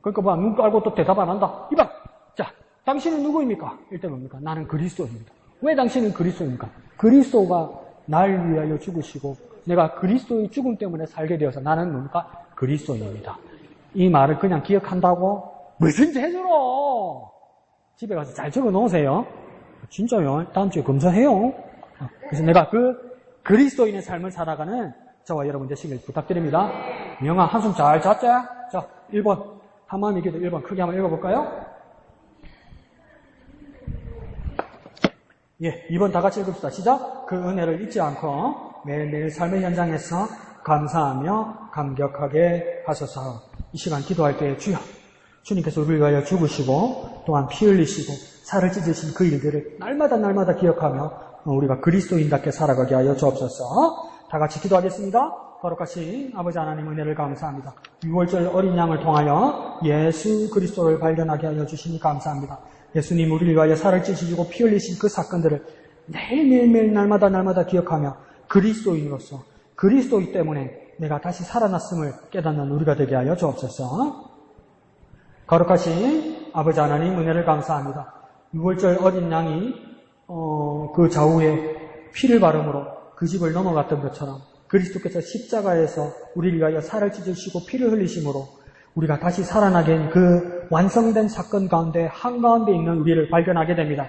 그러니까 봐. 눈 깔고 또 대답 안 한다. 이봐. 자, 당신은 누구입니까? 일단 뭡니까? 나는 그리스도입니다. 왜 당신은 그리스도입니까? 그리스도가 날 위하여 죽으시고 내가 그리스도의 죽음 때문에 살게 되어서 나는 뭡니까? 그리스도인입니다. 이 말을 그냥 기억한다고? 뭐든지 해주라! 집에 가서 잘 적어 놓으세요. 진짜요? 다음 주에 검사해요. 그래서 내가 그리스도인의 삶을 살아가는 저와 여러분 되시길 부탁드립니다. 명아, 한숨 잘 잤자? 자, 1번. 한마음이 기도 1번 크게 한번 읽어볼까요? 예, 2번 다 같이 읽읍시다. 시작! 그 은혜를 잊지 않고 매일매일 삶의 현장에서 감사하며 감격하게 하소서. 이 시간 기도할 때 주여, 주님께서 우리를 위하여 죽으시고 또한 피 흘리시고 살을 찢으신 그 일들을 날마다 기억하며 우리가 그리스도인답게 살아가게 하여 주옵소서. 다 같이 기도하겠습니다. 거룩하신 아버지 하나님 은혜를 감사합니다. 6월절 어린 양을 통하여 예수 그리스도를 발견하게 하여 주시니 감사합니다. 예수님 우리를 위하여 살을 찢으시고 피 흘리신 그 사건들을 매일매일 날마다 기억하며 그리스도인으로서 그리스도이기 때문에 내가 다시 살아났음을 깨닫는 우리가 되게 하여 주옵소서. 거룩하신 아버지 하나님 은혜를 감사합니다. 6월절 어린 양이 그 좌우에 피를 바름으로 그 집을 넘어갔던 것처럼 그리스도께서 십자가에서 우리를 위하여 살을 찢으시고 피를 흘리심으로 우리가 다시 살아나게 한 그 완성된 사건 가운데 한가운데 있는 우리를 발견하게 됩니다.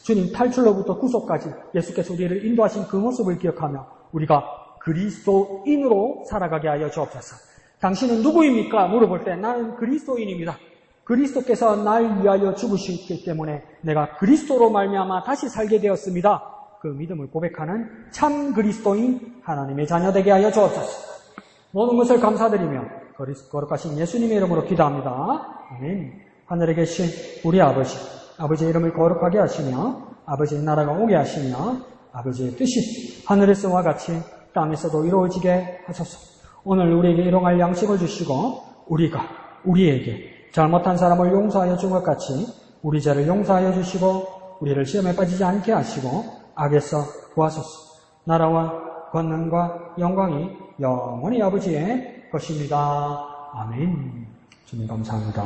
주님 탈출로부터 구속까지 예수께서 우리를 인도하신 그 모습을 기억하며 우리가 그리스도인으로 살아가게 하여 주옵소서. 당신은 누구입니까? 물어볼 때 나는 그리스도인입니다. 그리스도께서 날 위하여 죽으셨기 때문에 내가 그리스도로 말미암아 다시 살게 되었습니다. 그 믿음을 고백하는 참 그리스도인 하나님의 자녀 되게 하여 주옵소서. 모든 것을 감사드리며 거룩하신 예수님의 이름으로 기도합니다. 아멘. 하늘에 계신 우리 아버지의 이름을 거룩하게 하시며 아버지의 나라가 오게 하시며 아버지의 뜻이 하늘에서와 같이 땅에서도 이루어지게 하소서. 오늘 우리에게 일용할 양식을 주시고 우리가 우리에게 잘못한 사람을 용서하여 준 것 같이 우리 죄를 용서하여 주시고 우리를 시험에 빠지지 않게 하시고 악에서 구하소서. 나라와 권능과 영광이 영원히 아버지의 것입니다. 아멘. 주님 감사합니다.